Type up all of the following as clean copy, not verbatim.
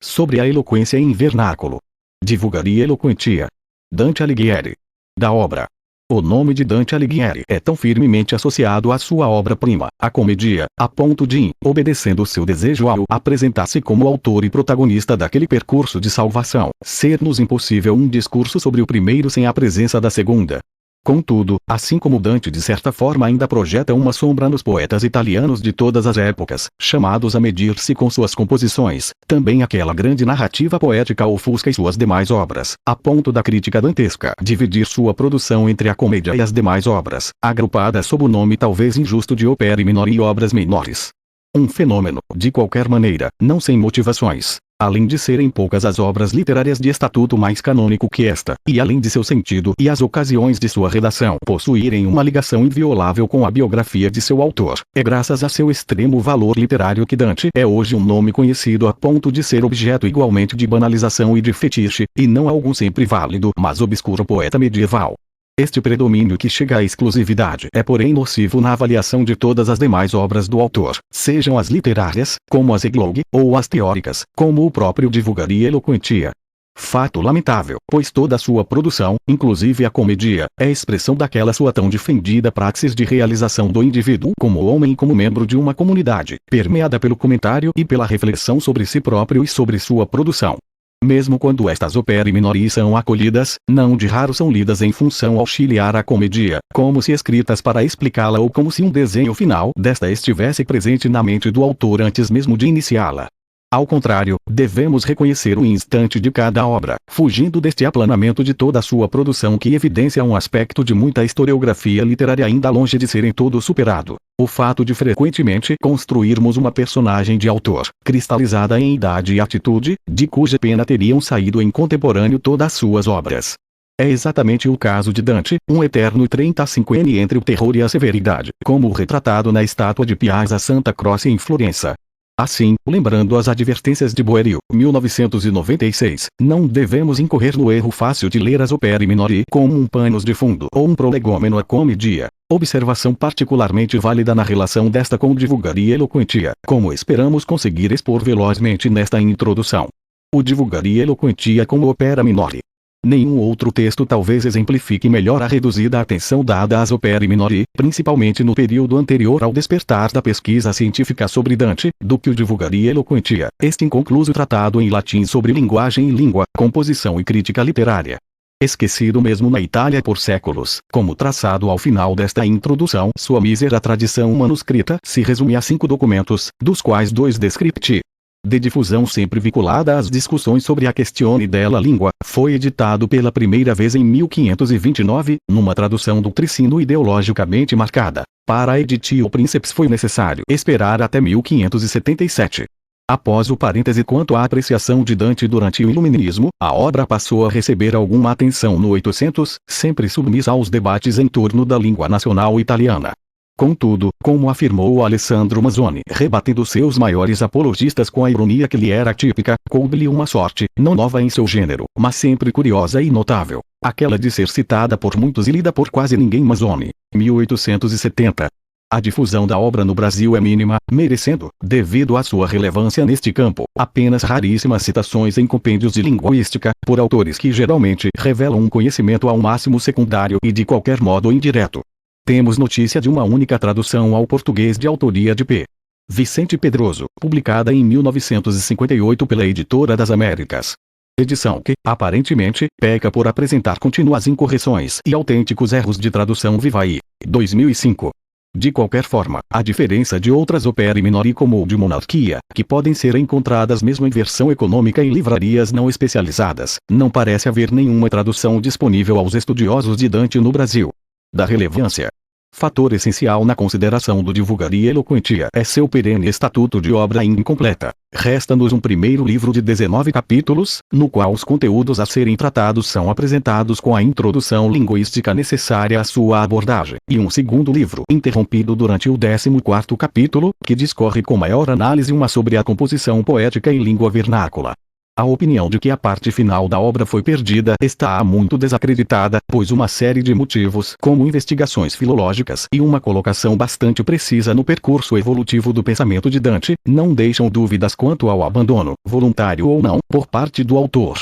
Sobre a eloquência em vernáculo. Divulgaria Eloquentia. Dante Alighieri. Da obra. O nome de Dante Alighieri é tão firmemente associado à sua obra-prima, a Comédia, a ponto de, obedecendo seu desejo ao apresentar-se como autor e protagonista daquele percurso de salvação, ser-nos impossível um discurso sobre o primeiro sem a presença da segunda. Contudo, assim como Dante de certa forma ainda projeta uma sombra nos poetas italianos de todas as épocas, chamados a medir-se com suas composições, também aquela grande narrativa poética ofusca e suas demais obras, a ponto da crítica dantesca dividir sua produção entre a comédia e as demais obras, agrupadas sob o nome talvez injusto de opere minori e obras menores. Um fenômeno, de qualquer maneira, não sem motivações. Além de serem poucas as obras literárias de estatuto mais canônico que esta, e além de seu sentido e as ocasiões de sua redação possuírem uma ligação inviolável com a biografia de seu autor, é graças a seu extremo valor literário que Dante é hoje um nome conhecido a ponto de ser objeto igualmente de banalização e de fetiche, e não algum sempre válido mas obscuro poeta medieval. Este predomínio que chega à exclusividade é porém nocivo na avaliação de todas as demais obras do autor, sejam as literárias, como as eclogue, ou as teóricas, como o próprio Divulgaria Eloquentia. Fato lamentável, pois toda a sua produção, inclusive a comédia, é expressão daquela sua tão defendida praxis de realização do indivíduo como homem e como membro de uma comunidade, permeada pelo comentário e pela reflexão sobre si próprio e sobre sua produção. Mesmo quando estas opere minori são acolhidas, não de raro são lidas em função auxiliar à comédia, como se escritas para explicá-la ou como se um desenho final desta estivesse presente na mente do autor antes mesmo de iniciá-la. Ao contrário, devemos reconhecer o instante de cada obra, fugindo deste aplanamento de toda a sua produção que evidencia um aspecto de muita historiografia literária ainda longe de ser em todo superado. O fato de frequentemente construirmos uma personagem de autor, cristalizada em idade e atitude, de cuja pena teriam saído em contemporâneo todas as suas obras. É exatamente o caso de Dante, um eterno 35enne entre o terror e a severidade, como retratado na estátua de Piazza Santa Croce em Florença. Assim, lembrando as advertências de Boerio, 1996, não devemos incorrer no erro fácil de ler as opere minori como um panos de fundo ou um prolegômeno à comédia. Observação particularmente válida na relação desta com Divulgaria Eloquentia, como esperamos conseguir expor velozmente nesta introdução. O Divulgaria Eloquentia como opera minori. Nenhum outro texto talvez exemplifique melhor a reduzida atenção dada às opere minori, principalmente no período anterior ao despertar da pesquisa científica sobre Dante, do que o Divulgaria Eloquentia, este inconcluso tratado em latim sobre linguagem e língua, composição e crítica literária. Esquecido mesmo na Itália por séculos, como traçado ao final desta introdução, sua mísera tradição manuscrita se resume a 5 documentos, dos quais 2 descripti. De difusão sempre vinculada às discussões sobre a questione della língua, foi editado pela primeira vez em 1529, numa tradução do Tricino ideologicamente marcada. Para a editio princeps foi necessário esperar até 1577. Após o parêntese quanto à apreciação de Dante durante o Iluminismo, a obra passou a receber alguma atenção no 800, sempre submissa aos debates em torno da língua nacional italiana. Contudo, como afirmou Alessandro Manzoni, rebatendo seus maiores apologistas com a ironia que lhe era típica, coube-lhe uma sorte, não nova em seu gênero, mas sempre curiosa e notável, aquela de ser citada por muitos e lida por quase ninguém. Manzoni, 1870. A difusão da obra no Brasil é mínima, merecendo, devido à sua relevância neste campo, apenas raríssimas citações em compêndios de linguística, por autores que geralmente revelam um conhecimento ao máximo secundário e de qualquer modo indireto. Temos notícia de uma única tradução ao português de autoria de P. Vicente Pedroso, publicada em 1958 pela Editora das Américas. Edição que, aparentemente, peca por apresentar contínuas incorreções e autênticos erros de tradução Vivaí, 2005. De qualquer forma, a diferença de outras opere minori como o de Monarquia, que podem ser encontradas mesmo em versão econômica em livrarias não especializadas, não parece haver nenhuma tradução disponível aos estudiosos de Dante no Brasil. Da relevância. Fator essencial na consideração do Divulgaria Eloquentia é seu perene estatuto de obra incompleta. Resta-nos um primeiro livro de 19 capítulos, no qual os conteúdos a serem tratados são apresentados com a introdução linguística necessária à sua abordagem, e um segundo livro interrompido durante o 14º capítulo, que discorre com maior análise uma sobre a composição poética em língua vernácula. A opinião de que a parte final da obra foi perdida está muito desacreditada, pois uma série de motivos, como investigações filológicas e uma colocação bastante precisa no percurso evolutivo do pensamento de Dante, não deixam dúvidas quanto ao abandono, voluntário ou não, por parte do autor.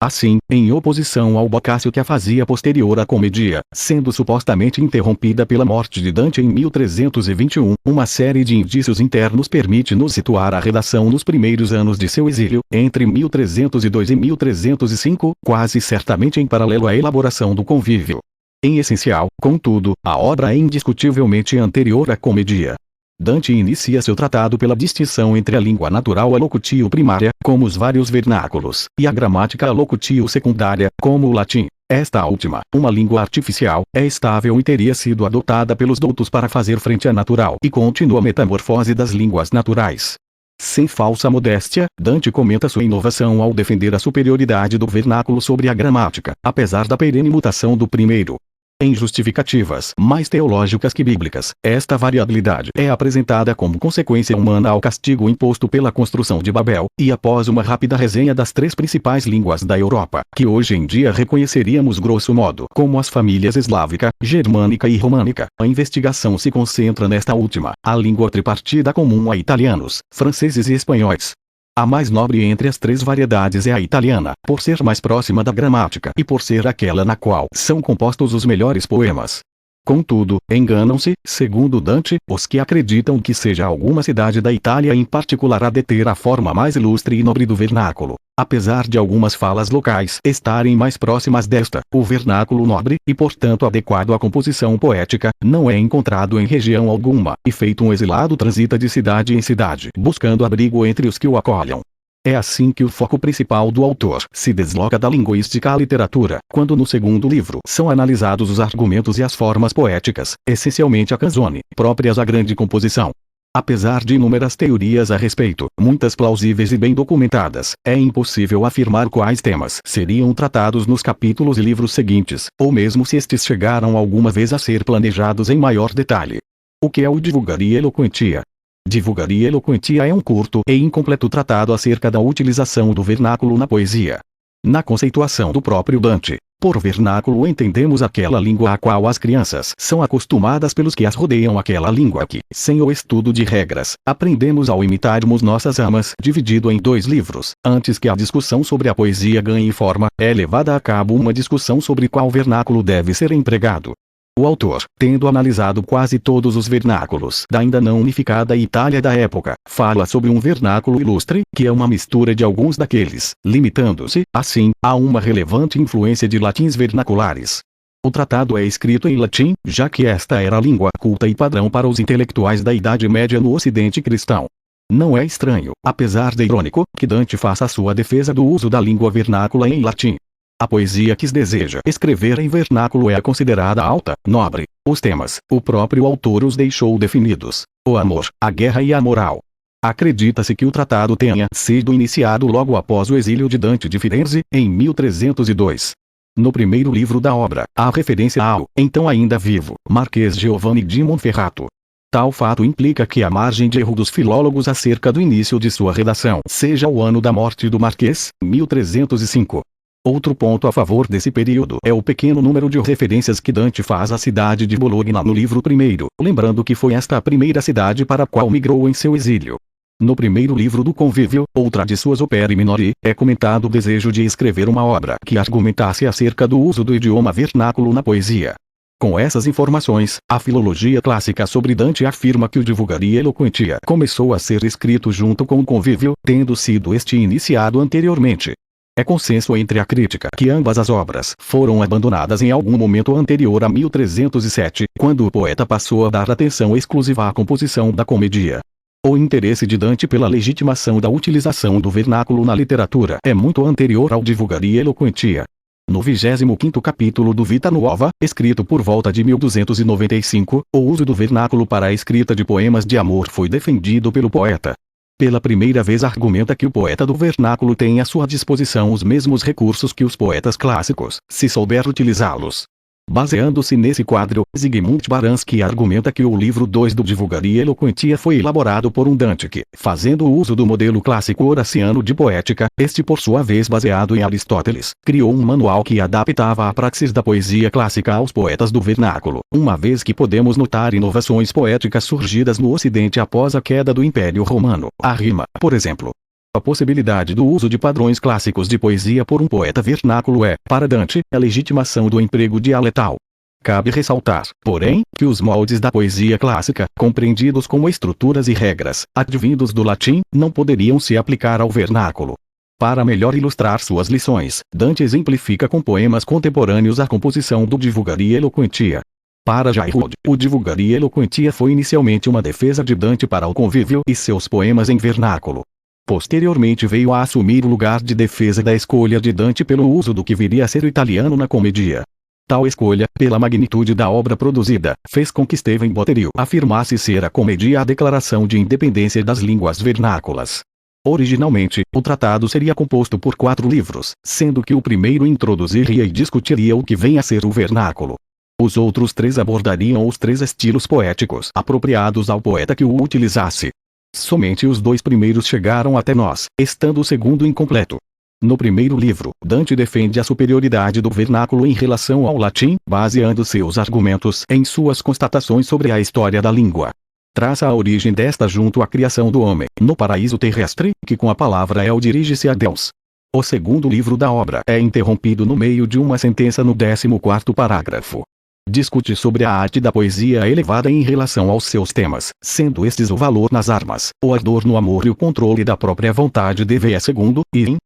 Assim, em oposição ao Boccaccio que a fazia posterior à comédia, sendo supostamente interrompida pela morte de Dante em 1321, uma série de indícios internos permite-nos situar a redação nos primeiros anos de seu exílio, entre 1302 e 1305, quase certamente em paralelo à elaboração do Convívio. Em essencial, contudo, a obra é indiscutivelmente anterior à comédia. Dante inicia seu tratado pela distinção entre a língua natural locutio primária, como os vários vernáculos, e a gramática locutio secundária, como o latim. Esta última, uma língua artificial, é estável e teria sido adotada pelos doutos para fazer frente à natural e contínua metamorfose das línguas naturais. Sem falsa modéstia, Dante comenta sua inovação ao defender a superioridade do vernáculo sobre a gramática, apesar da perene mutação do primeiro. Em justificativas mais teológicas que bíblicas, esta variabilidade é apresentada como consequência humana ao castigo imposto pela construção de Babel, e após uma rápida resenha das três principais línguas da Europa, que hoje em dia reconheceríamos grosso modo como as famílias eslávica, germânica e românica, a investigação se concentra nesta última, a língua tripartida comum a italianos, franceses e espanhóis. A mais nobre entre as três variedades é a italiana, por ser mais próxima da gramática e por ser aquela na qual são compostos os melhores poemas. Contudo, enganam-se, segundo Dante, os que acreditam que seja alguma cidade da Itália em particular a deter a forma mais ilustre e nobre do vernáculo. Apesar de algumas falas locais estarem mais próximas desta, o vernáculo nobre, e portanto adequado à composição poética, não é encontrado em região alguma, e feito um exilado transita de cidade em cidade, buscando abrigo entre os que o acolham. É assim que o foco principal do autor se desloca da linguística à literatura, quando no segundo livro são analisados os argumentos e as formas poéticas, essencialmente a canzone, próprias à grande composição. Apesar de inúmeras teorias a respeito, muitas plausíveis e bem documentadas, é impossível afirmar quais temas seriam tratados nos capítulos e livros seguintes, ou mesmo se estes chegaram alguma vez a ser planejados em maior detalhe. O que é o Divulgaria Eloquentia? Divulgaria Eloquentia é um curto e incompleto tratado acerca da utilização do vernáculo na poesia. Na conceituação do próprio Dante, por vernáculo entendemos aquela língua a qual as crianças são acostumadas pelos que as rodeiam, aquela língua que, sem o estudo de regras, aprendemos ao imitarmos nossas amas, dividido em 2 livros. Antes que a discussão sobre a poesia ganhe forma, é levada a cabo uma discussão sobre qual vernáculo deve ser empregado. O autor, tendo analisado quase todos os vernáculos da ainda não unificada Itália da época, fala sobre um vernáculo ilustre, que é uma mistura de alguns daqueles, limitando-se, assim, a uma relevante influência de latins vernaculares. O tratado é escrito em latim, já que esta era a língua culta e padrão para os intelectuais da Idade Média no Ocidente cristão. Não é estranho, apesar de irônico, que Dante faça sua defesa do uso da língua vernácula em latim. A poesia que se deseja escrever em vernáculo é considerada alta, nobre. Os temas, o próprio autor os deixou definidos: o amor, a guerra e a moral. Acredita-se que o tratado tenha sido iniciado logo após o exílio de Dante de Firenze, em 1302. No primeiro livro da obra, há referência ao, então ainda vivo, Marquês Giovanni di Monferrato. Tal fato implica que a margem de erro dos filólogos acerca do início de sua redação seja o ano da morte do Marquês, 1305. Outro ponto a favor desse período é o pequeno número de referências que Dante faz à cidade de Bologna no livro primeiro, lembrando que foi esta a primeira cidade para a qual migrou em seu exílio. No primeiro livro do Convívio, outra de suas opere minori, é comentado o desejo de escrever uma obra que argumentasse acerca do uso do idioma vernáculo na poesia. Com essas informações, a filologia clássica sobre Dante afirma que o Divulgaria Eloquentia começou a ser escrito junto com o Convívio, tendo sido este iniciado anteriormente. É consenso entre a crítica que ambas as obras foram abandonadas em algum momento anterior a 1307, quando o poeta passou a dar atenção exclusiva à composição da comédia. O interesse de Dante pela legitimação da utilização do vernáculo na literatura é muito anterior ao Divulgaria Eloquentia. No 25º capítulo do Vita Nuova, escrito por volta de 1295, o uso do vernáculo para a escrita de poemas de amor foi defendido pelo poeta. Pela primeira vez argumenta que o poeta do vernáculo tem à sua disposição os mesmos recursos que os poetas clássicos, se souber utilizá-los. Baseando-se nesse quadro, Zygmunt Baranski argumenta que o livro 2 do Divulgaria Eloquentia foi elaborado por um Dante que, fazendo uso do modelo clássico horaciano de poética, este por sua vez baseado em Aristóteles, criou um manual que adaptava a praxis da poesia clássica aos poetas do vernáculo, uma vez que podemos notar inovações poéticas surgidas no Ocidente após a queda do Império Romano. A rima, por exemplo. A possibilidade do uso de padrões clássicos de poesia por um poeta vernáculo é, para Dante, a legitimação do emprego dialetal. Cabe ressaltar, porém, que os moldes da poesia clássica, compreendidos como estruturas e regras, advindos do latim, não poderiam se aplicar ao vernáculo. Para melhor ilustrar suas lições, Dante exemplifica com poemas contemporâneos a composição do Divulgaria Eloquentia. Para Jairod, o Divulgaria Eloquentia foi inicialmente uma defesa de Dante para o convívio e seus poemas em vernáculo. Posteriormente veio a assumir o lugar de defesa da escolha de Dante pelo uso do que viria a ser o italiano na comédia. Tal escolha, pela magnitude da obra produzida, fez com que Stephen Botterill afirmasse ser a comédia a declaração de independência das línguas vernáculas. Originalmente, o tratado seria composto por 4 livros, sendo que o primeiro introduziria e discutiria o que vem a ser o vernáculo. Os outros 3 abordariam os 3 estilos poéticos apropriados ao poeta que o utilizasse. Somente os 2 primeiros chegaram até nós, estando o segundo incompleto. No primeiro livro, Dante defende a superioridade do vernáculo em relação ao latim, baseando seus argumentos em suas constatações sobre a história da língua. Traça a origem desta junto à criação do homem, no paraíso terrestre, que com a palavra El dirige-se a Deus. O segundo livro da obra é interrompido no meio de uma sentença no 14º parágrafo. Discute sobre a arte da poesia elevada em relação aos seus temas, sendo estes o valor nas armas, o ardor no amor e o controle da própria vontade deve segundo, e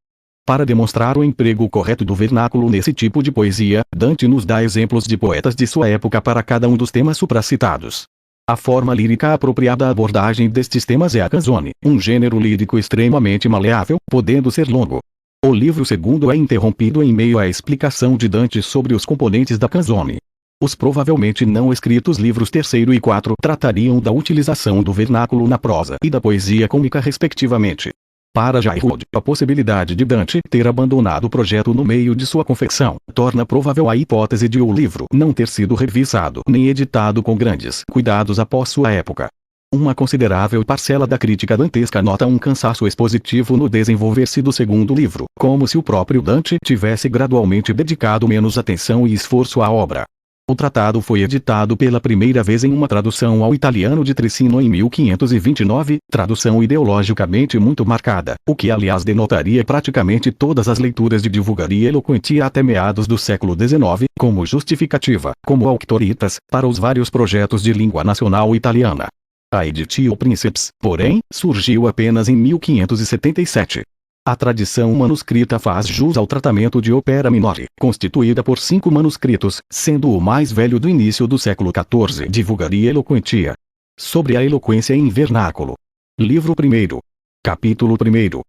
para demonstrar o emprego correto do vernáculo nesse tipo de poesia, Dante nos dá exemplos de poetas de sua época para cada um dos temas supracitados. A forma lírica apropriada à abordagem destes temas é a canzone, um gênero lírico extremamente maleável, podendo ser longo. O livro segundo é interrompido em meio à explicação de Dante sobre os componentes da canzone. Os provavelmente não escritos livros 3º e 4 tratariam da utilização do vernáculo na prosa e da poesia cômica respectivamente. Para Jairod, a possibilidade de Dante ter abandonado o projeto no meio de sua confecção, torna provável a hipótese de o livro não ter sido revisado nem editado com grandes cuidados após sua época. Uma considerável parcela da crítica dantesca nota um cansaço expositivo no desenvolver-se do segundo livro, como se o próprio Dante tivesse gradualmente dedicado menos atenção e esforço à obra. O tratado foi editado pela primeira vez em uma tradução ao italiano de Trissino em 1529, tradução ideologicamente muito marcada, o que aliás denotaria praticamente todas as leituras de Divulgaria Eloquentia até meados do século XIX, como justificativa, como auctoritas, para os vários projetos de língua nacional italiana. A Editio Princeps, porém, surgiu apenas em 1577. A tradição manuscrita faz jus ao tratamento de Opera Minore, constituída por 5 manuscritos, sendo o mais velho do início do século XIV. Divulgaria Eloquentia. Sobre a eloquência em vernáculo. Livro 1º. Capítulo 1º.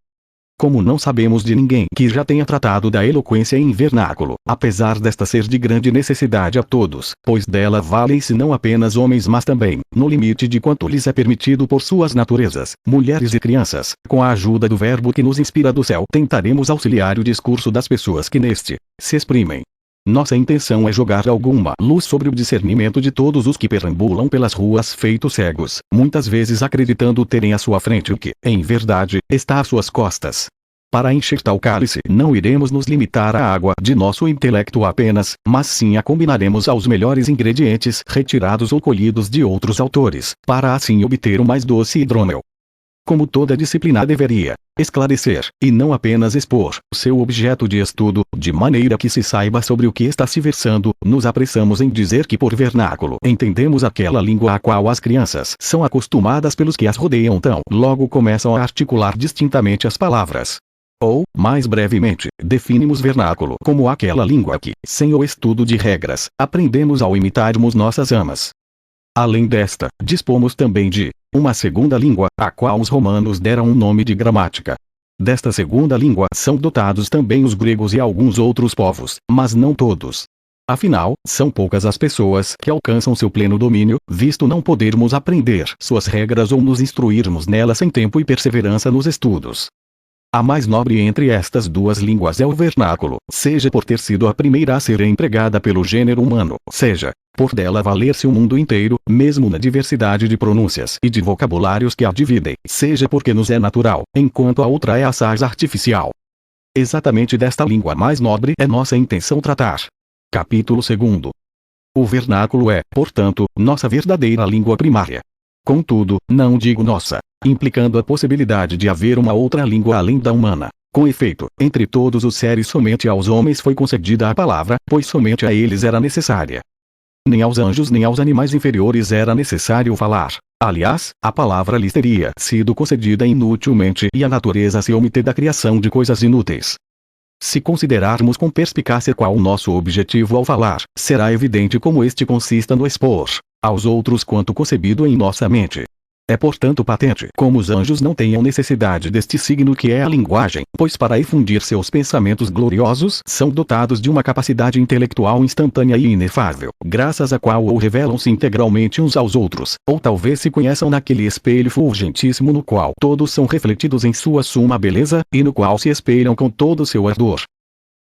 Como não sabemos de ninguém que já tenha tratado da eloquência em vernáculo, apesar desta ser de grande necessidade a todos, pois dela valem-se não apenas homens mas também, no limite de quanto lhes é permitido por suas naturezas, mulheres e crianças, com a ajuda do verbo que nos inspira do céu tentaremos auxiliar o discurso das pessoas que neste se exprimem. Nossa intenção é jogar alguma luz sobre o discernimento de todos os que perambulam pelas ruas feitos cegos, muitas vezes acreditando terem à sua frente o que, em verdade, está às suas costas. Para encher tal cálice não iremos nos limitar à água de nosso intelecto apenas, mas sim a combinaremos aos melhores ingredientes retirados ou colhidos de outros autores, para assim obter o mais doce hidromel. Como toda disciplina deveria esclarecer, e não apenas expor, seu objeto de estudo, de maneira que se saiba sobre o que está se versando, nos apressamos em dizer que por vernáculo entendemos aquela língua a qual as crianças são acostumadas pelos que as rodeiam tão logo começam a articular distintamente as palavras. Ou, mais brevemente, definimos vernáculo como aquela língua que, sem o estudo de regras, aprendemos ao imitarmos nossas amas. Além desta, dispomos também de uma segunda língua, a qual os romanos deram um nome de gramática. Desta segunda língua são dotados também os gregos e alguns outros povos, mas não todos. Afinal, são poucas as pessoas que alcançam seu pleno domínio, visto não podermos aprender suas regras ou nos instruirmos nelas sem tempo e perseverança nos estudos. A mais nobre entre estas duas línguas é o vernáculo, seja por ter sido a primeira a ser empregada pelo gênero humano, seja por dela valer-se o mundo inteiro, mesmo na diversidade de pronúncias e de vocabulários que a dividem, seja porque nos é natural, enquanto a outra é assaz artificial. Exatamente desta língua mais nobre é nossa intenção tratar. Capítulo 2. O vernáculo é, portanto, nossa verdadeira língua primária. Contudo, não digo nossa, implicando a possibilidade de haver uma outra língua além da humana. Com efeito, entre todos os seres somente aos homens foi concedida a palavra, pois somente a eles era necessária. Nem aos anjos nem aos animais inferiores era necessário falar. Aliás, a palavra lhes teria sido concedida inutilmente e a natureza se omite da criação de coisas inúteis. Se considerarmos com perspicácia qual o nosso objetivo ao falar, será evidente como este consista no expor aos outros quanto concebido em nossa mente. É portanto patente como os anjos não tenham necessidade deste signo que é a linguagem, pois para infundir seus pensamentos gloriosos são dotados de uma capacidade intelectual instantânea e inefável, graças à qual ou revelam-se integralmente uns aos outros, ou talvez se conheçam naquele espelho fulgentíssimo no qual todos são refletidos em sua suma beleza, e no qual se espelham com todo o seu ardor.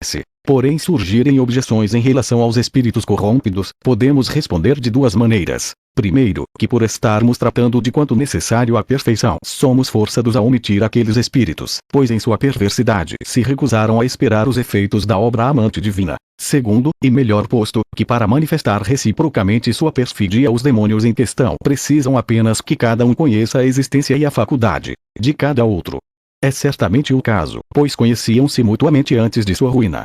Se, porém, surgirem objeções em relação aos espíritos corrompidos, podemos responder de duas maneiras. Primeiro, que por estarmos tratando de quanto necessário à perfeição, somos forçados a omitir aqueles espíritos, pois em sua perversidade se recusaram a esperar os efeitos da obra amante divina. Segundo, e melhor posto, que para manifestar reciprocamente sua perfídia os demônios em questão precisam apenas que cada um conheça a existência e a faculdade de cada outro. É certamente o caso, pois conheciam-se mutuamente antes de sua ruína.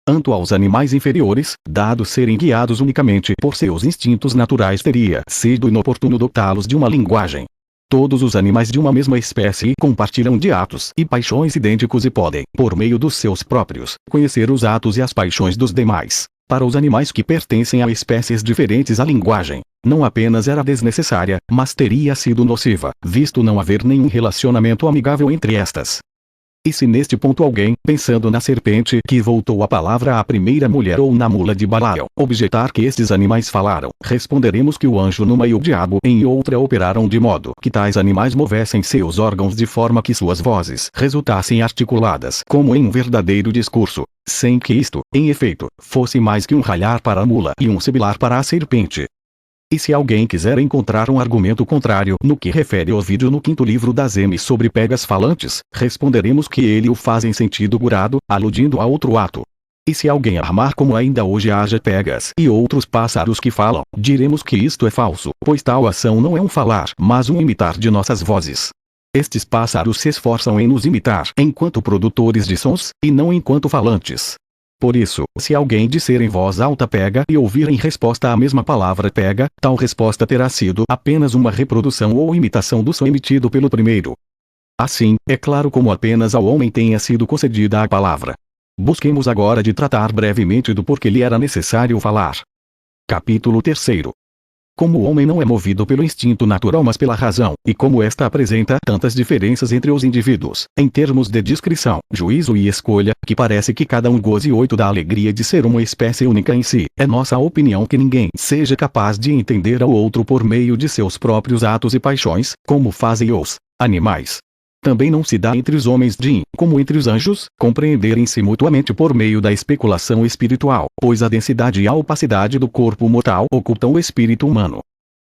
Quanto aos animais inferiores, dado serem guiados unicamente por seus instintos naturais, teria sido inoportuno dotá-los de uma linguagem. Todos os animais de uma mesma espécie compartilham de atos e paixões idênticos e podem, por meio dos seus próprios, conhecer os atos e as paixões dos demais. Para os animais que pertencem a espécies diferentes, a linguagem não apenas era desnecessária, mas teria sido nociva, visto não haver nenhum relacionamento amigável entre estas. E se neste ponto alguém, pensando na serpente que voltou a palavra à primeira mulher ou na mula de Balaão, objetar que estes animais falaram, responderemos que o anjo numa e o diabo em outra operaram de modo que tais animais movessem seus órgãos de forma que suas vozes resultassem articuladas como em um verdadeiro discurso, sem que isto, em efeito, fosse mais que um ralhar para a mula e um sibilar para a serpente. E se alguém quiser encontrar um argumento contrário no que refere ao vídeo no 5º livro das M sobre pegas falantes, responderemos que ele o faz em sentido curado, aludindo a outro ato. E se alguém armar como ainda hoje haja pegas e outros pássaros que falam, diremos que isto é falso, pois tal ação não é um falar, mas um imitar de nossas vozes. Estes pássaros se esforçam em nos imitar enquanto produtores de sons, e não enquanto falantes. Por isso, se alguém disser em voz alta pega e ouvir em resposta a mesma palavra pega, tal resposta terá sido apenas uma reprodução ou imitação do som emitido pelo primeiro. Assim, é claro como apenas ao homem tenha sido concedida a palavra. Busquemos agora de tratar brevemente do porquê lhe era necessário falar. Capítulo 3. Como o homem não é movido pelo instinto natural mas pela razão, e como esta apresenta tantas diferenças entre os indivíduos, em termos de discrição, juízo e escolha, que parece que cada um goze da alegria de ser uma espécie única em si, é nossa opinião que ninguém seja capaz de entender ao outro por meio de seus próprios atos e paixões, como fazem os animais. Também não se dá entre os homens de, como entre os anjos, compreenderem-se mutuamente por meio da especulação espiritual, pois a densidade e a opacidade do corpo mortal ocultam o espírito humano.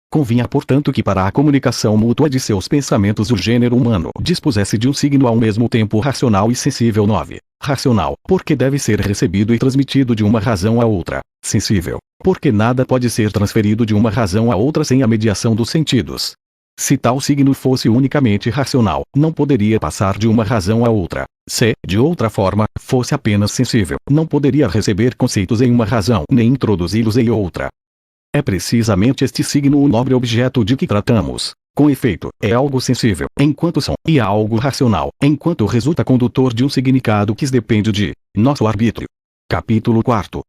Convinha portanto que para a comunicação mútua de seus pensamentos o gênero humano dispusesse de um signo ao mesmo tempo racional e sensível. 9. Racional, porque deve ser recebido e transmitido de uma razão a outra. Sensível, porque nada pode ser transferido de uma razão a outra sem a mediação dos sentidos. Se tal signo fosse unicamente racional, não poderia passar de uma razão a outra. Se, de outra forma, fosse apenas sensível, não poderia receber conceitos em uma razão nem introduzi-los em outra. É precisamente este signo o nobre objeto de que tratamos. Com efeito, é algo sensível, enquanto som, e algo racional, enquanto resulta condutor de um significado que depende de nosso arbítrio. Capítulo 4.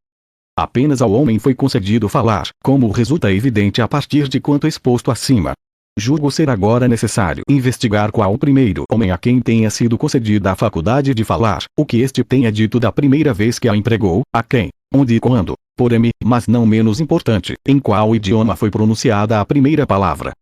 Apenas ao homem foi concedido falar, como resulta evidente a partir de quanto exposto acima. Julgo ser agora necessário investigar qual o primeiro homem a quem tenha sido concedida a faculdade de falar, o que este tenha dito da primeira vez que a empregou, a quem, onde e quando, porém, mas não menos importante, em qual idioma foi pronunciada a primeira palavra.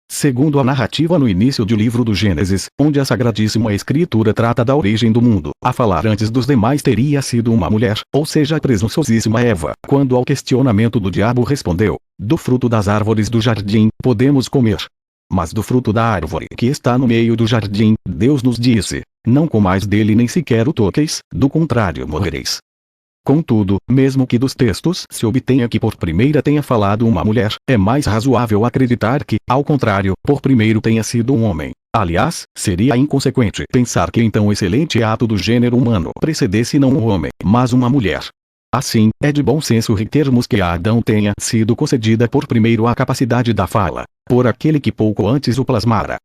Segundo a narrativa no início do livro do Gênesis, onde a Sagradíssima Escritura trata da origem do mundo, a falar antes dos demais teria sido uma mulher, ou seja a presunçosíssima Eva, quando ao questionamento do diabo respondeu: do fruto das árvores do jardim, podemos comer. Mas do fruto da árvore que está no meio do jardim, Deus nos disse: não comais dele nem sequer o toqueis, do contrário morrereis. Contudo, mesmo que dos textos se obtenha que por primeira tenha falado uma mulher, é mais razoável acreditar que, ao contrário, por primeiro tenha sido um homem. Aliás, seria inconsequente pensar que então o excelente ato do gênero humano precedesse não um homem, mas uma mulher. Assim, é de bom senso retermos que a Adão tenha sido concedida por primeiro a capacidade da fala, por aquele que pouco antes o plasmara.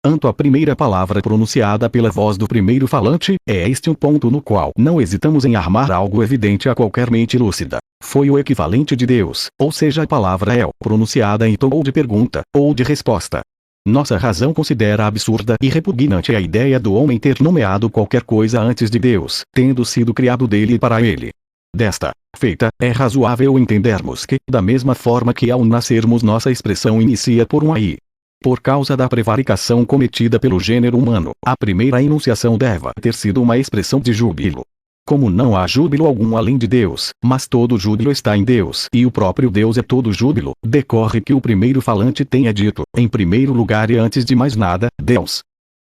Anto a primeira palavra pronunciada pela voz do primeiro falante, é este um ponto no qual não hesitamos em armar algo evidente a qualquer mente lúcida. Foi o equivalente de Deus, ou seja a palavra El, pronunciada em tom ou de pergunta, ou de resposta. Nossa razão considera absurda e repugnante a ideia do homem ter nomeado qualquer coisa antes de Deus, tendo sido criado dele e para ele. Desta feita, é razoável entendermos que, da mesma forma que ao nascermos nossa expressão inicia por um AI. Por causa da prevaricação cometida pelo gênero humano, a primeira enunciação deve ter sido uma expressão de júbilo. Como não há júbilo algum além de Deus, mas todo júbilo está em Deus e o próprio Deus é todo júbilo, decorre que o primeiro falante tenha dito, em primeiro lugar e antes de mais nada, Deus.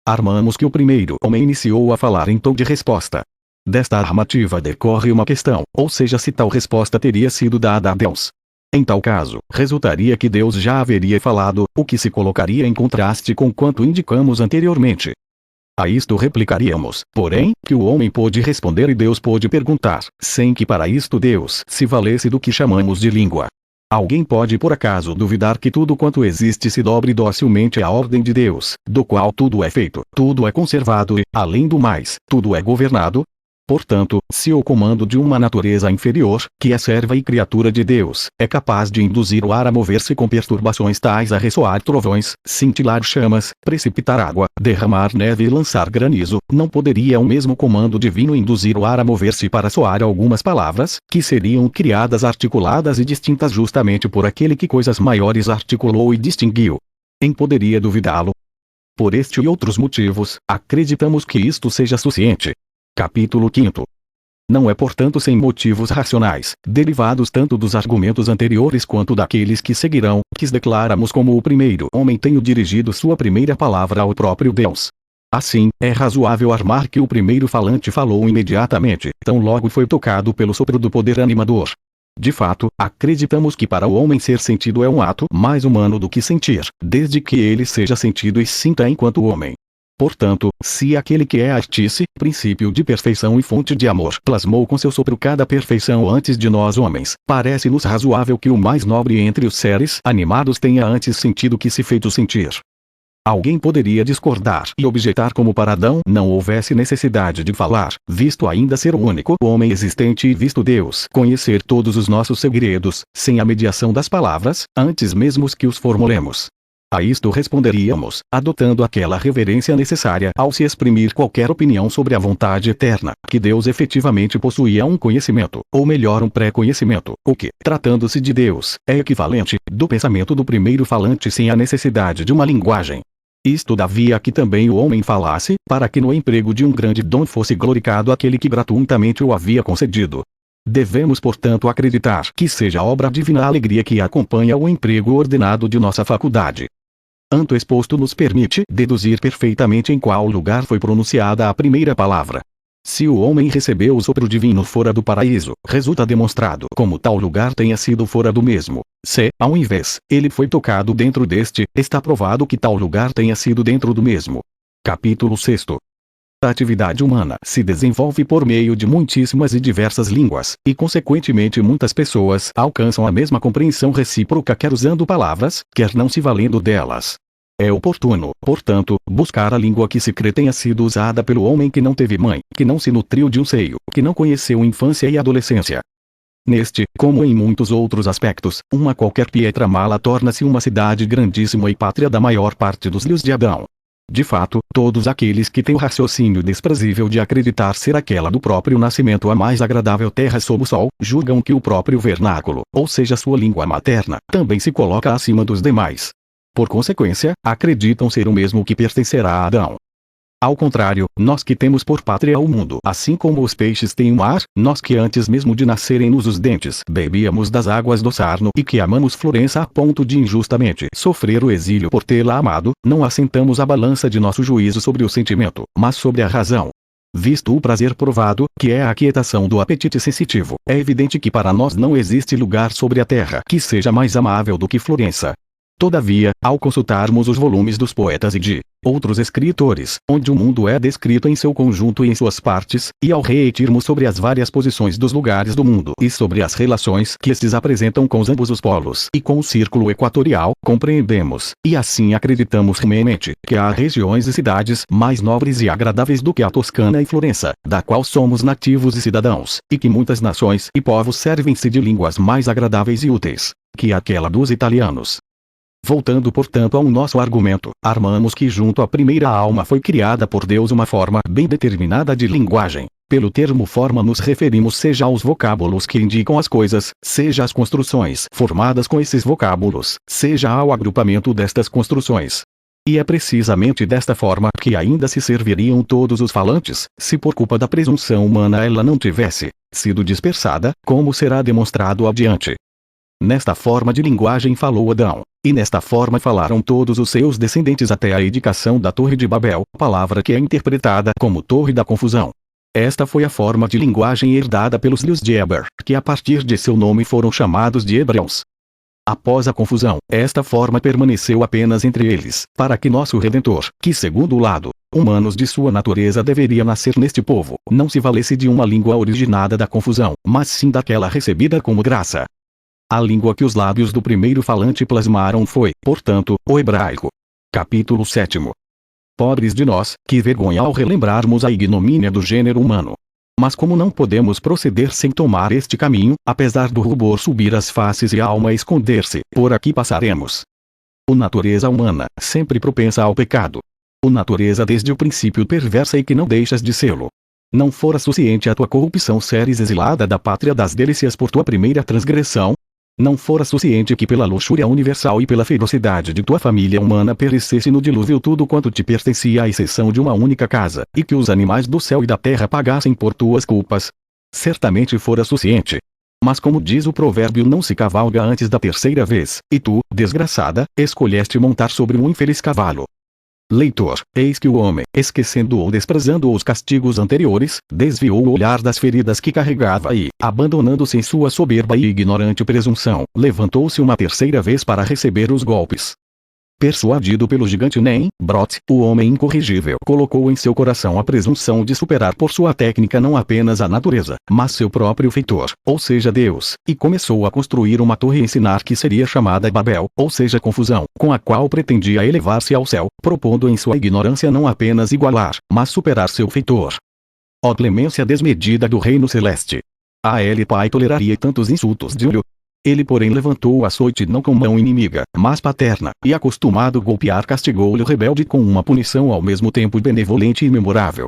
Armamos que o primeiro homem iniciou a falar em tom de resposta. Desta armativa decorre uma questão, ou seja se tal resposta teria sido dada a Deus. Em tal caso, resultaria que Deus já haveria falado, o que se colocaria em contraste com quanto indicamos anteriormente. A isto replicaríamos, porém, que o homem pôde responder e Deus pôde perguntar, sem que para isto Deus se valesse do que chamamos de língua. Alguém pode por acaso duvidar que tudo quanto existe se dobre docilmente à ordem de Deus, do qual tudo é feito, tudo é conservado e, além do mais, tudo é governado? Portanto, se o comando de uma natureza inferior, que é serva e criatura de Deus, é capaz de induzir o ar a mover-se com perturbações tais a ressoar trovões, cintilar chamas, precipitar água, derramar neve e lançar granizo, não poderia o mesmo comando divino induzir o ar a mover-se para soar algumas palavras, que seriam criadas articuladas e distintas justamente por aquele que coisas maiores articulou e distinguiu? Quem poderia duvidá-lo? Por este e outros motivos, acreditamos que isto seja suficiente. Capítulo 5. Não é portanto sem motivos racionais, derivados tanto dos argumentos anteriores quanto daqueles que seguirão, que declaramos como o primeiro homem tenha dirigido sua primeira palavra ao próprio Deus. Assim, é razoável armar que o primeiro falante falou imediatamente, tão logo foi tocado pelo sopro do poder animador. De fato, acreditamos que para o homem ser sentido é um ato mais humano do que sentir, desde que ele seja sentido e sinta enquanto homem. Portanto, se aquele que é artífice, princípio de perfeição e fonte de amor, plasmou com seu sopro cada perfeição antes de nós homens, parece-nos razoável que o mais nobre entre os seres animados tenha antes sentido que se feito sentir. Alguém poderia discordar e objetar como para Adão não houvesse necessidade de falar, visto ainda ser o único homem existente e visto Deus conhecer todos os nossos segredos, sem a mediação das palavras, antes mesmo que os formulemos. A isto responderíamos, adotando aquela reverência necessária ao se exprimir qualquer opinião sobre a vontade eterna, que Deus efetivamente possuía um conhecimento, ou melhor um pré-conhecimento, o que, tratando-se de Deus, é equivalente, do pensamento do primeiro falante sem a necessidade de uma linguagem. Isto davia que também o homem falasse, para que no emprego de um grande dom fosse glorificado aquele que gratuitamente o havia concedido. Devemos portanto acreditar que seja obra divina a alegria que acompanha o emprego ordenado de nossa faculdade. Anto exposto nos permite deduzir perfeitamente em qual lugar foi pronunciada a primeira palavra. Se o homem recebeu o sopro divino fora do paraíso, resulta demonstrado como tal lugar tenha sido fora do mesmo. Se, ao invés, ele foi tocado dentro deste, está provado que tal lugar tenha sido dentro do mesmo. Capítulo 6. A atividade humana se desenvolve por meio de muitíssimas e diversas línguas, e consequentemente muitas pessoas alcançam a mesma compreensão recíproca quer usando palavras, quer não se valendo delas. É oportuno, portanto, buscar a língua que se crê tenha sido usada pelo homem que não teve mãe, que não se nutriu de um seio, que não conheceu infância e adolescência. Neste, como em muitos outros aspectos, uma qualquer Pietra Mala torna-se uma cidade grandíssima e pátria da maior parte dos filhos de Adão. De fato, todos aqueles que têm o raciocínio desprezível de acreditar ser aquela do próprio nascimento a mais agradável terra sob o sol, julgam que o próprio vernáculo, ou seja sua língua materna, também se coloca acima dos demais. por consequência, acreditam ser o mesmo que pertencerá a Adão. Ao contrário, nós que temos por pátria o mundo, assim como os peixes têm o mar, nós que antes mesmo de nascerem-nos os dentes, bebíamos das águas do Sarno e que amamos Florença a ponto de injustamente sofrer o exílio por tê-la amado, não assentamos a balança de nosso juízo sobre o sentimento, mas sobre a razão. Visto o prazer provado, que é a aquietação do apetite sensitivo, é evidente que para nós não existe lugar sobre a terra que seja mais amável do que Florença. Todavia, ao consultarmos os volumes dos poetas e de outros escritores, onde o mundo é descrito em seu conjunto e em suas partes, e ao refletirmos sobre as várias posições dos lugares do mundo e sobre as relações que estes apresentam com ambos os polos e com o círculo equatorial, compreendemos, e assim acreditamos firmemente, que há regiões e cidades mais nobres e agradáveis do que a Toscana e Florença, da qual somos nativos e cidadãos, e que muitas nações e povos servem-se de línguas mais agradáveis e úteis que aquela dos italianos. Voltando portanto ao nosso argumento, armamos que junto à primeira alma foi criada por Deus uma forma bem determinada de linguagem. Pelo termo forma nos referimos seja aos vocábulos que indicam as coisas, seja às construções formadas com esses vocábulos, seja ao agrupamento destas construções. E é precisamente desta forma que ainda se serviriam todos os falantes, se por culpa da presunção humana ela não tivesse sido dispersada, como será demonstrado adiante. Nesta forma de linguagem falou Adão, e nesta forma falaram todos os seus descendentes até a edificação da Torre de Babel, palavra que é interpretada como Torre da Confusão. Esta foi a forma de linguagem herdada pelos filhos de Eber, que a partir de seu nome foram chamados de hebreus. Após a confusão, esta forma permaneceu apenas entre eles, para que nosso Redentor, que segundo o lado humanos de sua natureza deveria nascer neste povo, não se valesse de uma língua originada da confusão, mas sim daquela recebida como graça. A língua que os lábios do primeiro falante plasmaram foi, portanto, o hebraico. Capítulo 7. Pobres de nós, que vergonha ao relembrarmos a ignomínia do gênero humano. Mas como não podemos proceder sem tomar este caminho, apesar do rubor subir as faces e a alma esconder-se, por aqui passaremos. O natureza humana, sempre propensa ao pecado. O natureza desde o princípio perversa e que não deixas de sê-lo. Não fora suficiente a tua corrupção seres exilada da pátria das delícias por tua primeira transgressão? Não fora suficiente que pela luxúria universal e pela ferocidade de tua família humana perecesse no dilúvio tudo quanto te pertencia à exceção de uma única casa, e que os animais do céu e da terra pagassem por tuas culpas? Certamente fora suficiente. Mas como diz o provérbio, não se cavalga antes da terceira vez, e tu, desgraçada, escolheste montar sobre um infeliz cavalo. Leitor, eis que o homem, esquecendo ou desprezando os castigos anteriores, desviou o olhar das feridas que carregava e, abandonando-se em sua soberba e ignorante presunção, levantou-se uma terceira vez para receber os golpes. Persuadido pelo gigante Nem-Brot, o homem incorrigível colocou em seu coração a presunção de superar por sua técnica não apenas a natureza, mas seu próprio feitor, ou seja Deus, e começou a construir uma torre e ensinar que seria chamada Babel, ou seja confusão, com a qual pretendia elevar-se ao céu, propondo em sua ignorância não apenas igualar, mas superar seu feitor. Ó clemência desmedida do reino celeste! A ele pai toleraria tantos insultos de olho. Ele porém levantou o açoite não com mão inimiga, mas paterna, e acostumado golpear castigou-lhe o rebelde com uma punição ao mesmo tempo benevolente e memorável.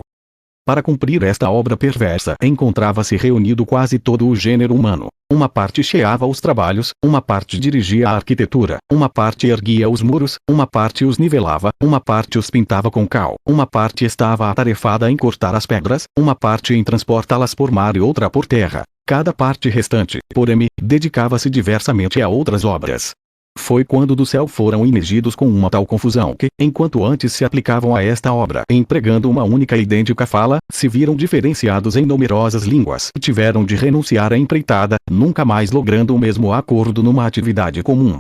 Para cumprir esta obra perversa encontrava-se reunido quase todo o gênero humano. Uma parte cheava os trabalhos, uma parte dirigia a arquitetura, uma parte erguia os muros, uma parte os nivelava, uma parte os pintava com cal, uma parte estava atarefada em cortar as pedras, uma parte em transportá-las por mar e outra por terra. Cada parte restante, porém, dedicava-se diversamente a outras obras. Foi quando do céu foram imergidos com uma tal confusão que, enquanto antes se aplicavam a esta obra empregando uma única e idêntica fala, se viram diferenciados em numerosas línguas e tiveram de renunciar à empreitada, nunca mais logrando o mesmo acordo numa atividade comum.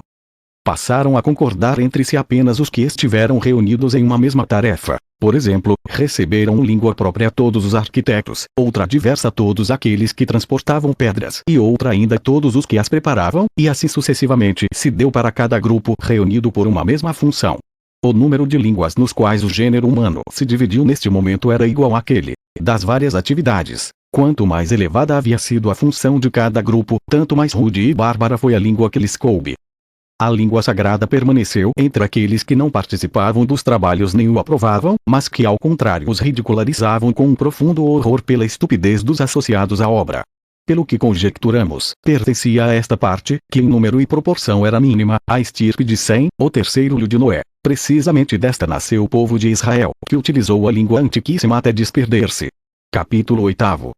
Passaram a concordar entre si apenas os que estiveram reunidos em uma mesma tarefa. Por exemplo, receberam língua própria a todos os arquitetos, outra diversa a todos aqueles que transportavam pedras e outra ainda a todos os que as preparavam, e assim sucessivamente se deu para cada grupo reunido por uma mesma função. O número de línguas nos quais o gênero humano se dividiu neste momento era igual àquele das várias atividades. Quanto mais elevada havia sido a função de cada grupo, tanto mais rude e bárbara foi a língua que lhes coube. A língua sagrada permaneceu entre aqueles que não participavam dos trabalhos nem o aprovavam, mas que ao contrário os ridicularizavam com um profundo horror pela estupidez dos associados à obra. pelo que conjecturamos, pertencia a esta parte, que em número e proporção era mínima, à estirpe de Sem, o terceiro filho de Noé. Precisamente desta nasceu o povo de Israel, que utilizou a língua antiquíssima até desperder-se. Capítulo 8.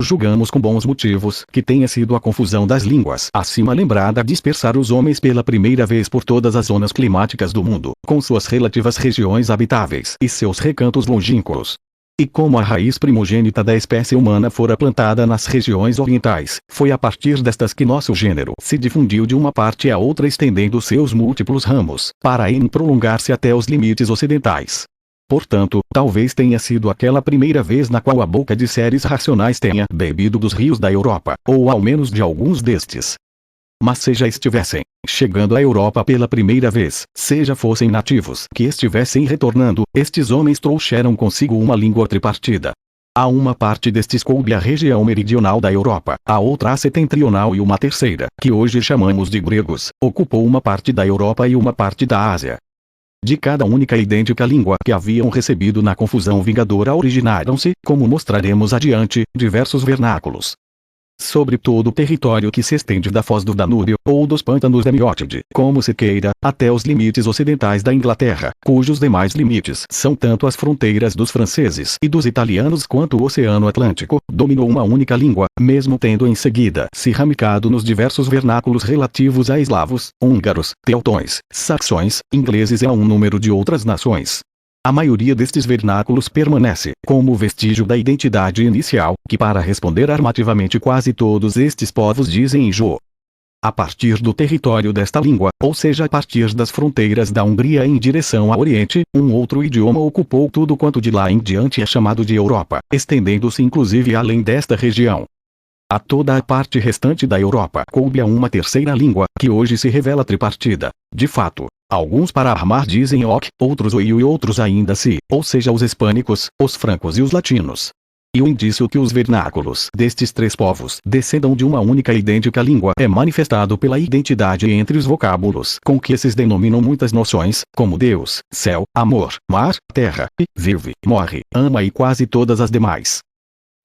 Julgamos com bons motivos que tenha sido a confusão das línguas acima lembrada dispersar os homens pela primeira vez por todas as zonas climáticas do mundo, com suas relativas regiões habitáveis e seus recantos longínquos. E como a raiz primogênita da espécie humana fora plantada nas regiões orientais, foi a partir destas que nosso gênero se difundiu de uma parte a outra estendendo seus múltiplos ramos, para em prolongar-se até os limites ocidentais. Portanto, talvez tenha sido aquela primeira vez na qual a boca de seres racionais tenha bebido dos rios da Europa, ou ao menos de alguns destes. Mas seja estivessem chegando à Europa pela primeira vez, seja fossem nativos que estivessem retornando, estes homens trouxeram consigo uma língua tripartida. A uma parte destes coube a região meridional da Europa, a outra a setentrional e uma terceira, que hoje chamamos de gregos, ocupou uma parte da Europa e uma parte da Ásia. De cada única e idêntica língua que haviam recebido na confusão vingadora originaram-se, como mostraremos adiante, diversos vernáculos. Sobre todo o território que se estende da foz do Danúbio, ou dos pântanos da Miótide, como se queira, até os limites ocidentais da Inglaterra, cujos demais limites são tanto as fronteiras dos franceses e dos italianos quanto o Oceano Atlântico, dominou uma única língua, mesmo tendo em seguida se ramicado nos diversos vernáculos relativos a eslavos, húngaros, teutões, saxões, ingleses e a um número de outras nações. A maioria destes vernáculos permanece, como vestígio da identidade inicial, que para responder armativamente quase todos estes povos dizem em Jô. A partir do território desta língua, ou seja a partir das fronteiras da Hungria em direção a Oriente, um outro idioma ocupou tudo quanto de lá em diante é chamado de Europa, estendendo-se inclusive além desta região. A toda a parte restante da Europa coube a uma terceira língua, que hoje se revela tripartida. De fato, alguns para armar dizem ok, outros oi e outros ainda si, ou seja os hispânicos, os francos e os latinos. E o indício que os vernáculos destes três povos descendam de uma única e idêntica língua é manifestado pela identidade entre os vocábulos com que esses denominam muitas noções, como Deus, céu, amor, mar, terra, vive, morre, ama e quase todas as demais.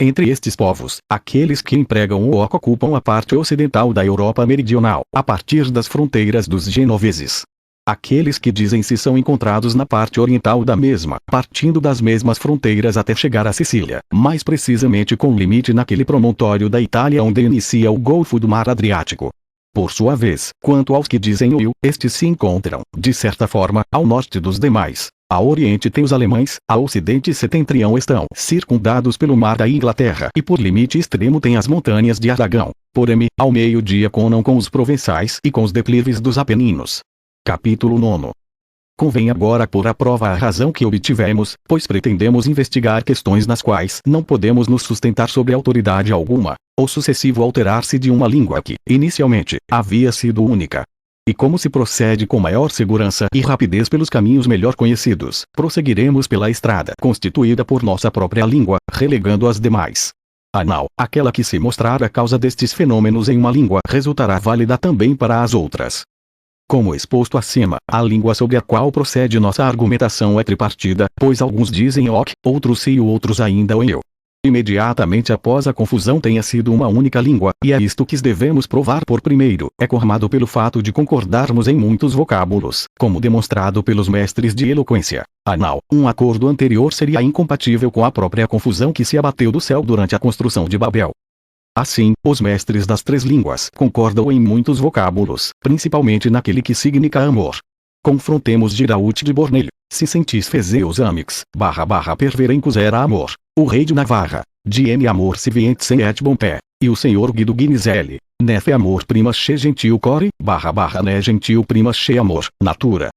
Entre estes povos, aqueles que empregam o ok ocupam a parte ocidental da Europa meridional, a partir das fronteiras dos genoveses. Aqueles que dizem-se são encontrados na parte oriental da mesma, partindo das mesmas fronteiras até chegar à Sicília, mais precisamente com limite naquele promontório da Itália onde inicia o Golfo do Mar Adriático. Por sua vez, quanto aos que dizem o estes se encontram, de certa forma, ao norte dos demais. A oriente tem os alemães, a ocidente e setentrião estão circundados pelo mar da Inglaterra e por limite extremo tem as montanhas de Aragão. Porém, ao meio-dia conam com os provençais e com os declives dos Apeninos. Capítulo 9. Convém agora pôr à prova a razão que obtivemos, pois pretendemos investigar questões nas quais não podemos nos sustentar sobre autoridade alguma, o sucessivo alterar-se de uma língua que, inicialmente, havia sido única. E como se procede com maior segurança e rapidez pelos caminhos melhor conhecidos, prosseguiremos pela estrada constituída por nossa própria língua, relegando as demais. Anal, aquela que se mostrar a causa destes fenômenos em uma língua resultará válida também para as outras. Como exposto acima, a língua sobre a qual procede nossa argumentação é tripartida, pois alguns dizem ok, outros si e outros ainda o eu. Imediatamente após a confusão tenha sido uma única língua, e é isto que devemos provar por primeiro, é formado pelo fato de concordarmos em muitos vocábulos, como demonstrado pelos mestres de eloquência. Anal, um acordo anterior seria incompatível com a própria confusão que se abateu do céu durante a construção de Babel. Assim, os mestres das três línguas concordam em muitos vocábulos, principalmente naquele que significa amor. Confrontemos Girault de Bornelho, se sentis fezeus amix, perverencus era amor, o rei de Navarra, de M amor se viente sem et bom pé, e o senhor Guido Guinizelli, nefe amor prima che gentil core, né gentil prima che amor, natura.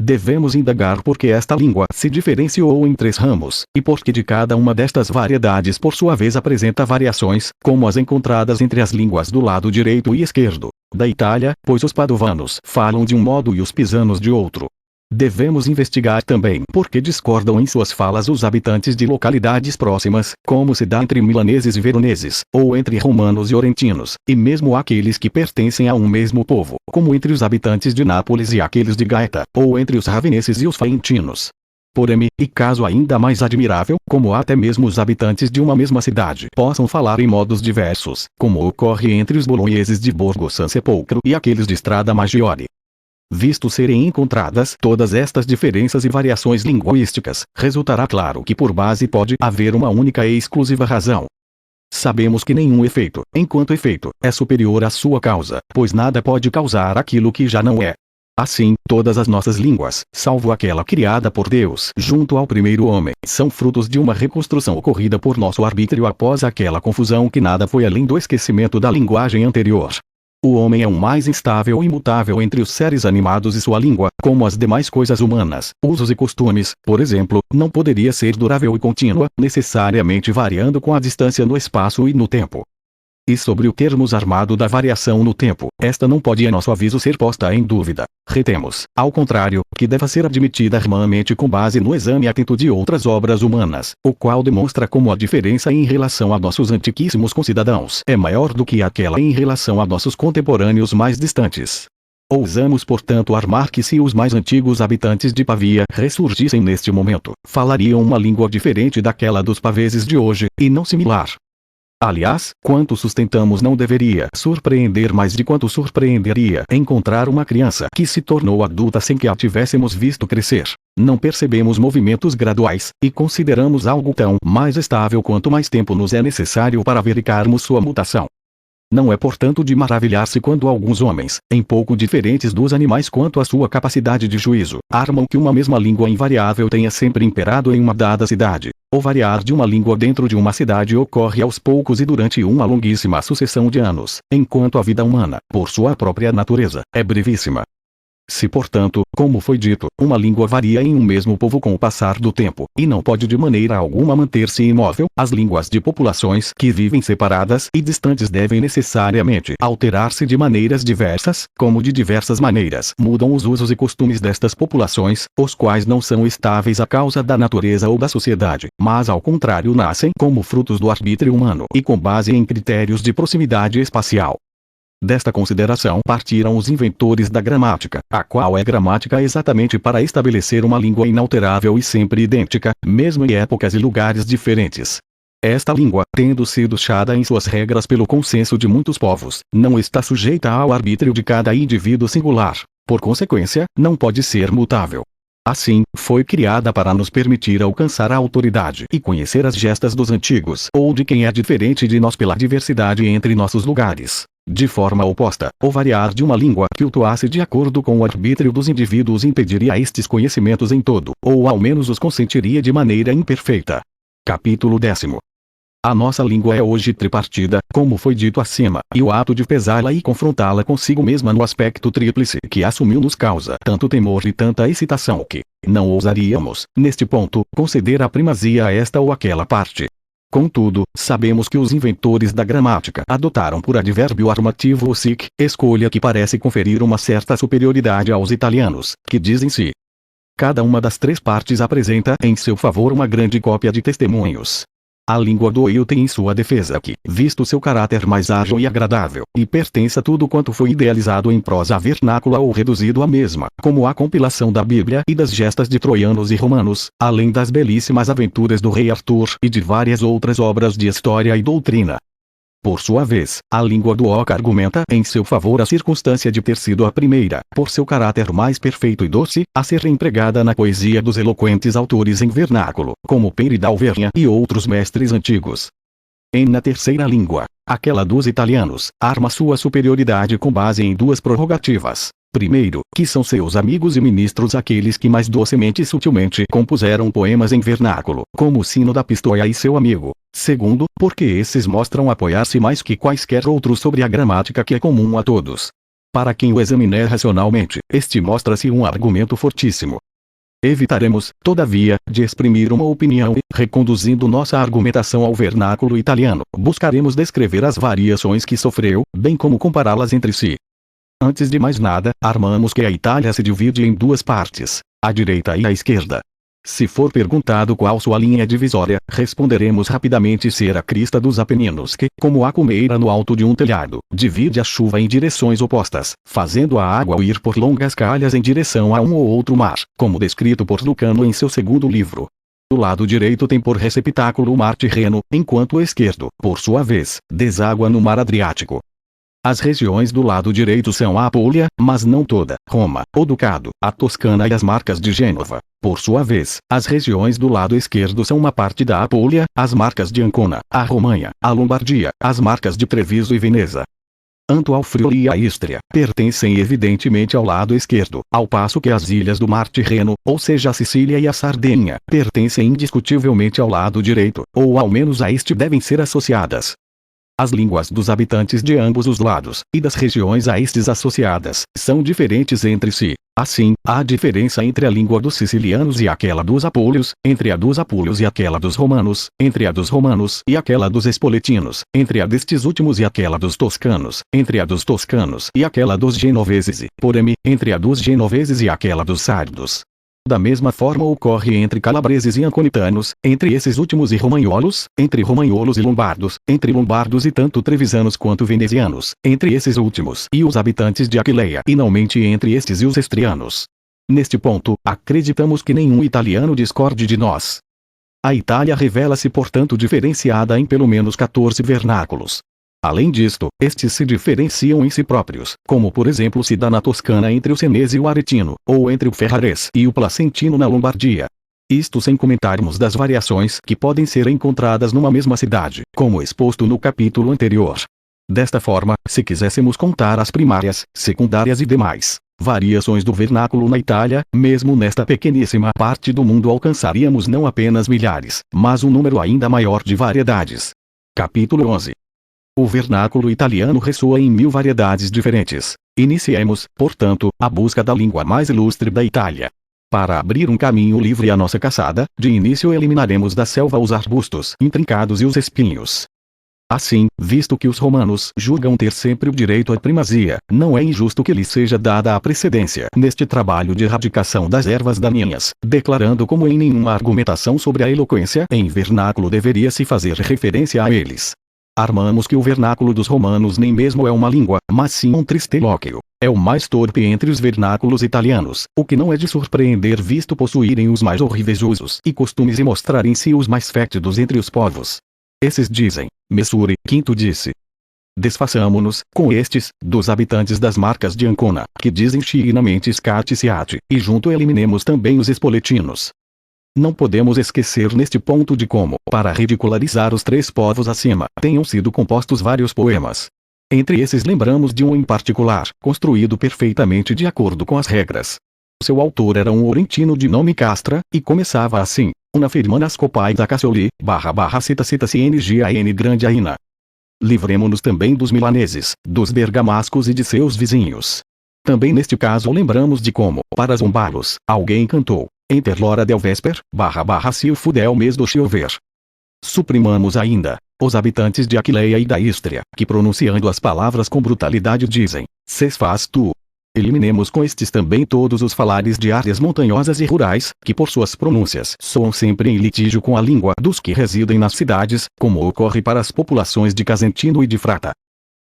Devemos indagar por que esta língua se diferenciou em três ramos, e por que de cada uma destas variedades por sua vez apresenta variações, como as encontradas entre as línguas do lado direito e esquerdo da Itália, pois os padovanos falam de um modo e os pisanos de outro. Devemos investigar também por que discordam em suas falas os habitantes de localidades próximas, como se dá entre milaneses e veroneses, ou entre romanos e orentinos, e mesmo aqueles que pertencem a um mesmo povo, como entre os habitantes de Nápoles e aqueles de Gaeta, ou entre os raveneses e os faentinos. Porém, e caso ainda mais admirável, como até mesmo os habitantes de uma mesma cidade possam falar em modos diversos, como ocorre entre os bolonheses de Borgo San Sepolcro e aqueles de Strada Maggiore. Visto serem encontradas todas estas diferenças e variações linguísticas, resultará claro que por base pode haver uma única e exclusiva razão. Sabemos que nenhum efeito, enquanto efeito, é superior à sua causa, pois nada pode causar aquilo que já não é. Assim, todas as nossas línguas, salvo aquela criada por Deus junto ao primeiro homem, são frutos de uma reconstrução ocorrida por nosso arbítrio após aquela confusão que nada foi além do esquecimento da linguagem anterior. O homem é o mais instável e imutável entre os seres animados e sua língua, como as demais coisas humanas, usos e costumes, por exemplo, não poderia ser durável e contínua, necessariamente variando com a distância no espaço e no tempo. E sobre o termos armado da variação no tempo, esta não pode a nosso aviso ser posta em dúvida. Retemos, ao contrário, que deva ser admitida irmãmente com base no exame atento de outras obras humanas, o qual demonstra como a diferença em relação a nossos antiquíssimos concidadãos é maior do que aquela em relação a nossos contemporâneos mais distantes. Ousamos portanto armar que se os mais antigos habitantes de Pavia ressurgissem neste momento, falariam uma língua diferente daquela dos paveses de hoje, e não similar. Aliás, quanto sustentamos não deveria surpreender mais de quanto surpreenderia encontrar uma criança que se tornou adulta sem que a tivéssemos visto crescer. Não percebemos movimentos graduais, e consideramos algo tão mais estável quanto mais tempo nos é necessário para verificarmos sua mutação. Não é portanto de maravilhar-se quando alguns homens, em pouco diferentes dos animais quanto à sua capacidade de juízo, armam que uma mesma língua invariável tenha sempre imperado em uma dada cidade. O variar de uma língua dentro de uma cidade ocorre aos poucos e durante uma longuíssima sucessão de anos, enquanto a vida humana, por sua própria natureza, é brevíssima. Se portanto, como foi dito, uma língua varia em um mesmo povo com o passar do tempo, e não pode de maneira alguma manter-se imóvel, as línguas de populações que vivem separadas e distantes devem necessariamente alterar-se de maneiras diversas, como de diversas maneiras mudam os usos e costumes destas populações, os quais não são estáveis à causa da natureza ou da sociedade, mas ao contrário nascem como frutos do arbítrio humano e com base em critérios de proximidade espacial. Desta consideração partiram os inventores da gramática, a qual é gramática exatamente para estabelecer uma língua inalterável e sempre idêntica, mesmo em épocas e lugares diferentes. Esta língua, tendo sido chada em suas regras pelo consenso de muitos povos, não está sujeita ao arbítrio de cada indivíduo singular. Por consequência, não pode ser mutável. Assim, foi criada para nos permitir alcançar a autoridade e conhecer as gestas dos antigos ou de quem é diferente de nós pela diversidade entre nossos lugares. De forma oposta, o variar de uma língua que flutuasse de acordo com o arbítrio dos indivíduos impediria estes conhecimentos em todo, ou ao menos os consentiria de maneira imperfeita. Capítulo 10. A nossa língua é hoje tripartida, como foi dito acima, e o ato de pesá-la e confrontá-la consigo mesma no aspecto tríplice que assumiu nos causa tanto temor e tanta excitação que não ousaríamos, neste ponto, conceder a primazia a esta ou aquela parte. Contudo, sabemos que os inventores da gramática adotaram por advérbio armativo o sic, escolha que parece conferir uma certa superioridade aos italianos, que dizem si. Cada uma das três partes apresenta em seu favor uma grande cópia de testemunhos. A língua do eu tem em sua defesa que, visto seu caráter mais ágil e agradável, e pertence a tudo quanto foi idealizado em prosa vernácula ou reduzido à mesma, como a compilação da Bíblia e das gestas de troianos e romanos, além das belíssimas aventuras do rei Arthur e de várias outras obras de história e doutrina. Por sua vez, a língua do Oca argumenta em seu favor a circunstância de ter sido a primeira, por seu caráter mais perfeito e doce, a ser empregada na poesia dos eloquentes autores em vernáculo, como Peri d'Auvergne e outros mestres antigos. Na terceira língua, aquela dos italianos, arma sua superioridade com base em duas prerrogativas. Primeiro, que são seus amigos e ministros aqueles que mais docemente e sutilmente compuseram poemas em vernáculo, como o Sino da Pistoia e seu amigo. Segundo, porque esses mostram apoiar-se mais que quaisquer outros sobre a gramática que é comum a todos. Para quem o examinar racionalmente, este mostra-se um argumento fortíssimo. Evitaremos, todavia, de exprimir uma opinião e, reconduzindo nossa argumentação ao vernáculo italiano, buscaremos descrever as variações que sofreu, bem como compará-las entre si. Antes de mais nada, armamos que a Itália se divide em duas partes, a direita e a esquerda. Se for perguntado qual sua linha divisória, responderemos rapidamente ser a crista dos Apeninos que, como a cumeira no alto de um telhado, divide a chuva em direções opostas, fazendo a água ir por longas calhas em direção a um ou outro mar, como descrito por Lucano em seu segundo livro. O lado direito tem por receptáculo o mar Tirreno, enquanto o esquerdo, por sua vez, deságua no mar Adriático. As regiões do lado direito são a Apulia, mas não toda, Roma, o Ducado, a Toscana e as marcas de Gênova. Por sua vez, as regiões do lado esquerdo são uma parte da Apulia, as marcas de Ancona, a Romanha, a Lombardia, as marcas de Treviso e Veneza. Anto ao Friuli e a Ístria, pertencem evidentemente ao lado esquerdo, ao passo que as ilhas do Mar Tirreno, ou seja a Sicília e a Sardenha, pertencem indiscutivelmente ao lado direito, ou ao menos a este devem ser associadas. As línguas dos habitantes de ambos os lados, e das regiões a estes associadas, são diferentes entre si. Assim, há diferença entre a língua dos sicilianos e aquela dos apúlios, entre a dos apúlios e aquela dos romanos, entre a dos romanos e aquela dos espoletinos, entre a destes últimos e aquela dos toscanos, entre a dos toscanos e aquela dos genoveses e, porém, entre a dos genoveses e aquela dos sardos. Da mesma forma ocorre entre calabreses e anconitanos, entre esses últimos e romanholos, entre romanholos e lombardos, entre lombardos e tanto trevisanos quanto venezianos, entre esses últimos e os habitantes de Aquileia, e finalmente entre estes e os estrianos. Neste ponto, acreditamos que nenhum italiano discorde de nós. A Itália revela-se portanto diferenciada em pelo menos 14 vernáculos. Além disto, estes se diferenciam em si próprios, como por exemplo se dá na Toscana entre o senese e o aretino, ou entre o ferrarese e o placentino na Lombardia. Isto sem comentarmos das variações que podem ser encontradas numa mesma cidade, como exposto no capítulo anterior. Desta forma, se quiséssemos contar as primárias, secundárias e demais variações do vernáculo na Itália, mesmo nesta pequeníssima parte do mundo alcançaríamos não apenas milhares, mas um número ainda maior de variedades. Capítulo 11. O vernáculo italiano ressoa em 1000 variedades diferentes. Iniciemos, portanto, a busca da língua mais ilustre da Itália. Para abrir um caminho livre à nossa caçada, de início eliminaremos da selva os arbustos intrincados e os espinhos. Assim, visto que os romanos julgam ter sempre o direito à primazia, não é injusto que lhes seja dada a precedência neste trabalho de erradicação das ervas daninhas, declarando como em nenhuma argumentação sobre a eloquência em vernáculo deveria se fazer referência a eles. Armamos que o vernáculo dos romanos nem mesmo é uma língua, mas sim um tristelóquio. É o mais torpe entre os vernáculos italianos, o que não é de surpreender visto possuírem os mais horríveis usos e costumes e mostrarem-se os mais fétidos entre os povos. Esses dizem, Messuri, quinto disse. Desfaçamo-nos, com estes, dos habitantes das marcas de Ancona, que dizem chiinamente scati siati, e junto eliminemos também os espoletinos. Não podemos esquecer neste ponto de como, para ridicularizar os 3 povos acima, tenham sido compostos vários poemas. Entre esses lembramos de um em particular, construído perfeitamente de acordo com as regras. Seu autor era um orentino de nome Castra, e começava assim, una firmanas copai da Cassioli, / cita cng grande aina. Livremo-nos também dos milaneses, dos bergamascos e de seus vizinhos. Também neste caso lembramos de como, para zombá-los, alguém cantou, Enter l'ora del vesper, / se o fudel mês do chover. Suprimamos ainda, os habitantes de Aquileia e da Ístria, que pronunciando as palavras com brutalidade dizem, ses faz tu. Eliminemos com estes também todos os falares de áreas montanhosas e rurais, que por suas pronúncias soam sempre em litígio com a língua dos que residem nas cidades, como ocorre para as populações de Casentino e de Frata.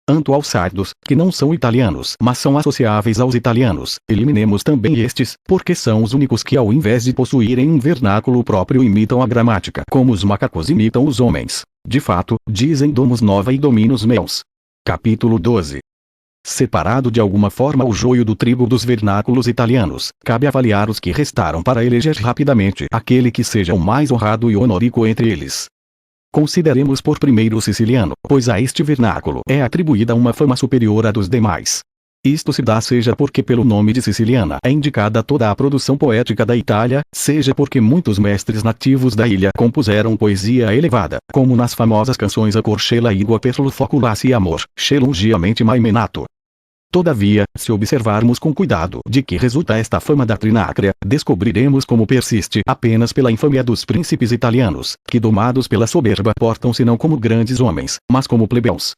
Anto aos sardos, que não são italianos mas são associáveis aos italianos, eliminemos também estes, porque são os únicos que ao invés de possuírem um vernáculo próprio imitam a gramática como os macacos imitam os homens. De fato, dizem domus nova e dominus meus. Capítulo 12. Separado de alguma forma o joio do trigo dos vernáculos italianos, cabe avaliar os que restaram para eleger rapidamente aquele que seja o mais honrado e honorico entre eles. Consideremos por primeiro o siciliano, pois a este vernáculo é atribuída uma fama superior à dos demais. Isto se dá seja porque pelo nome de siciliana é indicada toda a produção poética da Itália, seja porque muitos mestres nativos da ilha compuseram poesia elevada, como nas famosas canções A Corcella Igua per lo Foculace e Amor, Celungiamente Mai Menato. Todavia, se observarmos com cuidado de que resulta esta fama da Trinacria, descobriremos como persiste apenas pela infâmia dos príncipes italianos, que domados pela soberba portam-se não como grandes homens, mas como plebeus.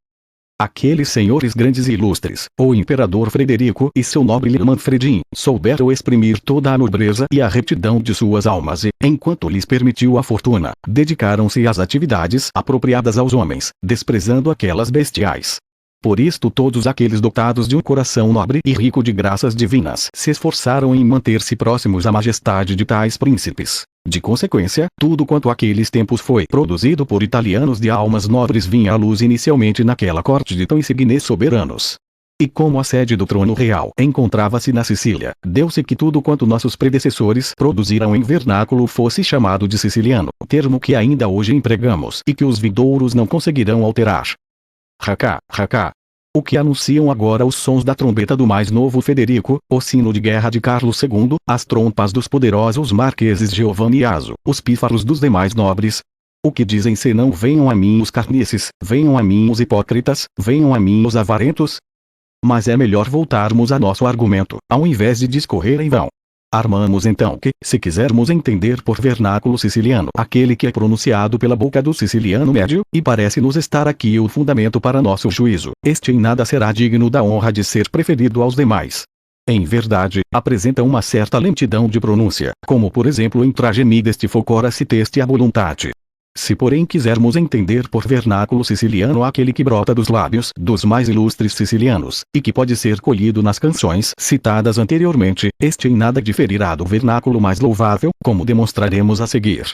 Aqueles senhores grandes e ilustres, o imperador Frederico e seu nobre irmão Manfredin, souberam exprimir toda a nobreza e a retidão de suas almas e, enquanto lhes permitiu a fortuna, dedicaram-se às atividades apropriadas aos homens, desprezando aquelas bestiais. Por isto todos aqueles dotados de um coração nobre e rico de graças divinas se esforçaram em manter-se próximos à majestade de tais príncipes. De consequência, tudo quanto aqueles tempos foi produzido por italianos de almas nobres vinha à luz inicialmente naquela corte de tão insignes soberanos. E como a sede do trono real encontrava-se na Sicília, deu-se que tudo quanto nossos predecessores produziram em vernáculo fosse chamado de siciliano, termo que ainda hoje empregamos e que os vindouros não conseguirão alterar. Racá, racá. O que anunciam agora os sons da trombeta do mais novo Federico, o sino de guerra de Carlos II, as trompas dos poderosos marqueses Giovanni e Azo, os pífaros dos demais nobres? O que dizem senão venham a mim os carnices, venham a mim os hipócritas, venham a mim os avarentos? Mas é melhor voltarmos a nosso argumento, ao invés de discorrer em vão. Armamos então que, se quisermos entender por vernáculo siciliano aquele que é pronunciado pela boca do siciliano médio, e parece-nos estar aqui o fundamento para nosso juízo, este em nada será digno da honra de ser preferido aos demais. Em verdade, apresenta uma certa lentidão de pronúncia, como por exemplo em tragemideste focora citeste a voluntate. Se porém quisermos entender por vernáculo siciliano aquele que brota dos lábios dos mais ilustres sicilianos, e que pode ser colhido nas canções citadas anteriormente, este em nada diferirá do vernáculo mais louvável, como demonstraremos a seguir.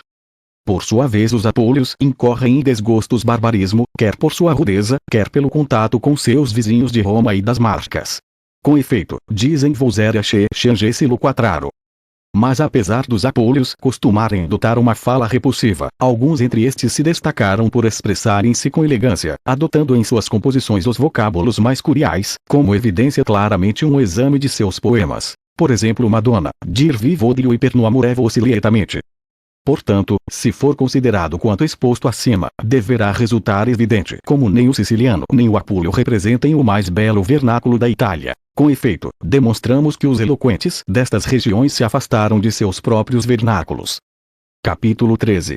Por sua vez os apólios incorrem em desgostos barbarismo, quer por sua rudeza, quer pelo contato com seus vizinhos de Roma e das Marcas. Com efeito, dizem volsere che changesse-lo quatraro. Mas apesar dos apólios costumarem adotar uma fala repulsiva, alguns entre estes se destacaram por expressarem-se com elegância, adotando em suas composições os vocábulos mais curiais, como evidencia claramente um exame de seus poemas. Por exemplo, Madonna, dir vivodio e per no amorevo oscilietamente. Portanto, se for considerado quanto exposto acima, deverá resultar evidente como nem o siciliano nem o apólio representem o mais belo vernáculo da Itália. Com efeito, demonstramos que os eloquentes destas regiões se afastaram de seus próprios vernáculos. Capítulo 13.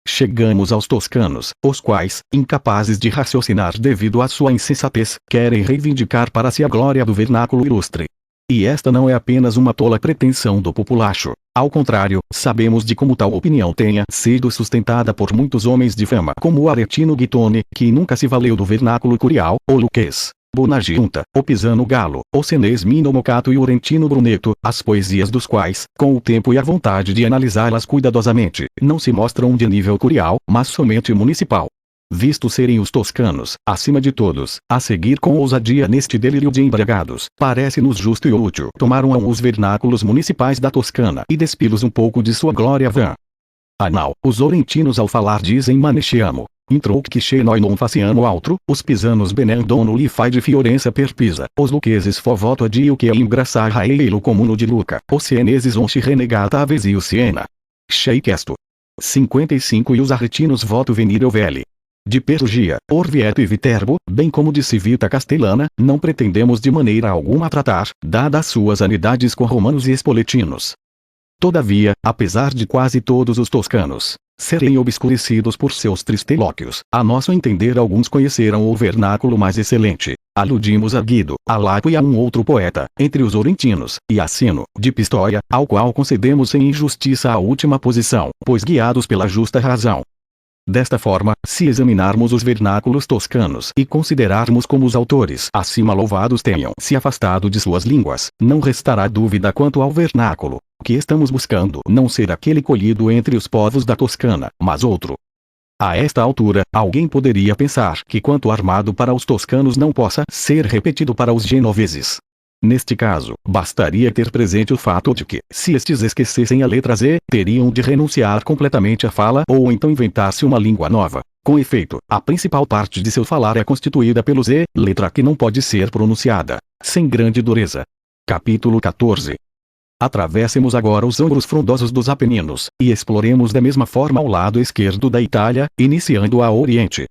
Chegamos aos toscanos, os quais, incapazes de raciocinar devido à sua insensatez, querem reivindicar para si a glória do vernáculo ilustre. E esta não é apenas uma tola pretensão do populacho. Ao contrário, sabemos de como tal opinião tenha sido sustentada por muitos homens de fama, como o Aretino Guittone, que nunca se valeu do vernáculo curial, o Lucchese, Bonagiunta, o Pisano Galo, o Senês Mino Mocato e o Orentino Brunetto, as poesias dos quais, com o tempo e a vontade de analisá-las cuidadosamente, não se mostram de nível curial, mas somente municipal. Visto serem os toscanos, acima de todos, a seguir com ousadia neste delírio de embriagados, parece-nos justo e útil tomar os vernáculos municipais da Toscana e despilos um pouco de sua glória vã. Anal, os orentinos ao falar dizem manesciamo, introque che noi non faciamo altro, os pisanos benel dono li fai de Fiorenza per Pisa, os luqueses fo voto a dio que ingrassar raeilo comuno de Luca, os sieneses onchi renegata avesio Siena. Chei questo. 55 E os arretinos voto venire oveli. De Perugia, Orvieto e Viterbo, bem como de Civita Castelana, não pretendemos de maneira alguma tratar, dadas suas anidades com romanos e espoletinos. Todavia, apesar de quase todos os toscanos serem obscurecidos por seus tristelóquios, a nosso entender alguns conheceram o vernáculo mais excelente. Aludimos a Guido, a Lapo e a um outro poeta, entre os orentinos, e a Sino, de Pistoia, ao qual concedemos sem injustiça a última posição, pois guiados pela justa razão. Desta forma, se examinarmos os vernáculos toscanos e considerarmos como os autores acima louvados tenham se afastado de suas línguas, não restará dúvida quanto ao vernáculo que estamos buscando não ser aquele colhido entre os povos da Toscana, mas outro. A esta altura, alguém poderia pensar que quanto armado para os toscanos não possa ser repetido para os genoveses. Neste caso, bastaria ter presente o fato de que, se estes esquecessem a letra Z, teriam de renunciar completamente à fala ou então inventar-se uma língua nova. Com efeito, a principal parte de seu falar é constituída pelo Z, letra que não pode ser pronunciada sem grande dureza. Capítulo 14. Atravessemos agora os ombros frondosos dos Apeninos, e exploremos da mesma forma o lado esquerdo da Itália, iniciando a Oriente.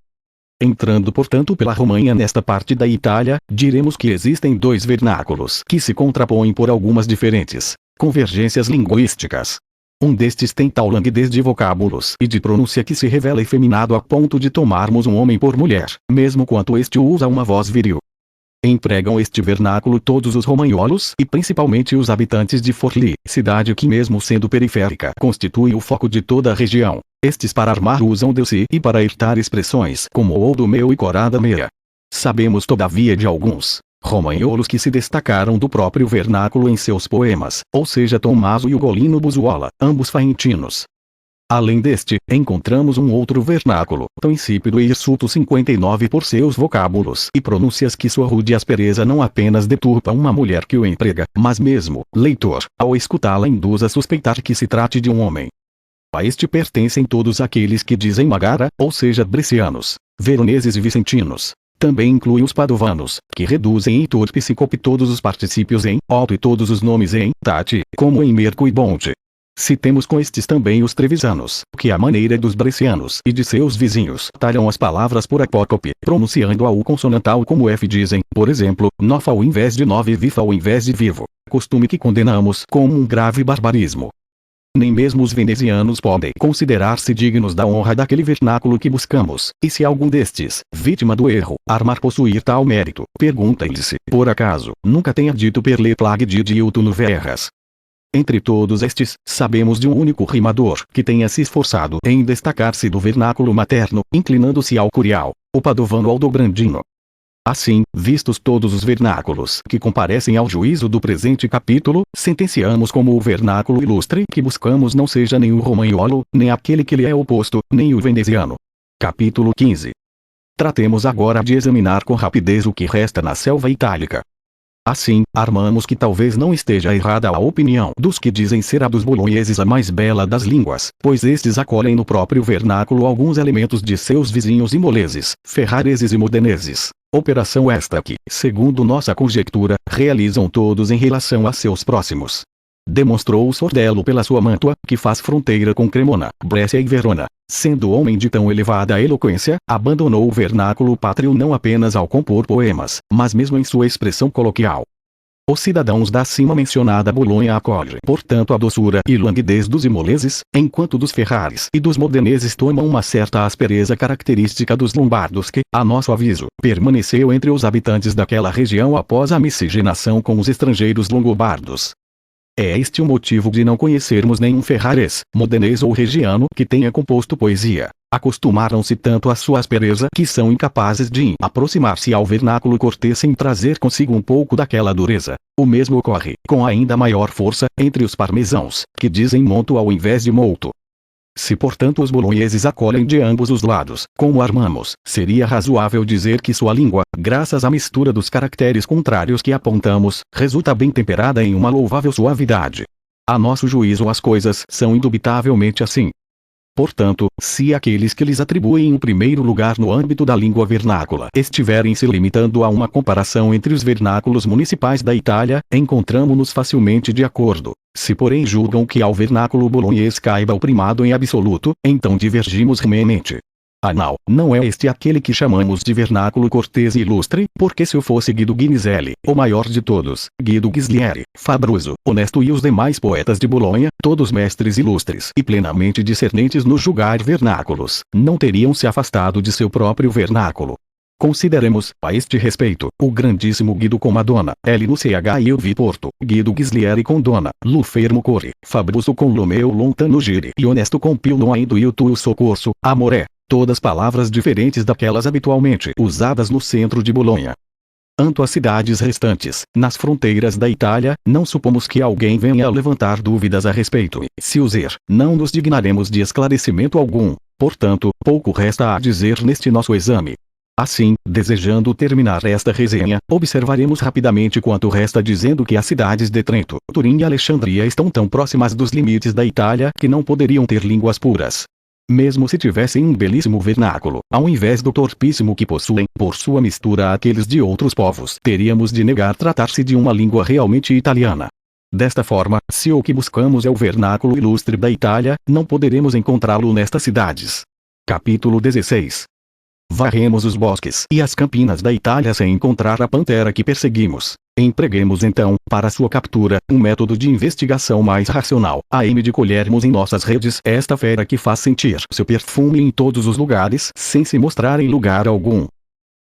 Entrando portanto pela Romanha nesta parte da Itália, diremos que existem dois vernáculos que se contrapõem por algumas diferentes convergências linguísticas. Um destes tem tal languidez de vocábulos e de pronúncia que se revela efeminado a ponto de tomarmos um homem por mulher, mesmo quanto este usa uma voz viril. Empregam este vernáculo todos os romanholos e principalmente os habitantes de Forli, cidade que mesmo sendo periférica constitui o foco de toda a região. Estes para armar usam de si e para irtar expressões como ou do meu e corada meia. Sabemos todavia de alguns romanholos que se destacaram do próprio vernáculo em seus poemas, ou seja Tommaso e Ugolino Buzuola, ambos faentinos. Além deste, encontramos um outro vernáculo, tão insípido e hirsuto 59 por seus vocábulos e pronúncias que sua rude aspereza não apenas deturpa uma mulher que o emprega, mas mesmo, leitor, ao escutá-la induz a suspeitar que se trate de um homem. A este pertencem todos aqueles que dizem magara, ou seja brescianos, veroneses e vicentinos. Também inclui os padovanos, que reduzem em torpe-sicope todos os particípios em oto e todos os nomes em tati, como em merco e bonte. Citemos com estes também os trevisanos, que à maneira dos brescianos e de seus vizinhos talham as palavras por apócope, pronunciando a U consonantal como F dizem, por exemplo, nofa ao invés de nove e vifa ao invés de vivo, costume que condenamos como um grave barbarismo. Nem mesmo os venezianos podem considerar-se dignos da honra daquele vernáculo que buscamos, e se algum destes, vítima do erro, armar possuir tal mérito, pergunta-lhe se, por acaso, nunca tenha dito per le plague de Diuto no verras. Entre todos estes, sabemos de um único rimador que tenha se esforçado em destacar-se do vernáculo materno, inclinando-se ao curial, o padovano Aldobrandino. Assim, vistos todos os vernáculos que comparecem ao juízo do presente capítulo, sentenciamos como o vernáculo ilustre que buscamos não seja nem o romanholo, nem aquele que lhe é oposto, nem o veneziano. Capítulo 15. Tratemos agora de examinar com rapidez o que resta na selva itálica. Assim, armamos que talvez não esteja errada a opinião dos que dizem ser a dos bolonheses a mais bela das línguas, pois estes acolhem no próprio vernáculo alguns elementos de seus vizinhos imoleses, ferrareses e modeneses. Operação esta que, segundo nossa conjectura, realizam todos em relação a seus próximos. Demonstrou o Sordello pela sua Mantua, que faz fronteira com Cremona, Brescia e Verona. Sendo homem de tão elevada eloquência, abandonou o vernáculo pátrio não apenas ao compor poemas, mas mesmo em sua expressão coloquial. Os cidadãos da acima mencionada Bolonha acolhem, portanto, a doçura e languidez dos imoleses, enquanto dos ferrares e dos modeneses tomam uma certa aspereza característica dos lombardos que, a nosso aviso, permaneceu entre os habitantes daquela região após a miscigenação com os estrangeiros longobardos. É este o motivo de não conhecermos nenhum ferrares, modenês ou regiano que tenha composto poesia. Acostumaram-se tanto à sua aspereza que são incapazes de aproximar-se ao vernáculo cortês sem trazer consigo um pouco daquela dureza. O mesmo ocorre, com ainda maior força, entre os parmesãos, que dizem monto ao invés de molto. Se portanto os bolonheses acolhem de ambos os lados, como armamos, seria razoável dizer que sua língua, graças à mistura dos caracteres contrários que apontamos, resulta bem temperada em uma louvável suavidade. A nosso juízo as coisas são indubitavelmente assim. Portanto, se aqueles que lhes atribuem o primeiro lugar no âmbito da língua vernácula estiverem se limitando a uma comparação entre os vernáculos municipais da Itália, encontramo-nos facilmente de acordo. Se porém julgam que ao vernáculo bolonhês caiba o primado em absoluto, então divergimos remente. Não é este aquele que chamamos de vernáculo cortês e ilustre, porque se o fosse Guido Guinizelli, o maior de todos, Guido Ghislieri, Fabruso, Honesto e os demais poetas de Bolonha, todos mestres ilustres e plenamente discernentes no julgar vernáculos, não teriam se afastado de seu próprio vernáculo. Consideremos, a este respeito, o grandíssimo Guido com Madonna, L no CH e vi Porto, Guido Ghislieri com Dona, Lu Fermo Core, Fabruso com Lomeu Lontano Giri e Honesto com Pio Noaindo e o Tuo Socorso, Amoré. Todas palavras diferentes daquelas habitualmente usadas no centro de Bolonha. Anto às cidades restantes, nas fronteiras da Itália, não supomos que alguém venha a levantar dúvidas a respeito e, se user, não nos dignaremos de esclarecimento algum. Portanto, pouco resta a dizer neste nosso exame. Assim, desejando terminar esta resenha, observaremos rapidamente quanto resta dizendo que as cidades de Trento, Turim e Alexandria estão tão próximas dos limites da Itália que não poderiam ter línguas puras. Mesmo se tivessem um belíssimo vernáculo, ao invés do torpíssimo que possuem, por sua mistura àqueles de outros povos, teríamos de negar tratar-se de uma língua realmente italiana. Desta forma, se o que buscamos é o vernáculo ilustre da Itália, não poderemos encontrá-lo nestas cidades. Capítulo 16. Varremos os bosques e as campinas da Itália sem encontrar a pantera que perseguimos. Empreguemos então, para sua captura, um método de investigação mais racional, a fim de colhermos em nossas redes esta fera que faz sentir seu perfume em todos os lugares, sem se mostrar em lugar algum.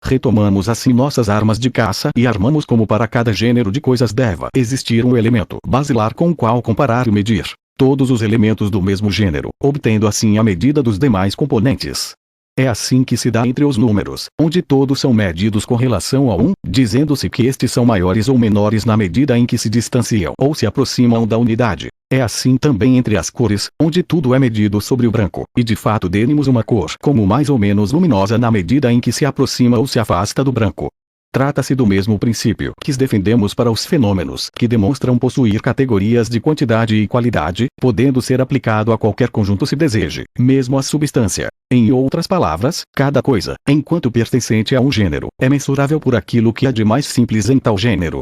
Retomamos assim nossas armas de caça e armamos como para cada gênero de coisas deva existir um elemento basilar com o qual comparar e medir todos os elementos do mesmo gênero, obtendo assim a medida dos demais componentes. É assim que se dá entre os números, onde todos são medidos com relação a 1, dizendo-se que estes são maiores ou menores na medida em que se distanciam ou se aproximam da unidade. É assim também entre as cores, onde tudo é medido sobre o branco, e de fato demos uma cor como mais ou menos luminosa na medida em que se aproxima ou se afasta do branco. Trata-se do mesmo princípio que defendemos para os fenômenos que demonstram possuir categorias de quantidade e qualidade, podendo ser aplicado a qualquer conjunto se deseje, mesmo a substância. Em outras palavras, cada coisa, enquanto pertencente a um gênero, é mensurável por aquilo que há de mais simples em tal gênero.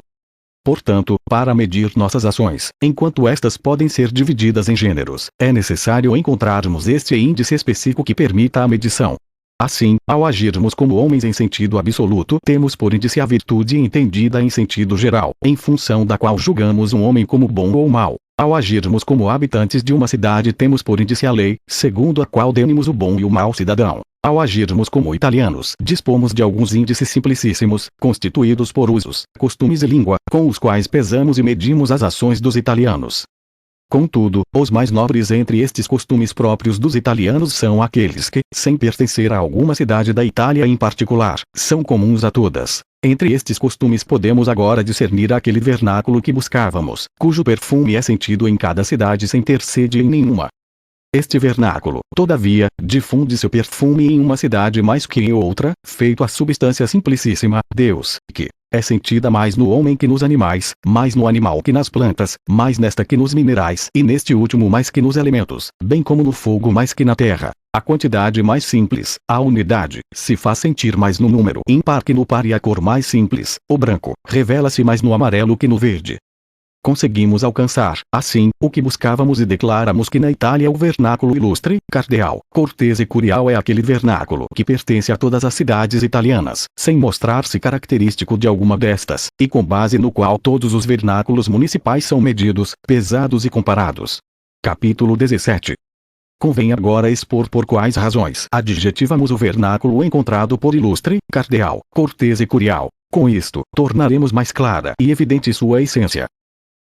Portanto, para medir nossas ações, enquanto estas podem ser divididas em gêneros, é necessário encontrarmos este índice específico que permita a medição. Assim, ao agirmos como homens em sentido absoluto, temos por índice a virtude entendida em sentido geral, em função da qual julgamos um homem como bom ou mau. Ao agirmos como habitantes de uma cidade, temos por índice a lei, segundo a qual demos o bom e o mau cidadão. Ao agirmos como italianos, dispomos de alguns índices simplicíssimos, constituídos por usos, costumes e língua, com os quais pesamos e medimos as ações dos italianos. Contudo, os mais nobres entre estes costumes próprios dos italianos são aqueles que, sem pertencer a alguma cidade da Itália em particular, são comuns a todas. Entre estes costumes podemos agora discernir aquele vernáculo que buscávamos, cujo perfume é sentido em cada cidade sem ter sede em nenhuma. Este vernáculo, todavia, difunde seu perfume em uma cidade mais que em outra, feito a substância simplicíssima, Deus, que é sentida mais no homem que nos animais, mais no animal que nas plantas, mais nesta que nos minerais, e neste último mais que nos elementos, bem como no fogo mais que na terra. A quantidade mais simples, a unidade, se faz sentir mais no número ímpar que no par, e a cor mais simples, o branco, revela-se mais no amarelo que no verde. Conseguimos alcançar, assim, o que buscávamos e declaramos que na Itália o vernáculo ilustre, cardeal, cortês e curial é aquele vernáculo que pertence a todas as cidades italianas, sem mostrar-se característico de alguma destas, e com base no qual todos os vernáculos municipais são medidos, pesados e comparados. Capítulo 17. Convém agora expor por quais razões adjetivamos o vernáculo encontrado por ilustre, cardeal, cortês e curial. Com isto, tornaremos mais clara e evidente sua essência.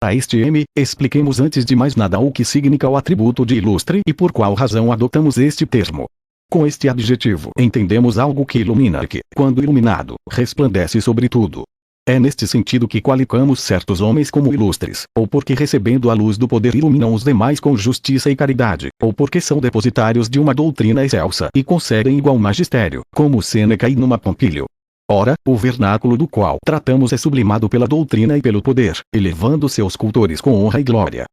A este expliquemos antes de mais nada o que significa o atributo de ilustre e por qual razão adotamos este termo. Com este adjetivo entendemos algo que ilumina e que, quando iluminado, resplandece sobre tudo. É neste sentido que qualificamos certos homens como ilustres, ou porque recebendo a luz do poder iluminam os demais com justiça e caridade, ou porque são depositários de uma doutrina excelsa e conseguem igual magistério, como Sêneca e Numa Pompílio. Ora, o vernáculo do qual tratamos é sublimado pela doutrina e pelo poder, elevando seus cultores com honra e glória.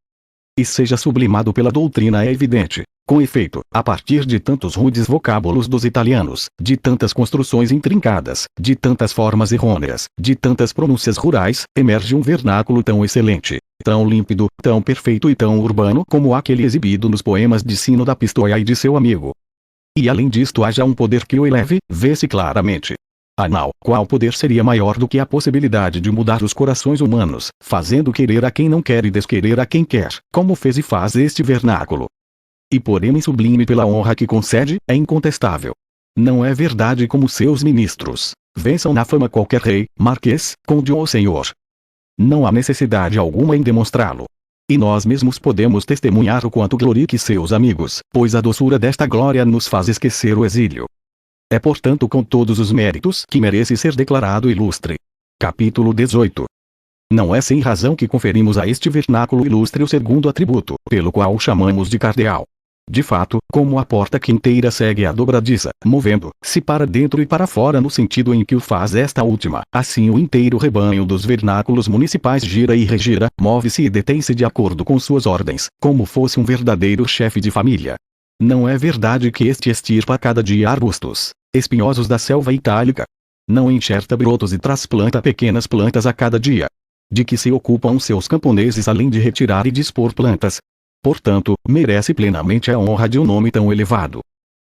E seja sublimado pela doutrina é evidente. Com efeito, a partir de tantos rudes vocábulos dos italianos, de tantas construções intrincadas, de tantas formas errôneas, de tantas pronúncias rurais, emerge um vernáculo tão excelente, tão límpido, tão perfeito e tão urbano como aquele exibido nos poemas de Sino da Pistoia e de seu amigo. E além disto haja um poder que o eleve, vê-se claramente. Anal, qual poder seria maior do que a possibilidade de mudar os corações humanos, fazendo querer a quem não quer e desquerer a quem quer, como fez e faz este vernáculo? E porém sublime pela honra que concede, é incontestável. Não é verdade como seus ministros vençam na fama qualquer rei, marquês, conde ou senhor. Não há necessidade alguma em demonstrá-lo. E nós mesmos podemos testemunhar o quanto glorifique seus amigos, pois a doçura desta glória nos faz esquecer o exílio. É portanto com todos os méritos que merece ser declarado ilustre. Capítulo 18. Não é sem razão que conferimos a este vernáculo ilustre o segundo atributo, pelo qual o chamamos de cardeal. De fato, como a porta que inteira segue a dobradiça, movendo-se para dentro e para fora no sentido em que o faz esta última, assim o inteiro rebanho dos vernáculos municipais gira e regira, move-se e detém-se de acordo com suas ordens, como fosse um verdadeiro chefe de família. Não é verdade que este extirpa cada dia arbustos espinhosos da selva itálica? Não enxerta brotos e trasplanta pequenas plantas a cada dia? De que se ocupam seus camponeses além de retirar e dispor plantas? Portanto, merece plenamente a honra de um nome tão elevado.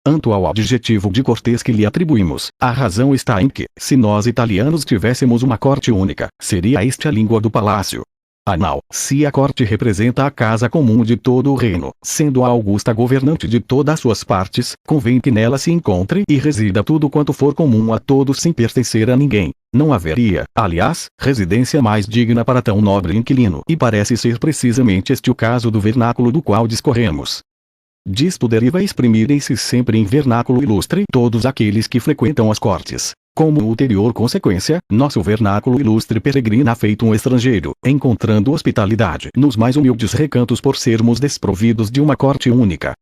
Anto ao adjetivo de cortês que lhe atribuímos, a razão está em que, se nós italianos tivéssemos uma corte única, seria esta a língua do palácio. Anal, se a corte representa a casa comum de todo o reino, sendo a augusta governante de todas as suas partes, convém que nela se encontre e resida tudo quanto for comum a todos sem pertencer a ninguém. Não haveria, aliás, residência mais digna para tão nobre inquilino, e parece ser precisamente este o caso do vernáculo do qual discorremos. Disto deriva exprimirem-se sempre em vernáculo ilustre todos aqueles que frequentam as cortes. Como ulterior consequência, nosso vernáculo ilustre peregrina feito um estrangeiro, encontrando hospitalidade nos mais humildes recantos por sermos desprovidos de uma corte única.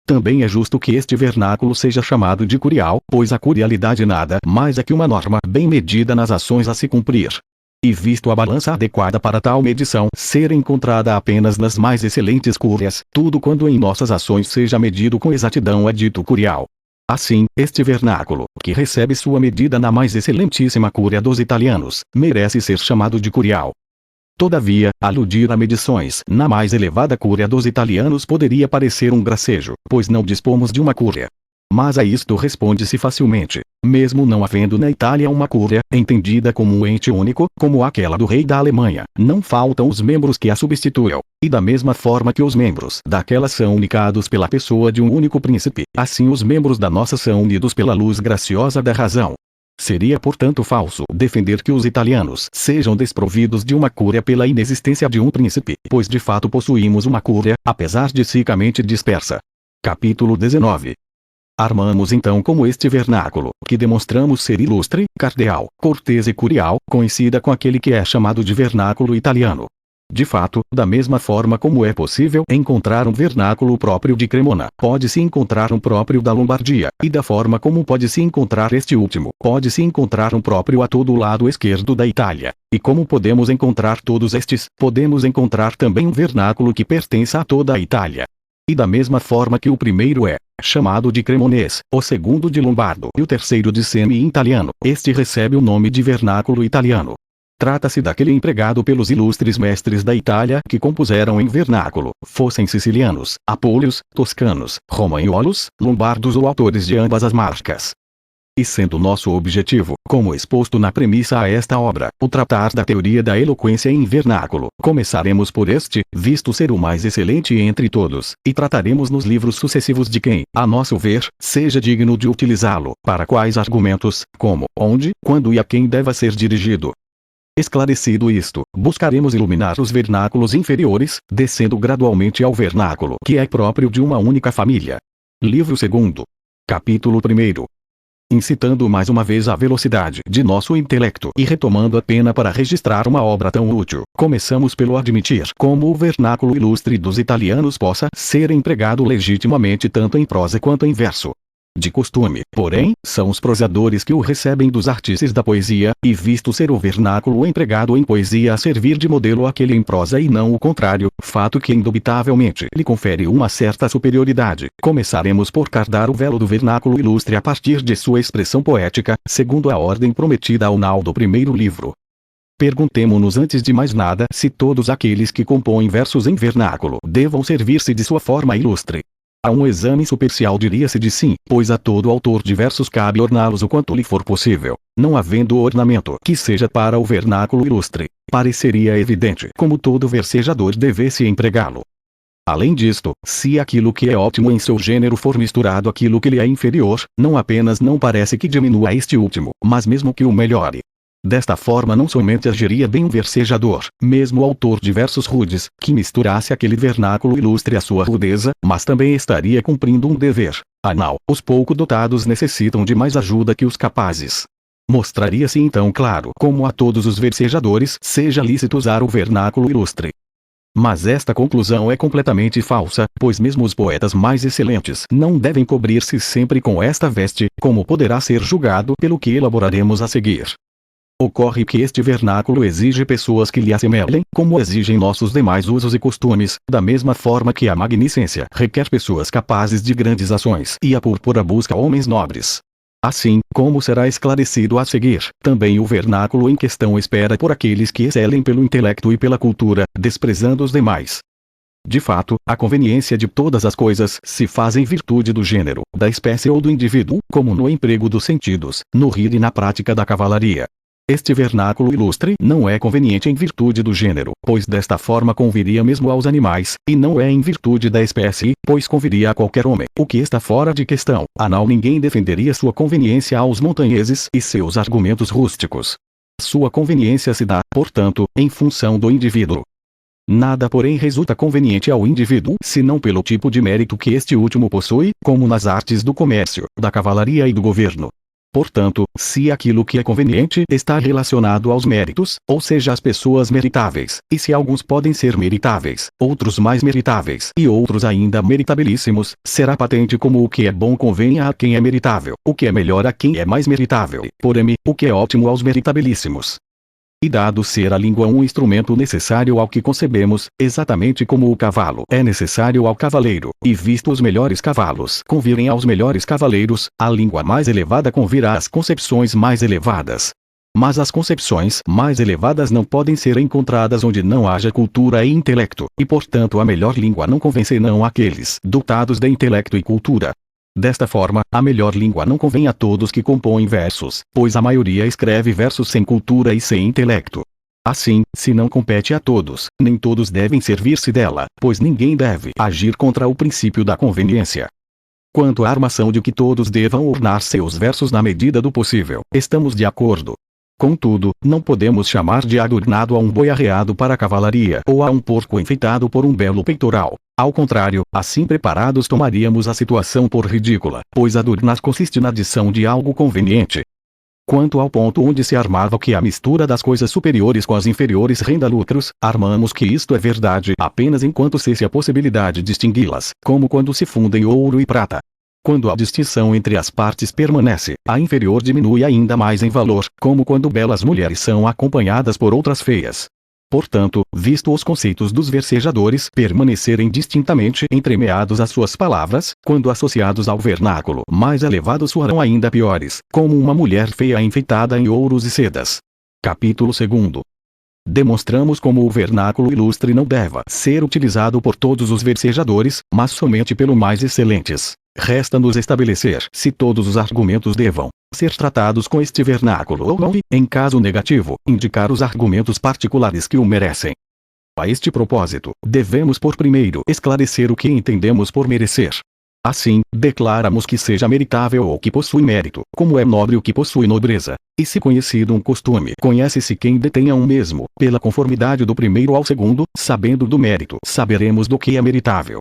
Também é justo que este vernáculo seja chamado de curial, pois a curialidade nada mais é que uma norma bem medida nas ações a se cumprir. E visto a balança adequada para tal medição ser encontrada apenas nas mais excelentes cúrias, tudo quando em nossas ações seja medido com exatidão é dito curial. Assim, este vernáculo, que recebe sua medida na mais excelentíssima cúria dos italianos, merece ser chamado de curial. Todavia, aludir a medições na mais elevada cúria dos italianos poderia parecer um gracejo, pois não dispomos de uma cúria. Mas a isto responde-se facilmente. Mesmo não havendo na Itália uma cúria, entendida como um ente único, como aquela do rei da Alemanha, não faltam os membros que a substituam. E da mesma forma que os membros daquela são unicados pela pessoa de um único príncipe, assim os membros da nossa são unidos pela luz graciosa da razão. Seria portanto falso defender que os italianos sejam desprovidos de uma cúria pela inexistência de um príncipe, pois de fato possuímos uma cúria, apesar de sicamente dispersa. Capítulo 19. Armamos então como este vernáculo, que demonstramos ser ilustre, cardeal, cortês e curial, coincida com aquele que é chamado de vernáculo italiano. De fato, da mesma forma como é possível encontrar um vernáculo próprio de Cremona, pode-se encontrar um próprio da Lombardia, e da forma como pode-se encontrar este último, pode-se encontrar um próprio a todo o lado esquerdo da Itália. E como podemos encontrar todos estes, podemos encontrar também um vernáculo que pertença a toda a Itália. E da mesma forma que o primeiro é chamado de cremonês, o segundo de lombardo e o terceiro de semi-italiano, este recebe o nome de vernáculo italiano. Trata-se daquele empregado pelos ilustres mestres da Itália que compuseram em vernáculo, fossem sicilianos, apólios, toscanos, romanholos, lombardos ou autores de ambas as marcas. E sendo nosso objetivo, como exposto na premissa a esta obra, o tratar da teoria da eloquência em vernáculo, começaremos por este, visto ser o mais excelente entre todos, e trataremos nos livros sucessivos de quem, a nosso ver, seja digno de utilizá-lo, para quais argumentos, como, onde, quando e a quem deva ser dirigido. Esclarecido isto, buscaremos iluminar os vernáculos inferiores, descendo gradualmente ao vernáculo que é próprio de uma única família. Livro 2. Capítulo 1. Incitando mais uma vez a velocidade de nosso intelecto e retomando a pena para registrar uma obra tão útil, começamos pelo admitir como o vernáculo ilustre dos italianos possa ser empregado legitimamente tanto em prosa quanto em verso. De costume, porém, são os prosadores que o recebem dos artistas da poesia, e visto ser o vernáculo empregado em poesia a servir de modelo àquele em prosa e não o contrário, fato que indubitavelmente lhe confere uma certa superioridade, começaremos por cardar o velo do vernáculo ilustre a partir de sua expressão poética, segundo a ordem prometida ao final do primeiro livro. Perguntemo-nos antes de mais nada se todos aqueles que compõem versos em vernáculo devam servir-se de sua forma ilustre. A um exame superficial diria-se de sim, pois a todo autor de versos cabe orná-los o quanto lhe for possível, não havendo ornamento que seja para o vernáculo ilustre. Pareceria evidente como todo versejador devesse empregá-lo. Além disto, se aquilo que é ótimo em seu gênero for misturado àquilo que lhe é inferior, não apenas não parece que diminua este último, mas mesmo que o melhore. Desta forma não somente agiria bem um versejador, mesmo o autor de versos rudes, que misturasse aquele vernáculo ilustre à sua rudeza, mas também estaria cumprindo um dever. Anal, os pouco dotados necessitam de mais ajuda que os capazes. Mostraria-se então claro como a todos os versejadores seja lícito usar o vernáculo ilustre. Mas esta conclusão é completamente falsa, pois mesmo os poetas mais excelentes não devem cobrir-se sempre com esta veste, como poderá ser julgado pelo que elaboraremos a seguir. Ocorre que este vernáculo exige pessoas que lhe assemelhem, como exigem nossos demais usos e costumes, da mesma forma que a magnificência requer pessoas capazes de grandes ações e a púrpura busca homens nobres. Assim, como será esclarecido a seguir, também o vernáculo em questão espera por aqueles que excelem pelo intelecto e pela cultura, desprezando os demais. De fato, a conveniência de todas as coisas se faz em virtude do gênero, da espécie ou do indivíduo, como no emprego dos sentidos, no rir e na prática da cavalaria. Este vernáculo ilustre não é conveniente em virtude do gênero, pois desta forma conviria mesmo aos animais, e não é em virtude da espécie, pois conviria a qualquer homem, o que está fora de questão. Anal ninguém defenderia sua conveniência aos montanheses e seus argumentos rústicos. Sua conveniência se dá, portanto, em função do indivíduo. Nada porém resulta conveniente ao indivíduo, senão pelo tipo de mérito que este último possui, como nas artes do comércio, da cavalaria e do governo. Portanto, se aquilo que é conveniente está relacionado aos méritos, ou seja às pessoas meritáveis, e se alguns podem ser meritáveis, outros mais meritáveis e outros ainda meritabilíssimos, será patente como o que é bom convém a quem é meritável, o que é melhor a quem é mais meritável, porém, o que é ótimo aos meritabilíssimos. E dado ser a língua um instrumento necessário ao que concebemos, exatamente como o cavalo é necessário ao cavaleiro, e visto os melhores cavalos convirem aos melhores cavaleiros, a língua mais elevada convirá às concepções mais elevadas. Mas as concepções mais elevadas não podem ser encontradas onde não haja cultura e intelecto, e portanto a melhor língua não convém senão àqueles dotados de intelecto e cultura. Desta forma, a melhor língua não convém a todos que compõem versos, pois a maioria escreve versos sem cultura e sem intelecto. Assim, se não compete a todos, nem todos devem servir-se dela, pois ninguém deve agir contra o princípio da conveniência. Quanto à armação de que todos devam ornar seus versos na medida do possível, estamos de acordo. Contudo, não podemos chamar de adornado a um boi arreado para a cavalaria ou a um porco enfeitado por um belo peitoral. Ao contrário, assim preparados tomaríamos a situação por ridícula, pois adornar consiste na adição de algo conveniente. Quanto ao ponto onde se armava que a mistura das coisas superiores com as inferiores renda lucros, armamos que isto é verdade apenas enquanto cesse a possibilidade de distingui-las, como quando se fundem ouro e prata. Quando a distinção entre as partes permanece, a inferior diminui ainda mais em valor, como quando belas mulheres são acompanhadas por outras feias. Portanto, visto os conceitos dos versejadores permanecerem distintamente entremeados às suas palavras, quando associados ao vernáculo mais elevado soarão ainda piores, como uma mulher feia enfeitada em ouros e sedas. Capítulo 2. Demonstramos como o vernáculo ilustre não deva ser utilizado por todos os versejadores, mas somente pelo mais excelentes. Resta-nos estabelecer se todos os argumentos devam ser tratados com este vernáculo ou não e, em caso negativo, indicar os argumentos particulares que o merecem. A este propósito, devemos por primeiro esclarecer o que entendemos por merecer. Assim, declaramos que seja meritável ou que possui mérito, como é nobre o que possui nobreza. E se conhecido um costume, conhece-se quem detenha um mesmo, pela conformidade do primeiro ao segundo, sabendo do mérito, saberemos do que é meritável.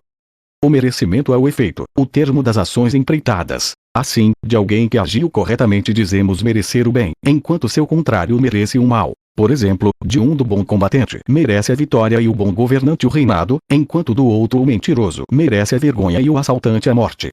O merecimento é o efeito, o termo das ações empreitadas. Assim, de alguém que agiu corretamente dizemos merecer o bem, enquanto seu contrário merece o mal. Por exemplo, de um do bom combatente merece a vitória e o bom governante o reinado, enquanto do outro o mentiroso merece a vergonha e o assaltante a morte.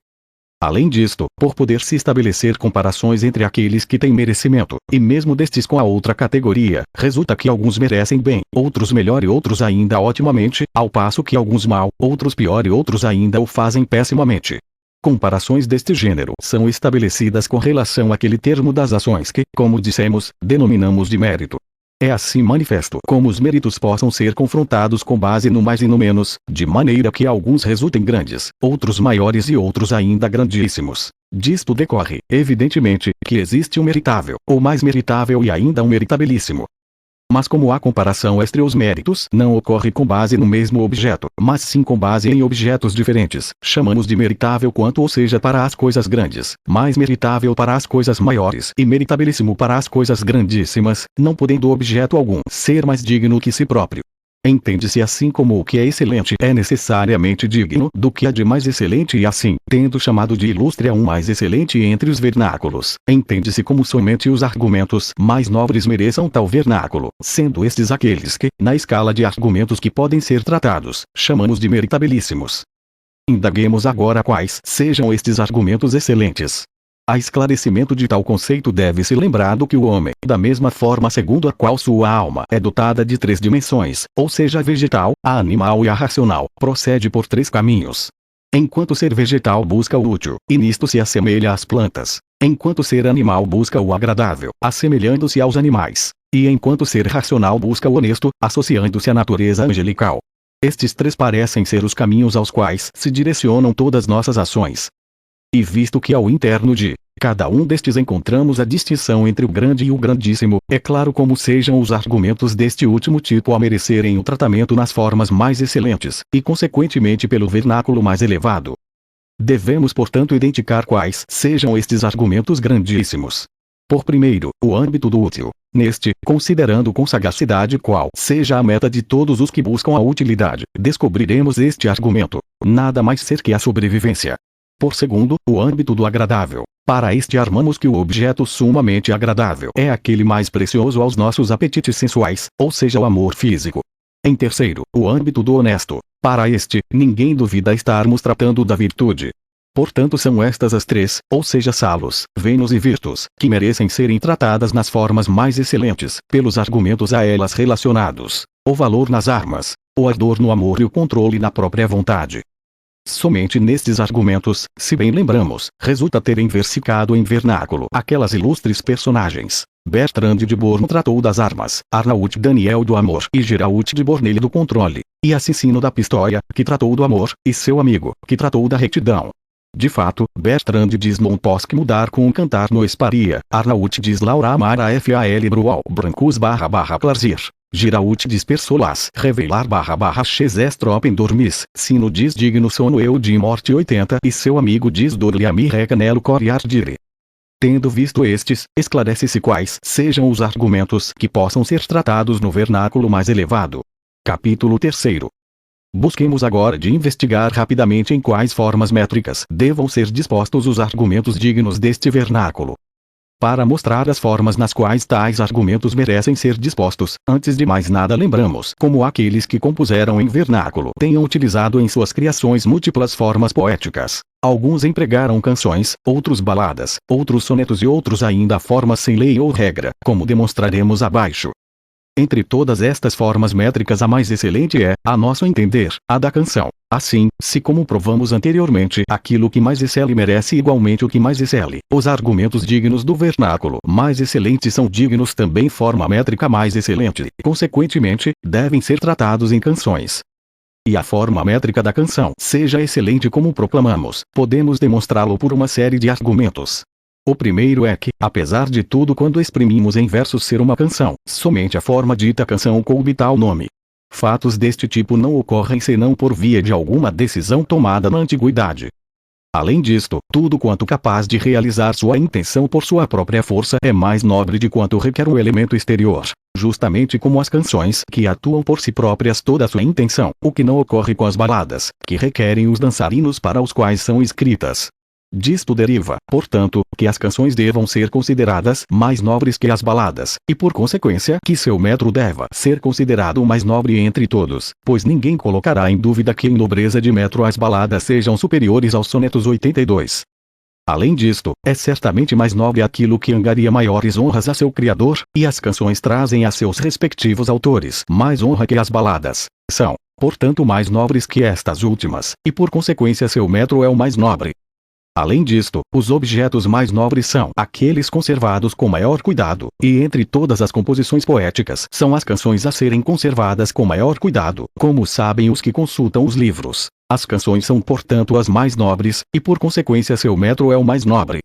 Além disto, por poder-se estabelecer comparações entre aqueles que têm merecimento, e mesmo destes com a outra categoria, resulta que alguns merecem bem, outros melhor e outros ainda otimamente, ao passo que alguns mal, outros pior e outros ainda o fazem pessimamente. Comparações deste gênero são estabelecidas com relação àquele termo das ações que, como dissemos, denominamos de mérito. É assim manifesto como os méritos possam ser confrontados com base no mais e no menos, de maneira que alguns resultem grandes, outros maiores e outros ainda grandíssimos. Disto decorre, evidentemente, que existe um meritável, ou mais meritável e ainda um meritabilíssimo. Mas como a comparação entre os méritos não ocorre com base no mesmo objeto, mas sim com base em objetos diferentes, chamamos de meritável quanto ou seja para as coisas grandes, mais meritável para as coisas maiores e meritabilíssimo para as coisas grandíssimas, não podendo objeto algum ser mais digno que si próprio. Entende-se assim como o que é excelente é necessariamente digno do que há de mais excelente e assim, tendo chamado de ilustre a um mais excelente entre os vernáculos, entende-se como somente os argumentos mais nobres mereçam tal vernáculo, sendo estes aqueles que, na escala de argumentos que podem ser tratados, chamamos de meritabilíssimos. Indaguemos agora quais sejam estes argumentos excelentes. A esclarecimento de tal conceito deve-se lembrado que o homem, da mesma forma segundo a qual sua alma é dotada de 3 dimensões, ou seja a vegetal, a animal e a racional, procede por 3 caminhos. Enquanto ser vegetal busca o útil, e nisto se assemelha às plantas. Enquanto ser animal busca o agradável, assemelhando-se aos animais. E enquanto ser racional busca o honesto, associando-se à natureza angelical. Estes três parecem ser os caminhos aos quais se direcionam todas nossas ações. E visto que ao interno de cada um destes encontramos a distinção entre o grande e o grandíssimo, é claro como sejam os argumentos deste último tipo a merecerem o tratamento nas formas mais excelentes, e consequentemente pelo vernáculo mais elevado. Devemos portanto identificar quais sejam estes argumentos grandíssimos. Por primeiro, o âmbito do útil. Neste, considerando com sagacidade qual seja a meta de todos os que buscam a utilidade, descobriremos este argumento: nada mais ser que a sobrevivência. Por segundo, o âmbito do agradável. Para este armamos que o objeto sumamente agradável é aquele mais precioso aos nossos apetites sensuais, ou seja o amor físico. Em terceiro, o âmbito do honesto. Para este, ninguém duvida estarmos tratando da virtude. Portanto são estas as três, ou seja Salos, Vênus e Virtus, que merecem serem tratadas nas formas mais excelentes, pelos argumentos a elas relacionados: o valor nas armas, o ardor no amor e o controle na própria vontade. Somente nestes argumentos, se bem lembramos, resulta terem versificado em vernáculo aquelas ilustres personagens. Bertrand de Born tratou das armas, Arnaut Daniel do amor e Giraud de Bornel do controle, e Assassino da Pistoia, que tratou do amor, e seu amigo, que tratou da retidão. De fato, Bertrand diz Montposque mudar com um cantar no esparia, Arnaut diz Laura amar a fal brual brancus / plaisir, Giraud diz persolas revelar / xes tropen dormis, Sino diz digno sono eu de morte 80 e seu amigo diz dor-lhe a mi recanelo coriardire. Tendo visto estes, esclarece-se quais sejam os argumentos que possam ser tratados no vernáculo mais elevado. Capítulo 3. Busquemos agora de investigar rapidamente em quais formas métricas devam ser dispostos os argumentos dignos deste vernáculo. Para mostrar as formas nas quais tais argumentos merecem ser dispostos, antes de mais nada lembramos como aqueles que compuseram em vernáculo tenham utilizado em suas criações múltiplas formas poéticas. Alguns empregaram canções, outros baladas, outros sonetos e outros ainda formas sem lei ou regra, como demonstraremos abaixo. Entre todas estas formas métricas a mais excelente é, a nosso entender, a da canção. Assim, se como provamos anteriormente aquilo que mais excele merece igualmente o que mais excele, os argumentos dignos do vernáculo mais excelente são dignos também forma métrica mais excelente, consequentemente, devem ser tratados em canções. E a forma métrica da canção seja excelente como proclamamos, podemos demonstrá-lo por uma série de argumentos. O primeiro é que, apesar de tudo quando exprimimos em versos ser uma canção, somente a forma dita canção coube tal nome. Fatos deste tipo não ocorrem senão por via de alguma decisão tomada na antiguidade. Além disto, tudo quanto capaz de realizar sua intenção por sua própria força é mais nobre de quanto requer o elemento exterior, justamente como as canções que atuam por si próprias toda a sua intenção, o que não ocorre com as baladas, que requerem os dançarinos para os quais são escritas. Disto deriva, portanto, que as canções devam ser consideradas mais nobres que as baladas, e por consequência que seu metro deva ser considerado o mais nobre entre todos, pois ninguém colocará em dúvida que em nobreza de metro as baladas sejam superiores aos sonetos 82. Além disto, é certamente mais nobre aquilo que angaria maiores honras a seu criador, e as canções trazem a seus respectivos autores mais honra que as baladas. São, portanto, mais nobres que estas últimas, e por consequência seu metro é o mais nobre. Além disto, os objetos mais nobres são aqueles conservados com maior cuidado, e entre todas as composições poéticas são as canções a serem conservadas com maior cuidado, como sabem os que consultam os livros. As canções são portanto as mais nobres, e por consequência seu metro é o mais nobre.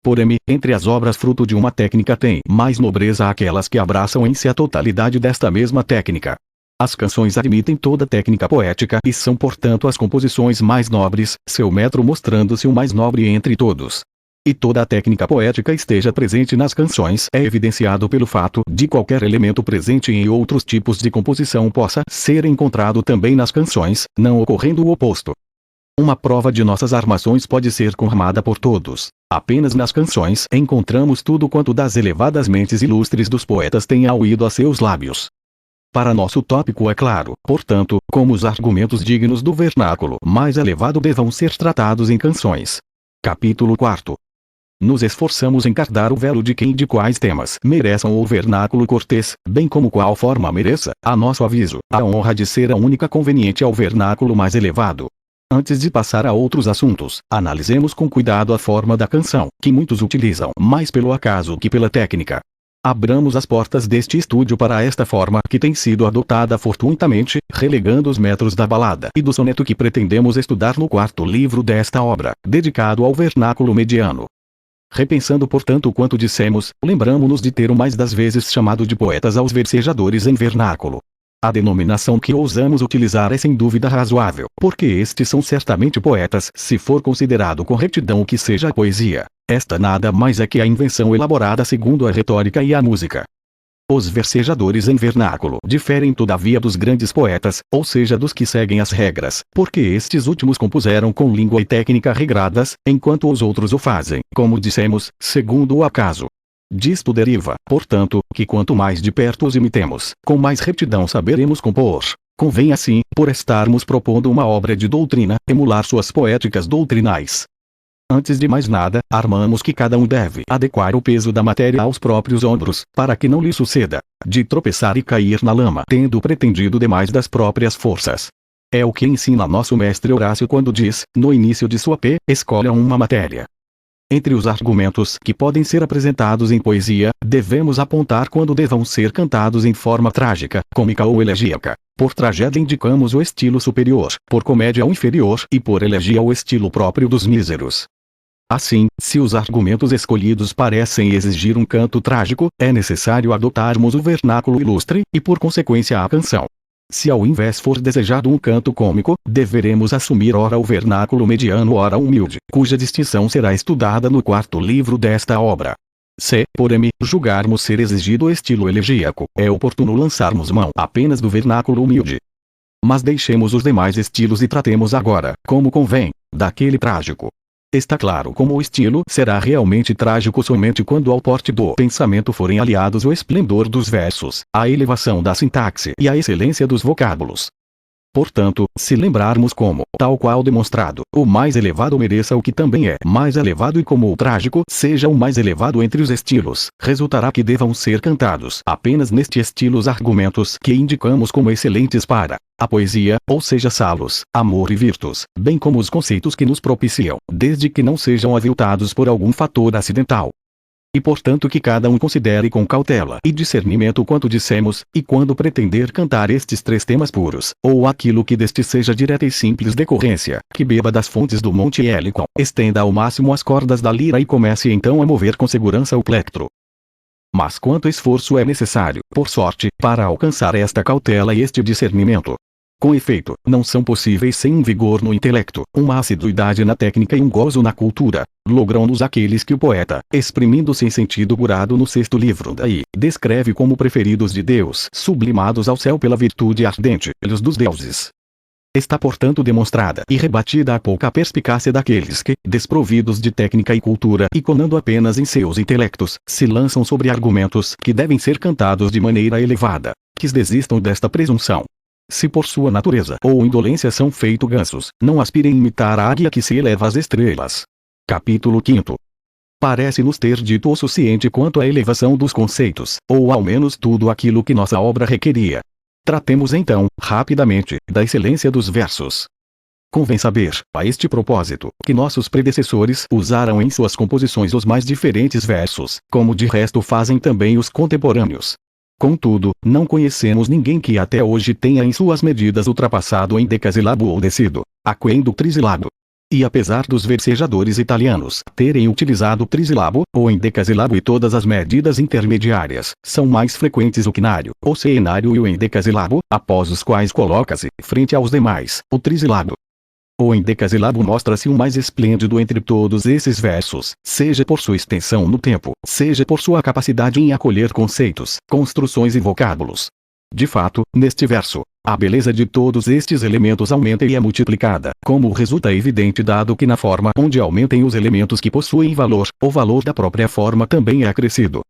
Porém, entre as obras fruto de uma técnica tem mais nobreza aquelas que abraçam em si a totalidade desta mesma técnica. As canções admitem toda técnica poética e são portanto as composições mais nobres, seu metro mostrando-se o mais nobre entre todos. E toda a técnica poética esteja presente nas canções é evidenciado pelo fato de qualquer elemento presente em outros tipos de composição possa ser encontrado também nas canções, não ocorrendo o oposto. Uma prova de nossas armações pode ser confirmada por todos. Apenas nas canções encontramos tudo quanto das elevadas mentes ilustres dos poetas tenha ouído a seus lábios. Para nosso tópico é claro, portanto, como os argumentos dignos do vernáculo mais elevado devam ser tratados em canções. Capítulo 4. Nos esforçamos em cardar o velo de quem e de quais temas mereçam o vernáculo cortês, bem como qual forma mereça, a nosso aviso, a honra de ser a única conveniente ao vernáculo mais elevado. Antes de passar a outros assuntos, analisemos com cuidado a forma da canção, que muitos utilizam mais pelo acaso que pela técnica. Abramos as portas deste estúdio para esta forma que tem sido adotada fortuitamente, relegando os metros da balada e do soneto que pretendemos estudar no quarto livro desta obra, dedicado ao vernáculo mediano. Repensando portanto quanto dissemos, lembramo-nos de ter o mais das vezes chamado de poetas aos versejadores em vernáculo. A denominação que ousamos utilizar é sem dúvida razoável, porque estes são certamente poetas, se for considerado com retidão o que seja a poesia. Esta nada mais é que a invenção elaborada segundo a retórica e a música. Os versejadores em vernáculo diferem todavia dos grandes poetas, ou seja dos que seguem as regras, porque estes últimos compuseram com língua e técnica regradas, enquanto os outros o fazem, como dissemos, segundo o acaso. Disto deriva, portanto, que quanto mais de perto os imitemos, com mais retidão saberemos compor. Convém assim, por estarmos propondo uma obra de doutrina, emular suas poéticas doutrinais. Antes de mais nada, armamos que cada um deve adequar o peso da matéria aos próprios ombros, para que não lhe suceda de tropeçar e cair na lama, tendo pretendido demais das próprias forças. É o que ensina nosso mestre Horácio quando diz, no início de sua Escolha uma matéria. Entre os argumentos que podem ser apresentados em poesia, devemos apontar quando devam ser cantados em forma trágica, cômica ou elegíaca. Por tragédia indicamos o estilo superior, por comédia o inferior e por elegia o estilo próprio dos míseros. Assim, se os argumentos escolhidos parecem exigir um canto trágico, é necessário adotarmos o vernáculo ilustre, e por consequência a canção. Se ao invés for desejado um canto cômico, deveremos assumir ora o vernáculo mediano ora humilde, cuja distinção será estudada no quarto livro desta obra. Se, porém, julgarmos ser exigido o estilo elegíaco, é oportuno lançarmos mão apenas do vernáculo humilde. Mas deixemos os demais estilos e tratemos agora, como convém, daquele trágico. Está claro como o estilo será realmente trágico somente quando ao porte do pensamento forem aliados o esplendor dos versos, a elevação da sintaxe e a excelência dos vocábulos. Portanto, se lembrarmos como, tal qual demonstrado, o mais elevado mereça o que também é mais elevado e como o trágico seja o mais elevado entre os estilos, resultará que devam ser cantados apenas neste estilo os argumentos que indicamos como excelentes para a poesia, ou seja salos, amor e virtus, bem como os conceitos que nos propiciam, desde que não sejam aviltados por algum fator acidental. E portanto que cada um considere com cautela e discernimento quanto dissemos, e quando pretender cantar estes três temas puros, ou aquilo que deste seja direta e simples decorrência, que beba das fontes do monte Hélicon, estenda ao máximo as cordas da lira e comece então a mover com segurança o plectro. Mas quanto esforço é necessário, por sorte, para alcançar esta cautela e este discernimento? Com efeito, não são possíveis sem um vigor no intelecto, uma assiduidade na técnica e um gozo na cultura. Logram-nos aqueles que o poeta, exprimindo-se em sentido curado no sexto livro daí, descreve como preferidos de Deus, sublimados ao céu pela virtude ardente, filhos dos deuses. Está portanto demonstrada e rebatida a pouca perspicácia daqueles que, desprovidos de técnica e cultura e conando apenas em seus intelectos, se lançam sobre argumentos que devem ser cantados de maneira elevada. Que desistam desta presunção. Se por sua natureza ou indolência são feito gansos, não aspirem imitar a águia que se eleva às estrelas. Capítulo 5. Parece-nos ter dito o suficiente quanto à elevação dos conceitos, ou ao menos tudo aquilo que nossa obra requeria. Tratemos então, rapidamente, da excelência dos versos. Convém saber, a este propósito, que nossos predecessores usaram em suas composições os mais diferentes versos, como de resto fazem também os contemporâneos. Contudo, não conhecemos ninguém que até hoje tenha em suas medidas ultrapassado em decasílabo ou descido, aquém do trisílabo. E apesar dos versejadores italianos terem utilizado o trisílabo, o endecasílabo e todas as medidas intermediárias, são mais frequentes o quinário, o seenário e o endecasílabo, após os quais coloca-se, frente aos demais, o trisílabo. O endecasílabo mostra-se o mais esplêndido entre todos esses versos, seja por sua extensão no tempo, seja por sua capacidade em acolher conceitos, construções e vocábulos. De fato, neste verso, a beleza de todos estes elementos aumenta e é multiplicada, como resulta evidente dado que na forma onde aumentem os elementos que possuem valor, o valor da própria forma também é acrescido.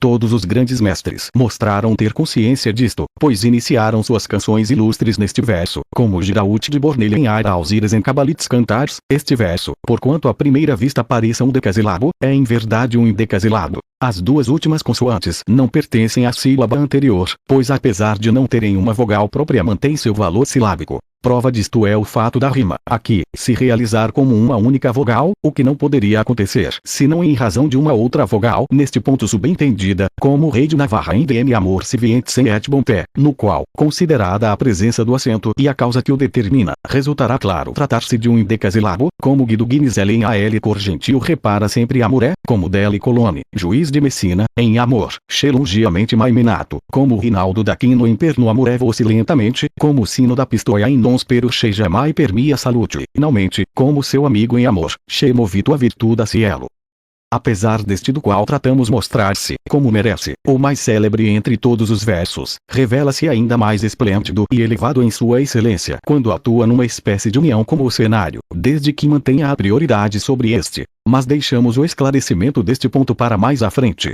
Todos os grandes mestres mostraram ter consciência disto, pois iniciaram suas canções ilustres neste verso, como Girault de Bornelha em Ar Alzires em Cabalites Cantares. Este verso, porquanto à primeira vista pareça um decasílabo, é em verdade um endecasílabo. As duas últimas consoantes não pertencem à sílaba anterior, pois apesar de não terem uma vogal própria mantém seu valor silábico. Prova disto é o fato da rima aqui se realizar como uma única vogal, o que não poderia acontecer senão em razão de uma outra vogal neste ponto subentendida, como o rei de Navarra em DN amor se viente sem et bom pé, no qual, considerada a presença do acento e a causa que o determina, resultará claro tratar-se de um endecasílabo, como Guido Guinizelli em A.L. Cor Gentil repara sempre amoré, como Deli Colone, juiz de Messina, em amor, longiamente maiminato, como Rinaldo d'Aquino em perno amoré voce lentamente, como o sino da pistoia em non spero cheja mai per mia salute, finalmente, como seu amigo em amor, movito a virtude cielo. Apesar deste do qual tratamos mostrar-se, como merece, o mais célebre entre todos os versos, revela-se ainda mais esplêndido e elevado em sua excelência quando atua numa espécie de união como o cenário, desde que mantenha a prioridade sobre este. Mas deixamos o esclarecimento deste ponto para mais à frente.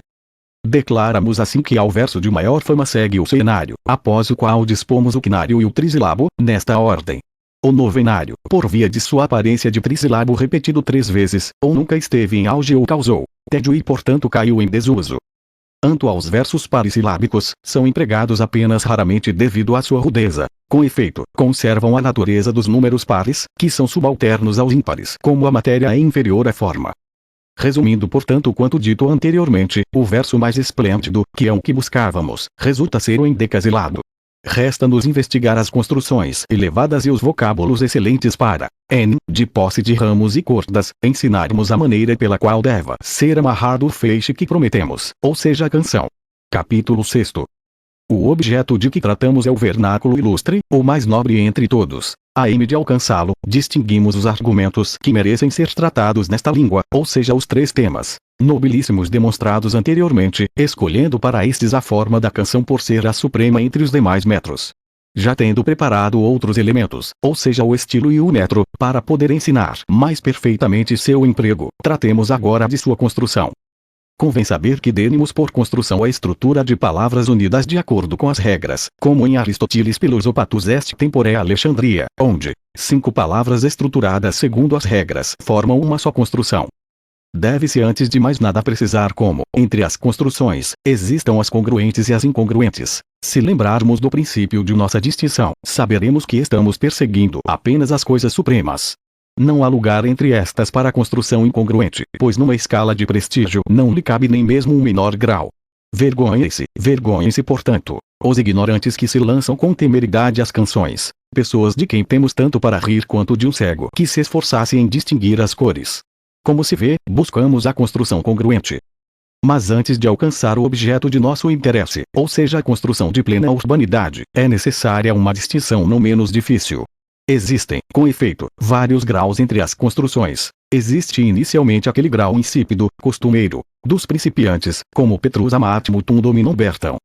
Declaramos assim que ao verso de maior fama segue o cenário, após o qual dispomos o quinário e o trisílabo, nesta ordem. O novenário, por via de sua aparência de trisílabo repetido 3 vezes, ou nunca esteve em auge ou causou tédio e portanto caiu em desuso. Anto aos versos parisilábicos, são empregados apenas raramente devido à sua rudeza. Com efeito, conservam a natureza dos números pares, que são subalternos aos ímpares, como a matéria é inferior à forma. Resumindo portanto quanto dito anteriormente, o verso mais esplêndido, que é o que buscávamos, resulta ser o endecasílabo. Resta-nos investigar as construções elevadas e os vocábulos excelentes para, de posse de ramos e cordas, ensinarmos a maneira pela qual deva ser amarrado o feixe que prometemos, ou seja a canção. Capítulo 6. O objeto de que tratamos é o vernáculo ilustre, o mais nobre entre todos. A de alcançá-lo, distinguimos os argumentos que merecem ser tratados nesta língua, ou seja os 3 temas nobilíssimos demonstrados anteriormente, escolhendo para estes a forma da canção por ser a suprema entre os demais metros. Já tendo preparado outros elementos, ou seja o estilo e o metro, para poder ensinar mais perfeitamente seu emprego, tratemos agora de sua construção. Convém saber que demos por construção a estrutura de palavras unidas de acordo com as regras, como em Aristóteles Philosopatus est Tempore Alexandria, onde 5 palavras estruturadas segundo as regras formam uma só construção. Deve-se antes de mais nada precisar como, entre as construções, existam as congruentes e as incongruentes. Se lembrarmos do princípio de nossa distinção, saberemos que estamos perseguindo apenas as coisas supremas. Não há lugar entre estas para a construção incongruente, pois numa escala de prestígio não lhe cabe nem mesmo um menor grau. Vergonhem-se portanto, os ignorantes que se lançam com temeridade às canções, pessoas de quem temos tanto para rir quanto de um cego que se esforçasse em distinguir as cores. Como se vê, buscamos a construção congruente. Mas antes de alcançar o objeto de nosso interesse, ou seja a construção de plena urbanidade, é necessária uma distinção não menos difícil. Existem, com efeito, vários graus entre as construções. Existe inicialmente aquele grau insípido, costumeiro, dos principiantes, como Petrus amat mutum dominum bertam.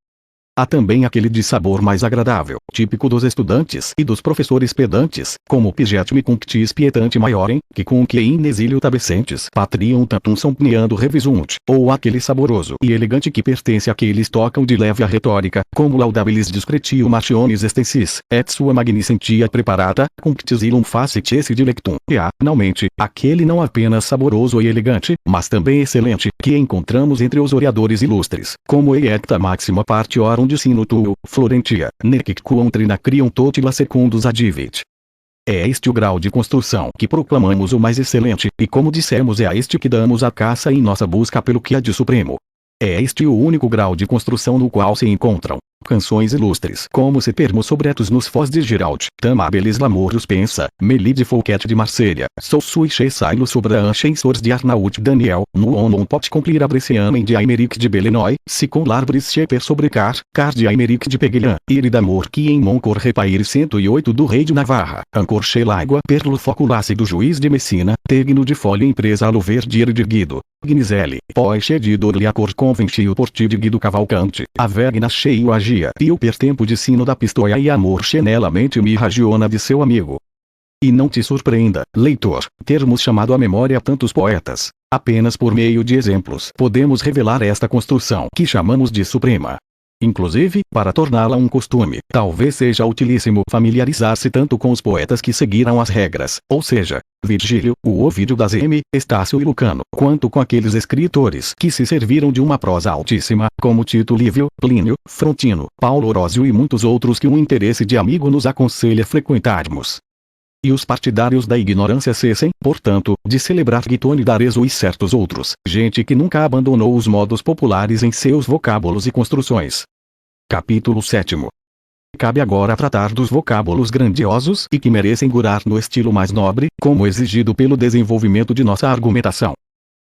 Há também aquele de sabor mais agradável, típico dos estudantes e dos professores pedantes, como Pigetme cunctis pietante maiorem, que cunque in exílio tabescentes patriam tantum sompneando revisunt, ou aquele saboroso e elegante que pertence àqueles tocam de leve a retórica, como laudabilis discretio martionis extensis, et sua magnicentia preparata, cunctis illum facit esse dilectum, e há, finalmente, aquele não apenas saboroso e elegante, mas também excelente, que encontramos entre os oradores ilustres, como Eiecta maxima partiorum de sino tuo, Florentia, nec quam trina criam totila secundus adivit. É este o grau de construção que proclamamos o mais excelente, e como dissemos é a este que damos a caça em nossa busca pelo que há de supremo. É este o único grau de construção no qual se encontram canções ilustres, como se termos sobretos nos fós de Giraud, tam habilis lamorus pensa, Melide Fouquet de Marselha, sou sui sailo sobre anchensors de Arnaut Daniel, no on pot cumplir abreciamen de Aymeric de Belenoi, se com larbres cheper sobre car de Aymeric de Peguelin, ire d'amor que em Moncor repair 108 do rei de Navarra, ancor chelaigua perlo foculasse do juiz de Messina, tegno de folha empresa aluver de Guido. Gnizelli, pois cedidor-lhe a cor conventiu por ti de Guido Cavalcante, a vergna cheio agia, e o pertempo de sino da pistoia e amor chenelamente me ragiona de seu amigo. E não te surpreenda, leitor, termos chamado à memória tantos poetas. Apenas por meio de exemplos podemos revelar esta construção que chamamos de suprema. Inclusive, para torná-la um costume, talvez seja utilíssimo familiarizar-se tanto com os poetas que seguiram as regras, ou seja, Virgílio, o Ovídio das M, Estácio e Lucano, quanto com aqueles escritores que se serviram de uma prosa altíssima, como Tito Livio, Plínio, Frontino, Paulo Orósio e muitos outros que um interesse de amigo nos aconselha frequentarmos. E os partidários da ignorância cessem, portanto, de celebrar Guitone d'Arezzo e certos outros, gente que nunca abandonou os modos populares em seus vocábulos e construções. Capítulo 7. Cabe agora tratar dos vocábulos grandiosos e que merecem gurar no estilo mais nobre, como exigido pelo desenvolvimento de nossa argumentação.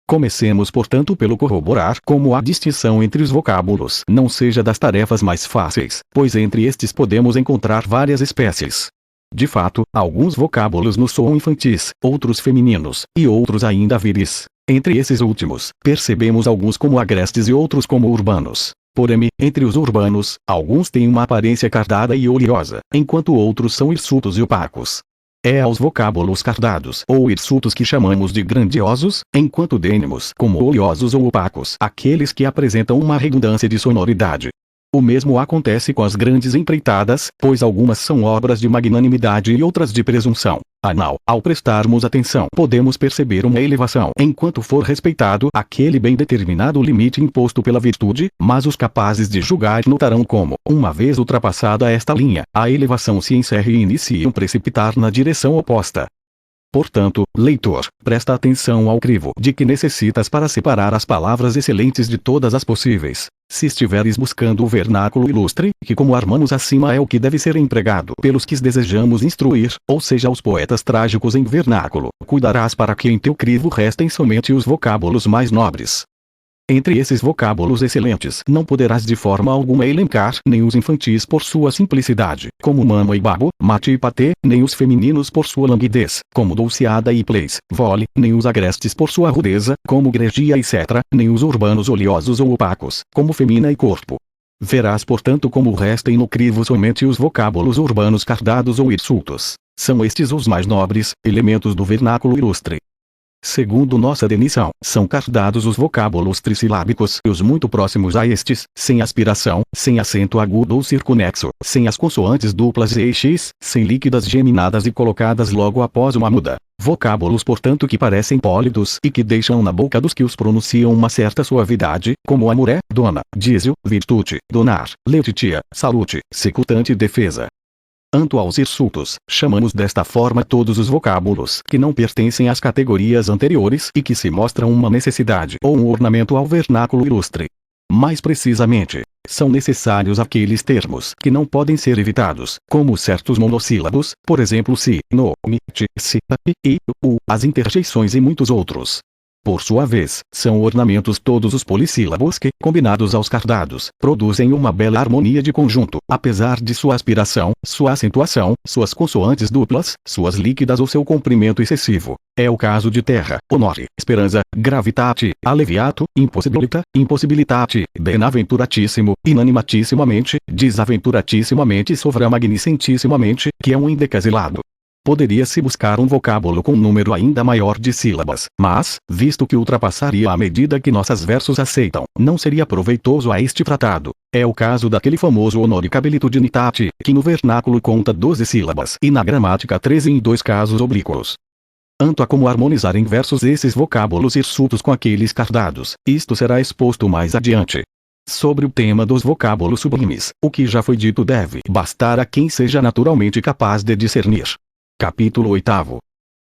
Comecemos portanto pelo corroborar como a distinção entre os vocábulos não seja das tarefas mais fáceis, pois entre estes podemos encontrar várias espécies. De fato, alguns vocábulos nos soam infantis, outros femininos, e outros ainda viris. Entre esses últimos, percebemos alguns como agrestes e outros como urbanos. Porém, entre os urbanos, alguns têm uma aparência cardada e oleosa, enquanto outros são hirsutos e opacos. É aos vocábulos cardados ou hirsutos que chamamos de grandiosos, enquanto dênimos como oleosos ou opacos aqueles que apresentam uma redundância de sonoridade. O mesmo acontece com as grandes empreitadas, pois algumas são obras de magnanimidade e outras de presunção. Ao prestarmos atenção, podemos perceber uma elevação enquanto for respeitado aquele bem determinado limite imposto pela virtude, mas os capazes de julgar notarão como, uma vez ultrapassada esta linha, a elevação se encerra e inicia um precipitar na direção oposta. Portanto, leitor, presta atenção ao crivo de que necessitas para separar as palavras excelentes de todas as possíveis. Se estiveres buscando o vernáculo ilustre, que como armamos acima é o que deve ser empregado pelos que desejamos instruir, ou seja os poetas trágicos em vernáculo, cuidarás para que em teu crivo restem somente os vocábulos mais nobres. Entre esses vocábulos excelentes não poderás de forma alguma elencar nem os infantis por sua simplicidade, como mama e babo, mate e patê, nem os femininos por sua languidez, como dulciada e pleis, vole, nem os agrestes por sua rudeza, como gregia e cetra, nem os urbanos oleosos ou opacos, como femina e corpo. Verás portanto como restem no crivo somente os vocábulos urbanos cardados ou hirsutos. São estes os mais nobres, elementos do vernáculo ilustre. Segundo nossa definição, são cardados os vocábulos trissilábicos e os muito próximos a estes, sem aspiração, sem acento agudo ou circunexo, sem as consoantes duplas e x, sem líquidas geminadas e colocadas logo após uma muda. Vocábulos portanto que parecem pólidos e que deixam na boca dos que os pronunciam uma certa suavidade, como amoré, dona, dízio, virtude, donar, letitia, salute, secutante e defesa. Quanto aos hirsutos, chamamos desta forma todos os vocábulos que não pertencem às categorias anteriores e que se mostram uma necessidade ou um ornamento ao vernáculo ilustre. Mais precisamente, são necessários aqueles termos que não podem ser evitados, como certos monossílabos, por exemplo si, no, mi, ti, si, e, u, as interjeições e muitos outros. Por sua vez, são ornamentos todos os polissílabos que, combinados aos cardados, produzem uma bela harmonia de conjunto, apesar de sua aspiração, sua acentuação, suas consoantes duplas, suas líquidas ou seu comprimento excessivo. É o caso de terra, honore, esperança, gravitate, alleviato, impossibilita, impossibilitate, benaventuratíssimo, inanimatissimamente, desaventuratissimamente e sovramagnicentissimamente, que é um indecasilado. Poderia-se buscar um vocábulo com um número ainda maior de sílabas, mas, visto que ultrapassaria a medida que nossos versos aceitam, não seria proveitoso a este tratado. É o caso daquele famoso honoricabilito dignitate, que no vernáculo conta 12 sílabas e na gramática 13 em 2 casos oblíquos. Quanto a como harmonizar em versos esses vocábulos hirsutos com aqueles cardados, isto será exposto mais adiante. Sobre o tema dos vocábulos sublimes, o que já foi dito deve bastar a quem seja naturalmente capaz de discernir. Capítulo 8.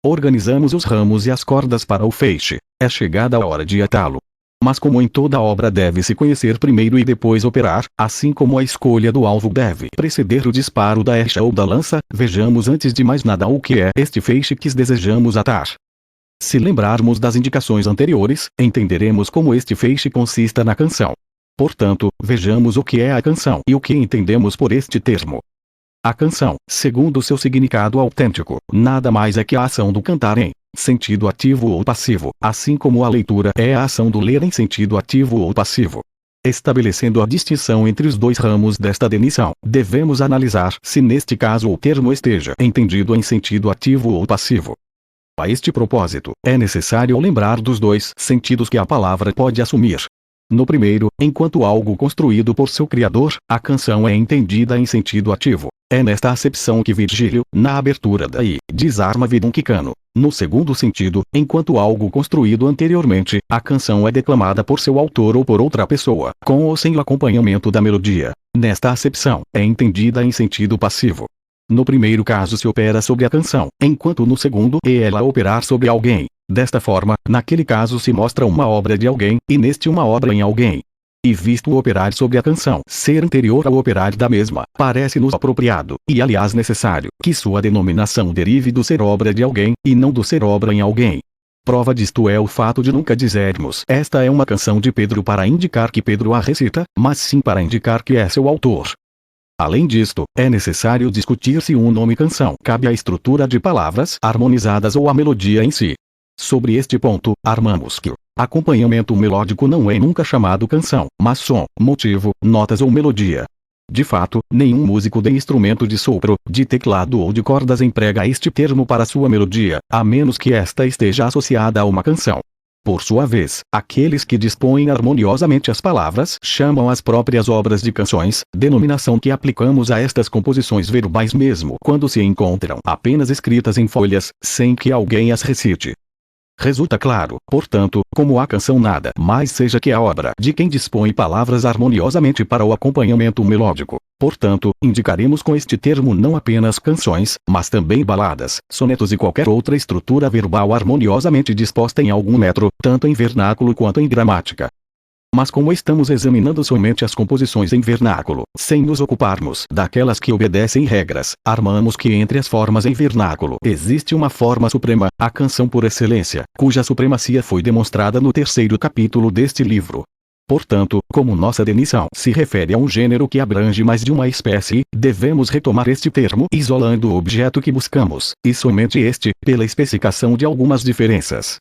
Organizamos os ramos e as cordas para o feixe. É chegada a hora de atá-lo. Mas como em toda obra deve-se conhecer primeiro e depois operar, assim como a escolha do alvo deve preceder o disparo da flecha ou da lança, vejamos antes de mais nada o que é este feixe que desejamos atar. Se lembrarmos das indicações anteriores, entenderemos como este feixe consista na canção. Portanto, vejamos o que é a canção e o que entendemos por este termo. A canção, segundo seu significado autêntico, nada mais é que a ação do cantar em sentido ativo ou passivo, assim como a leitura é a ação do ler em sentido ativo ou passivo. Estabelecendo a distinção entre os dois ramos desta definição, devemos analisar se neste caso o termo esteja entendido em sentido ativo ou passivo. A este propósito, é necessário lembrar dos dois sentidos que a palavra pode assumir. No primeiro, enquanto algo construído por seu criador, a canção é entendida em sentido ativo. É nesta acepção que Virgílio, na abertura da I, diz Arma Vidum Quicano. No segundo sentido, enquanto algo construído anteriormente, a canção é declamada por seu autor ou por outra pessoa, com ou sem o acompanhamento da melodia. Nesta acepção, é entendida em sentido passivo. No primeiro caso se opera sobre a canção, enquanto no segundo é ela operar sobre alguém. Desta forma, naquele caso se mostra uma obra de alguém, e neste uma obra em alguém. E visto o operar sobre a canção ser anterior ao operar da mesma, parece-nos apropriado, e aliás necessário, que sua denominação derive do ser obra de alguém, e não do ser obra em alguém. Prova disto é o fato de nunca dizermos esta é uma canção de Pedro para indicar que Pedro a recita, mas sim para indicar que é seu autor. Além disto, é necessário discutir se um nome canção cabe à estrutura de palavras harmonizadas ou à melodia em si. Sobre este ponto, armamos que o acompanhamento melódico não é nunca chamado canção, mas som, motivo, notas ou melodia. De fato, nenhum músico de instrumento de sopro, de teclado ou de cordas emprega este termo para sua melodia, a menos que esta esteja associada a uma canção. Por sua vez, aqueles que dispõem harmoniosamente as palavras chamam as próprias obras de canções, denominação que aplicamos a estas composições verbais mesmo quando se encontram apenas escritas em folhas, sem que alguém as recite. Resulta claro, portanto, como a canção nada mais seja que a obra de quem dispõe palavras harmoniosamente para o acompanhamento melódico. Portanto, indicaremos com este termo não apenas canções, mas também baladas, sonetos e qualquer outra estrutura verbal harmoniosamente disposta em algum metro, tanto em vernáculo quanto em gramática. Mas como estamos examinando somente as composições em vernáculo, sem nos ocuparmos daquelas que obedecem regras, armamos que entre as formas em vernáculo existe uma forma suprema, a canção por excelência, cuja supremacia foi demonstrada no terceiro capítulo deste livro. Portanto, como nossa definição se refere a um gênero que abrange mais de uma espécie, devemos retomar este termo isolando o objeto que buscamos, e somente este, pela especificação de algumas diferenças.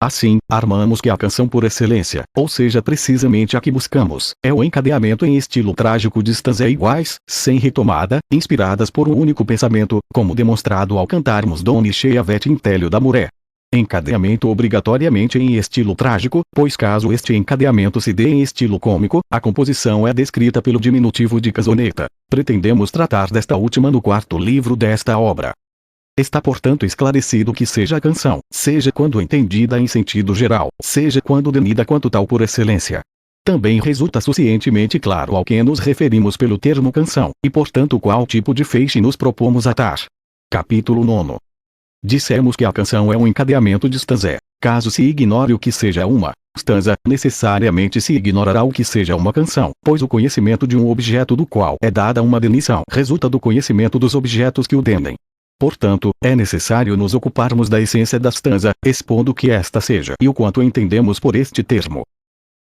Assim, armamos que a canção por excelência, ou seja precisamente a que buscamos, é o encadeamento em estilo trágico de stanzas iguais, sem retomada, inspiradas por um único pensamento, como demonstrado ao cantarmos Doni Cheavet Intélio da Muré. Encadeamento obrigatoriamente em estilo trágico, pois caso este encadeamento se dê em estilo cômico, a composição é descrita pelo diminutivo de casoneta. Pretendemos tratar desta última no quarto livro desta obra. Está portanto esclarecido que seja a canção, seja quando entendida em sentido geral, seja quando denida quanto tal por excelência. Também resulta suficientemente claro ao que nos referimos pelo termo canção, e portanto qual tipo de feixe nos propomos atar. Capítulo 9. Dissemos que a canção é um encadeamento de stanza. Caso se ignore o que seja uma stanza, necessariamente se ignorará o que seja uma canção, pois o conhecimento de um objeto do qual é dada uma denição resulta do conhecimento dos objetos que o denem. Portanto, é necessário nos ocuparmos da essência da stanza, expondo o que esta seja e o quanto entendemos por este termo.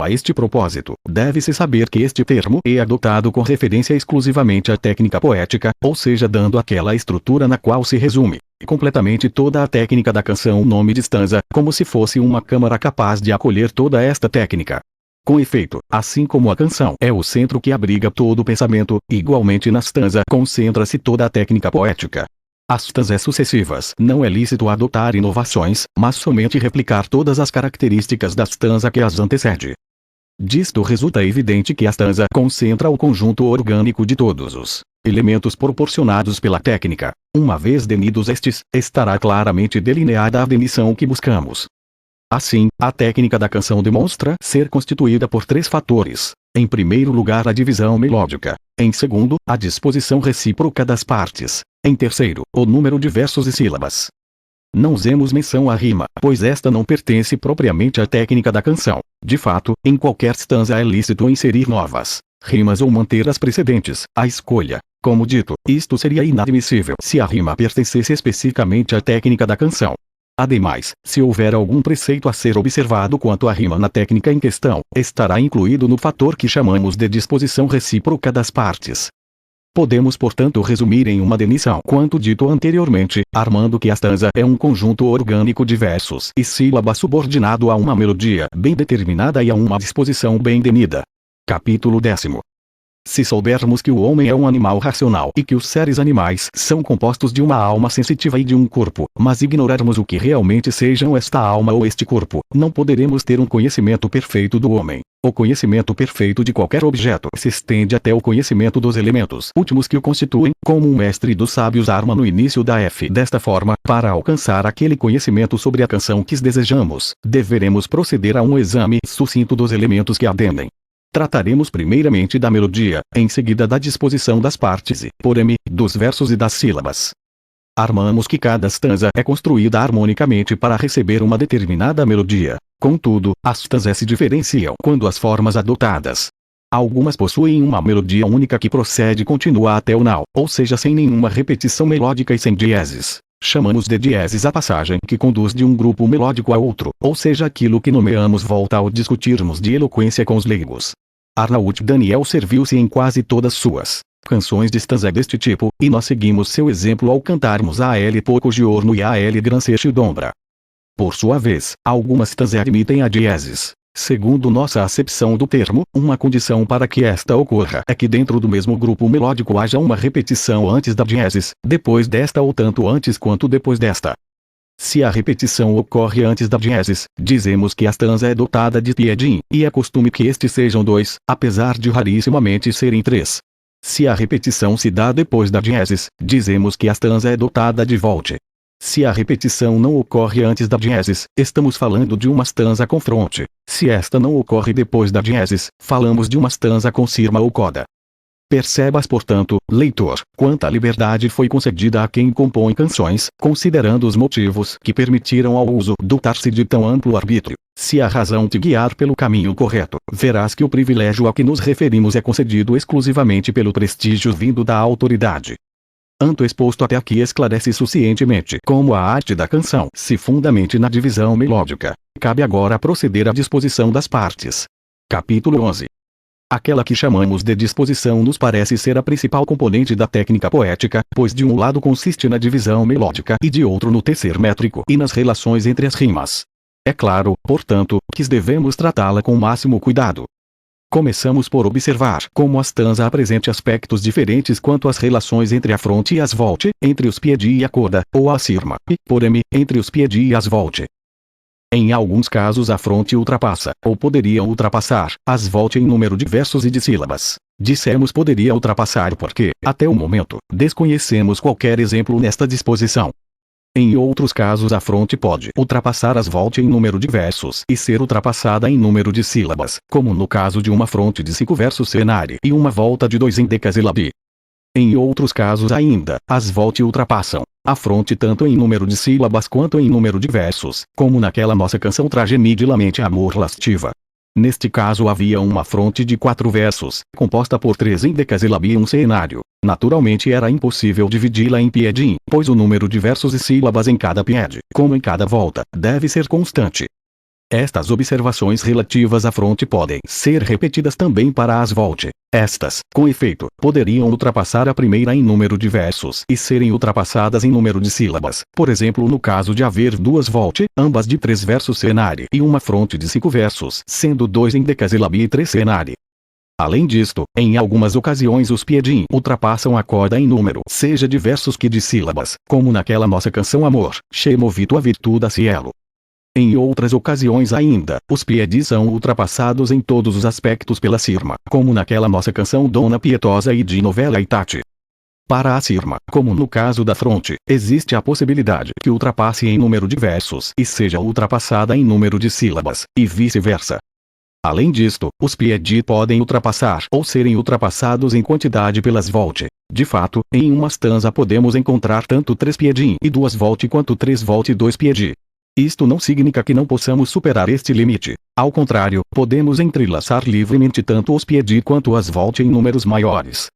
A este propósito, deve-se saber que este termo é adotado com referência exclusivamente à técnica poética, ou seja dando àquela estrutura na qual se resume completamente toda a técnica da canção o nome de stanza, como se fosse uma câmara capaz de acolher toda esta técnica. Com efeito, assim como a canção é o centro que abriga todo o pensamento, igualmente na stanza concentra-se toda a técnica poética. As stanzas sucessivas não é lícito adotar inovações, mas somente replicar todas as características da stanza que as antecede. Disto resulta evidente que a stanza concentra o conjunto orgânico de todos os elementos proporcionados pela técnica. Uma vez denidos estes, estará claramente delineada a denição que buscamos. Assim, a técnica da canção demonstra ser constituída por três fatores. Em primeiro lugar, a divisão melódica. Em segundo, a disposição recíproca das partes. Em terceiro, o número de versos e sílabas. Não usemos menção à rima, pois esta não pertence propriamente à técnica da canção. De fato, em qualquer stanza é lícito inserir novas rimas ou manter as precedentes, à escolha. Como dito, isto seria inadmissível se a rima pertencesse especificamente à técnica da canção. Ademais, se houver algum preceito a ser observado quanto à rima na técnica em questão, estará incluído no fator que chamamos de disposição recíproca das partes. Podemos portanto resumir em uma denição quanto dito anteriormente, armando que a stanza é um conjunto orgânico de versos e sílabas subordinado a uma melodia bem determinada e a uma disposição bem denida. Capítulo 10. Se soubermos que o homem é um animal racional e que os seres animais são compostos de uma alma sensitiva e de um corpo, mas ignorarmos o que realmente sejam esta alma ou este corpo, não poderemos ter um conhecimento perfeito do homem. O conhecimento perfeito de qualquer objeto se estende até o conhecimento dos elementos últimos que o constituem, como um mestre dos sábios arma no início da F. Desta forma, para alcançar aquele conhecimento sobre a canção que desejamos, deveremos proceder a um exame sucinto dos elementos que a atendem. Trataremos primeiramente da melodia, em seguida da disposição das partes e, por m, dos versos e das sílabas. Armamos que cada stanza é construída harmonicamente para receber uma determinada melodia. Contudo, as stanzas se diferenciam quando as formas adotadas. Algumas possuem uma melodia única que procede e continua até o now, ou seja, sem nenhuma repetição melódica e sem dieses. Chamamos de dieses a passagem que conduz de um grupo melódico a outro, ou seja, aquilo que nomeamos volta ao discutirmos de eloquência com os leigos. Arnaut Daniel serviu-se em quase todas suas canções de stanza deste tipo, e nós seguimos seu exemplo ao cantarmos a L pouco giorno e a L gran sete d'ombra. Por sua vez, algumas stanzas admitem a dieses. Segundo nossa acepção do termo, uma condição para que esta ocorra é que dentro do mesmo grupo melódico haja uma repetição antes da dieses, depois desta ou tanto antes quanto depois desta. Se a repetição ocorre antes da dieses, dizemos que a stanza é dotada de piedin, e é costume que estes sejam dois, apesar de rarissimamente serem três. Se a repetição se dá depois da dieses, dizemos que a stanza é dotada de volte. Se a repetição não ocorre antes da dieses, estamos falando de uma stanza com fronte. Se esta não ocorre depois da dieses, falamos de uma stanza com sirma ou coda. Percebas, portanto, leitor, quanta liberdade foi concedida a quem compõe canções, considerando os motivos que permitiram ao uso dotar-se de tão amplo arbítrio. Se a razão te guiar pelo caminho correto, verás que o privilégio a que nos referimos é concedido exclusivamente pelo prestígio vindo da autoridade. Anto exposto até aqui esclarece suficientemente como a arte da canção se fundamente na divisão melódica. Cabe agora proceder à disposição das partes. Capítulo 11. Aquela que chamamos de disposição nos parece ser a principal componente da técnica poética, pois de um lado consiste na divisão melódica e de outro no tecer métrico e nas relações entre as rimas. É claro, portanto, que devemos tratá-la com o máximo cuidado. Começamos por observar como a stanza apresenta aspectos diferentes quanto às relações entre a fronte e as volte, entre os piedi e a coda, ou a sirma, e, por m, entre os piedi e as volte. Em alguns casos a fronte ultrapassa, ou poderia ultrapassar, as volte em número de versos e de sílabas. Dissemos poderia ultrapassar porque, até o momento, desconhecemos qualquer exemplo nesta disposição. Em outros casos a fronte pode ultrapassar as volte em número de versos e ser ultrapassada em número de sílabas, como no caso de uma fronte de 5 versos senare e uma volta de 2 em decasilabi. Em outros casos ainda, as volte ultrapassam a fronte tanto em número de sílabas quanto em número de versos, como naquela nossa canção Tragemidilamente Amor Lastiva. Neste caso havia uma fronte de 4 versos, composta por 3 em decasilabi e um cenário. Naturalmente era impossível dividi-la em piedin, pois o número de versos e sílabas em cada pied, como em cada volta, deve ser constante. Estas observações relativas à fronte podem ser repetidas também para as volte. Estas, com efeito, poderiam ultrapassar a primeira em número de versos e serem ultrapassadas em número de sílabas, por exemplo no caso de haver 2 volte, ambas de 3 versos senare e uma fronte de 5 versos, sendo 2 em decasilabi e 3 senare. Além disto, em algumas ocasiões os piedin ultrapassam a coda em número, seja de versos que de sílabas, como naquela nossa canção Amor, Chemovito a Virtuda Cielo. Em outras ocasiões ainda, os piedis são ultrapassados em todos os aspectos pela sirma, como naquela nossa canção Dona Pietosa e de Novela Itate. Para a sirma, como no caso da fronte, existe a possibilidade que ultrapasse em número de versos e seja ultrapassada em número de sílabas, e vice-versa. Além disto, os piedi podem ultrapassar ou serem ultrapassados em quantidade pelas volte. De fato, em uma stanza podemos encontrar tanto 3 piedin e 2 volte quanto 3 volte e 2 piedi. Isto não significa que não possamos superar este limite. Ao contrário, podemos entrelaçar livremente tanto os piedi quanto as volte em números maiores.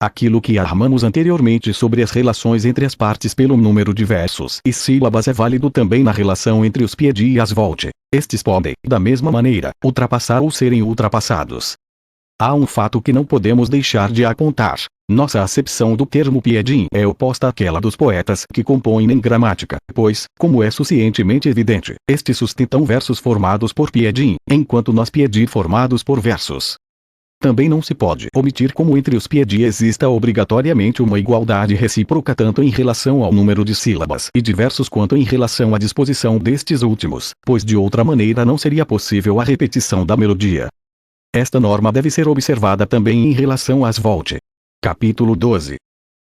Aquilo que armamos anteriormente sobre as relações entre as partes pelo número de versos e sílabas é válido também na relação entre os piedi e as volte. Estes podem, da mesma maneira, ultrapassar ou serem ultrapassados. Há um fato que não podemos deixar de apontar. Nossa acepção do termo piedin é oposta àquela dos poetas que compõem em gramática, pois, como é suficientemente evidente, estes sustentam versos formados por piedin, enquanto nós piedi formados por versos. Também não se pode omitir como entre os piedi exista obrigatoriamente uma igualdade recíproca tanto em relação ao número de sílabas e de versos quanto em relação à disposição destes últimos, pois de outra maneira não seria possível a repetição da melodia. Esta norma deve ser observada também em relação às volte. Capítulo 12.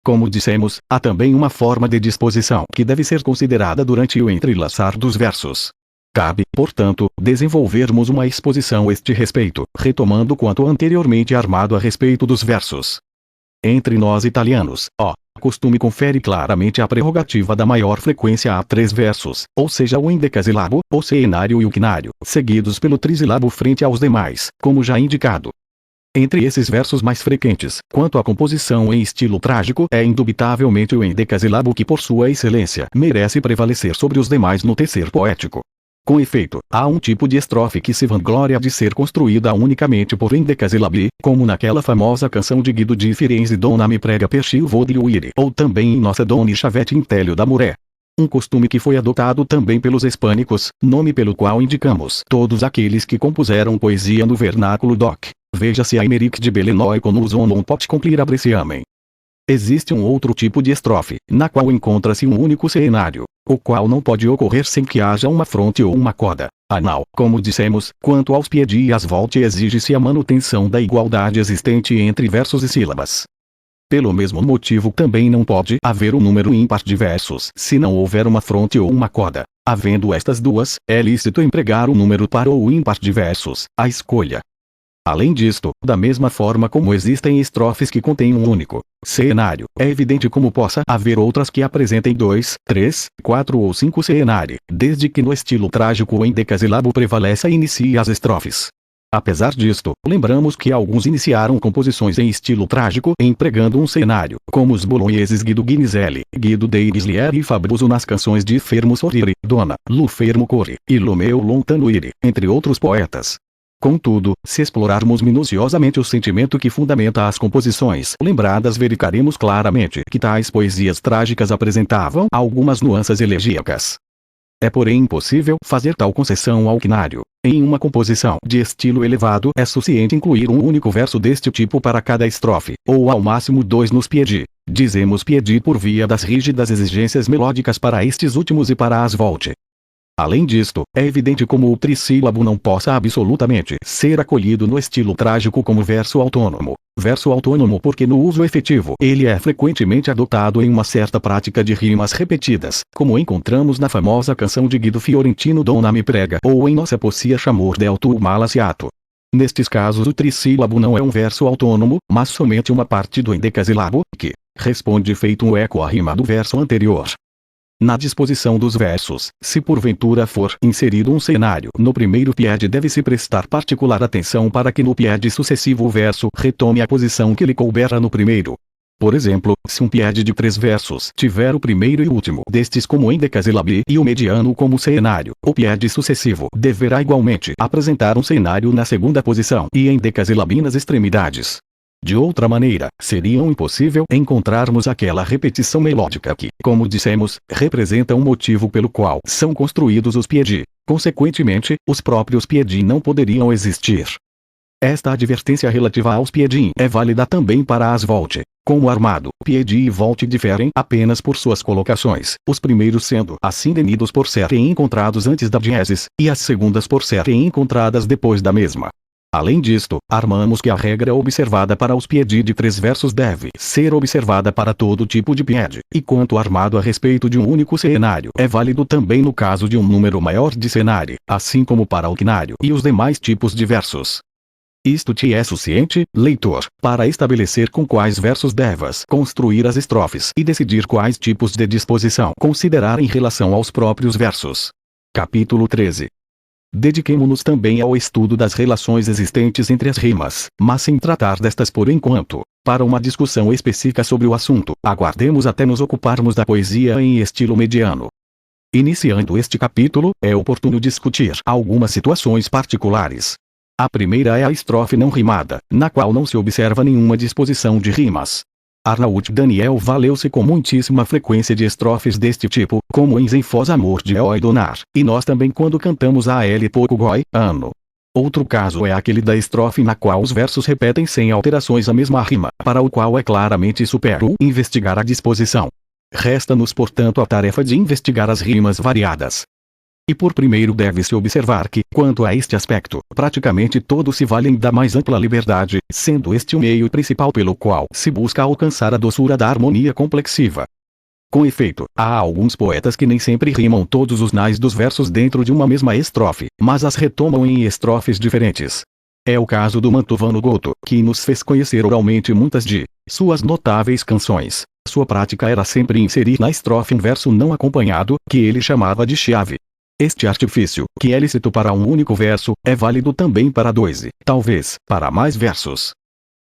Como dissemos, há também uma forma de disposição que deve ser considerada durante o entrelaçar dos versos. Cabe, portanto, desenvolvermos uma exposição a este respeito, retomando quanto anteriormente armado a respeito dos versos. Entre nós italianos, o costume confere claramente a prerrogativa da maior frequência a 3 versos, ou seja o endecasílabo, o seenário e o quinário, seguidos pelo trisílabo frente aos demais, como já indicado. Entre esses versos mais frequentes, quanto à composição em estilo trágico, é indubitavelmente o endecasílabo que por sua excelência merece prevalecer sobre os demais no tecer poético. Com efeito, há um tipo de estrofe que se vangloria de ser construída unicamente por endecasílabi, como naquela famosa canção de Guido di Firenze Dona mi prega per il voglio ire, ou também em Nossa Dona e Chavete Intélio da Muré. Um costume que foi adotado também pelos hispânicos, nome pelo qual indicamos todos aqueles que compuseram poesia no vernáculo doc. Veja-se a Emeric de Belenoi con uso non pot complir abreciamen. Existe um outro tipo de estrofe, na qual encontra-se um único seenário, o qual não pode ocorrer sem que haja uma fronte ou uma coda. Anal, como dissemos, quanto aos piedi e às volte exige-se a manutenção da igualdade existente entre versos e sílabas. Pelo mesmo motivo também não pode haver um número ímpar de versos se não houver uma fronte ou uma coda. Havendo estas duas, é lícito empregar o número par ou ímpar de versos, à escolha. Além disto, da mesma forma como existem estrofes que contêm um único seenário, é evidente como possa haver outras que apresentem 2, 3, 4 ou 5 seenários, desde que no estilo trágico o endecasílabo prevaleça e inicie as estrofes. Apesar disto, lembramos que alguns iniciaram composições em estilo trágico empregando um cenário, como os bolonheses Guido Guinizelli, Guido Deirislieri e Fabuso nas canções de Fermo Sorrire, Dona Lu Fermo Corre e Lomeo Lontano Ire, entre outros poetas. Contudo, se explorarmos minuciosamente o sentimento que fundamenta as composições lembradas, verificaremos claramente que tais poesias trágicas apresentavam algumas nuances elegíacas. É porém impossível fazer tal concessão ao quinário. Em uma composição de estilo elevado é suficiente incluir um único verso deste tipo para cada estrofe, ou ao máximo 2 nos piedi. Dizemos piedi por via das rígidas exigências melódicas para estes últimos e para as volte. Além disto, é evidente como o trissílabo não possa absolutamente ser acolhido no estilo trágico como verso autônomo. Verso autônomo porque no uso efetivo ele é frequentemente adotado em uma certa prática de rimas repetidas, como encontramos na famosa canção de Guido Fiorentino Dona mi prega ou em Nossa Poesia Chamor del tuo malaciato. Nestes casos o trissílabo não é um verso autônomo, mas somente uma parte do endecasílabo, que responde feito um eco à rima do verso anterior. Na disposição dos versos, se porventura for inserido um cenário no primeiro piedi, deve-se prestar particular atenção para que no piedi sucessivo o verso retome a posição que lhe coubera no primeiro. Por exemplo, se um piedi de 3 versos tiver o primeiro e último destes como endecasílabi e o mediano como cenário, o piedi sucessivo deverá igualmente apresentar um cenário na segunda posição e endecasílabi nas extremidades. De outra maneira, seria impossível encontrarmos aquela repetição melódica que, como dissemos, representa um motivo pelo qual são construídos os piedi. Consequentemente, os próprios piedi não poderiam existir. Esta advertência relativa aos piedi é válida também para as volte. Como armado, piedi e volte diferem apenas por suas colocações, os primeiros sendo assim tenidos por serem encontrados antes da diesis, e as segundas por serem encontradas depois da mesma. Além disto, armamos que a regra observada para os piedi de 3 versos deve ser observada para todo tipo de piedi, e quanto armado a respeito de um único cenário é válido também no caso de um número maior de cenário, assim como para o quinário e os demais tipos de versos. Isto te é suficiente, leitor, para estabelecer com quais versos devas construir as estrofes e decidir quais tipos de disposição considerar em relação aos próprios versos. Capítulo 13. Dediquemo-nos também ao estudo das relações existentes entre as rimas, mas sem tratar destas por enquanto. Para uma discussão específica sobre o assunto, aguardemos até nos ocuparmos da poesia em estilo mediano. Iniciando este capítulo, é oportuno discutir algumas situações particulares. A primeira é a estrofe não rimada, na qual não se observa nenhuma disposição de rimas. Arnaut Daniel valeu-se com muitíssima frequência de estrofes deste tipo, como em Zenfós Amor de Oi Donar, e nós também quando cantamos a L pouco goi, ano. Outro caso é aquele da estrofe na qual os versos repetem sem alterações a mesma rima, para o qual é claramente supérfluo investigar a disposição. Resta-nos, portanto, a tarefa de investigar as rimas variadas. E por primeiro deve-se observar que, quanto a este aspecto, praticamente todos se valem da mais ampla liberdade, sendo este o meio principal pelo qual se busca alcançar a doçura da harmonia complexiva. Com efeito, há alguns poetas que nem sempre rimam todos os nais dos versos dentro de uma mesma estrofe, mas as retomam em estrofes diferentes. É o caso do Mantovano Goto, que nos fez conhecer oralmente muitas de suas notáveis canções. Sua prática era sempre inserir na estrofe um verso não acompanhado, que ele chamava de chiave. Este artifício, que é lícito para um único verso, é válido também para dois e, talvez, para mais versos.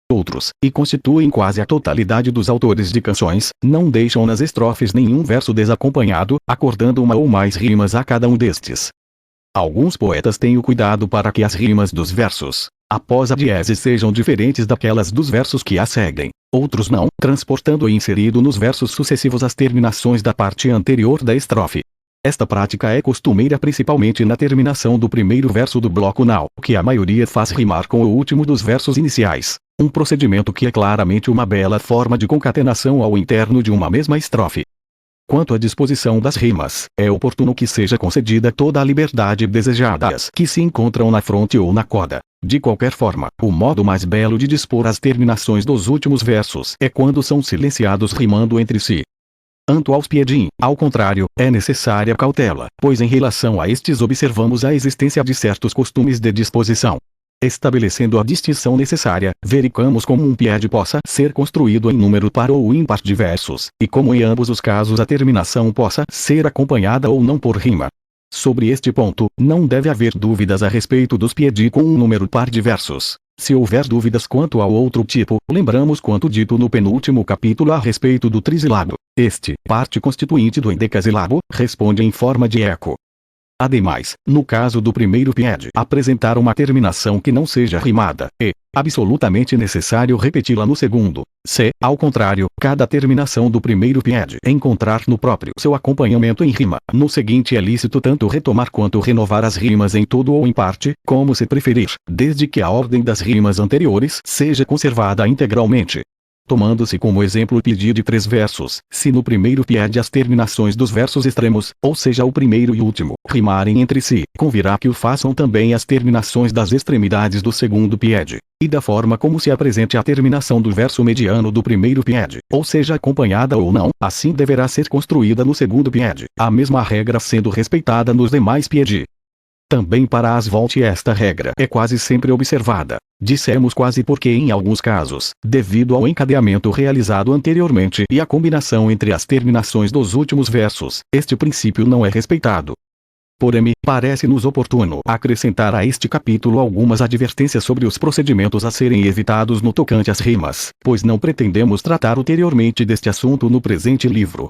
Outros, e constituem quase a totalidade dos autores de canções, não deixam nas estrofes nenhum verso desacompanhado, acordando uma ou mais rimas a cada um destes. Alguns poetas têm o cuidado para que as rimas dos versos, após a diese, sejam diferentes daquelas dos versos que a seguem. Outros não, transportando e inserido nos versos sucessivos as terminações da parte anterior da estrofe. Esta prática é costumeira principalmente na terminação do primeiro verso do bloco nau, que a maioria faz rimar com o último dos versos iniciais. Um procedimento que é claramente uma bela forma de concatenação ao interno de uma mesma estrofe. Quanto à disposição das rimas, é oportuno que seja concedida toda a liberdade desejada às que se encontram na fronte ou na coda. De qualquer forma, o modo mais belo de dispor as terminações dos últimos versos é quando são silenciados rimando entre si. Quanto aos piedim, ao contrário, é necessária cautela, pois em relação a estes observamos a existência de certos costumes de disposição. Estabelecendo a distinção necessária, verificamos como um piede possa ser construído em número par ou ímpar de versos, e como em ambos os casos a terminação possa ser acompanhada ou não por rima. Sobre este ponto, não deve haver dúvidas a respeito dos piedi com um número par de versos. Se houver dúvidas quanto ao outro tipo, lembramos quanto dito no penúltimo capítulo a respeito do trisílabo. Este, parte constituinte do endecasílabo, responde em forma de eco. Ademais, no caso do primeiro piede apresentar uma terminação que não seja rimada, é absolutamente necessário repeti-la no segundo. Se, ao contrário, cada terminação do primeiro piede encontrar no próprio seu acompanhamento em rima, no seguinte é lícito tanto retomar quanto renovar as rimas em todo ou em parte, como se preferir, desde que a ordem das rimas anteriores seja conservada integralmente. Tomando-se como exemplo o piedi de 3 versos, se no primeiro piede as terminações dos versos extremos, ou seja o primeiro e último, rimarem entre si, convirá que o façam também as terminações das extremidades do segundo piede, e da forma como se apresente a terminação do verso mediano do primeiro piede, ou seja acompanhada ou não, assim deverá ser construída no segundo piede, a mesma regra sendo respeitada nos demais piedi. Também para as volte esta regra é quase sempre observada. Dissemos quase porque em alguns casos, devido ao encadeamento realizado anteriormente e a combinação entre as terminações dos últimos versos, este princípio não é respeitado. Porém, parece-nos oportuno acrescentar a este capítulo algumas advertências sobre os procedimentos a serem evitados no tocante às rimas, pois não pretendemos tratar ulteriormente deste assunto no presente livro.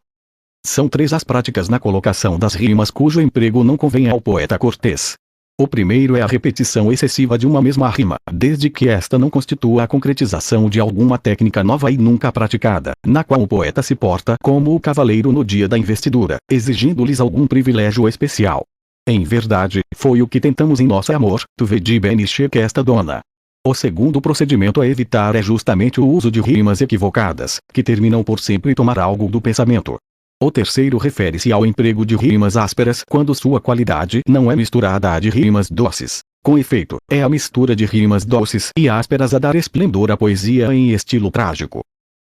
São 3 as práticas na colocação das rimas cujo emprego não convém ao poeta cortês. O primeiro é a repetição excessiva de uma mesma rima, desde que esta não constitua a concretização de alguma técnica nova e nunca praticada, na qual o poeta se porta como o cavaleiro no dia da investidura, exigindo-lhes algum privilégio especial. Em verdade, foi o que tentamos em Nosso Amor, tu vedi beniche que esta dona. O segundo procedimento a evitar é justamente o uso de rimas equivocadas, que terminam por sempre tomar algo do pensamento. O terceiro refere-se ao emprego de rimas ásperas quando sua qualidade não é misturada à de rimas doces. Com efeito, é a mistura de rimas doces e ásperas a dar esplendor à poesia em estilo trágico.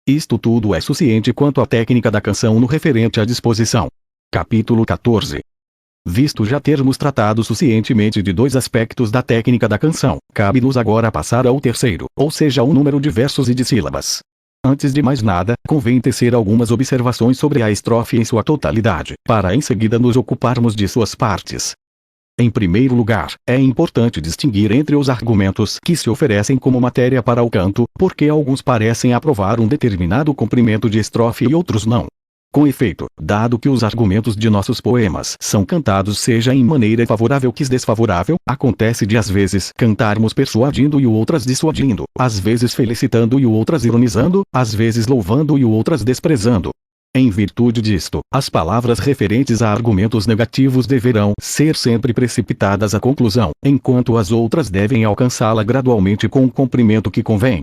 Isto tudo é suficiente quanto à técnica da canção no referente à disposição. Capítulo 14. Visto já termos tratado suficientemente de 2 aspectos da técnica da canção, cabe-nos agora passar ao terceiro, ou seja o número de versos e de sílabas. Antes de mais nada, convém tecer algumas observações sobre a estrofe em sua totalidade, para em seguida nos ocuparmos de suas partes. Em primeiro lugar, é importante distinguir entre os argumentos que se oferecem como matéria para o canto, porque alguns parecem aprovar um determinado comprimento de estrofe e outros não. Com efeito, dado que os argumentos de nossos poemas são cantados seja em maneira favorável que desfavorável, acontece de às vezes cantarmos persuadindo e outras dissuadindo, às vezes felicitando e outras ironizando, às vezes louvando e outras desprezando. Em virtude disto, as palavras referentes a argumentos negativos deverão ser sempre precipitadas à conclusão, enquanto as outras devem alcançá-la gradualmente com o comprimento que convém.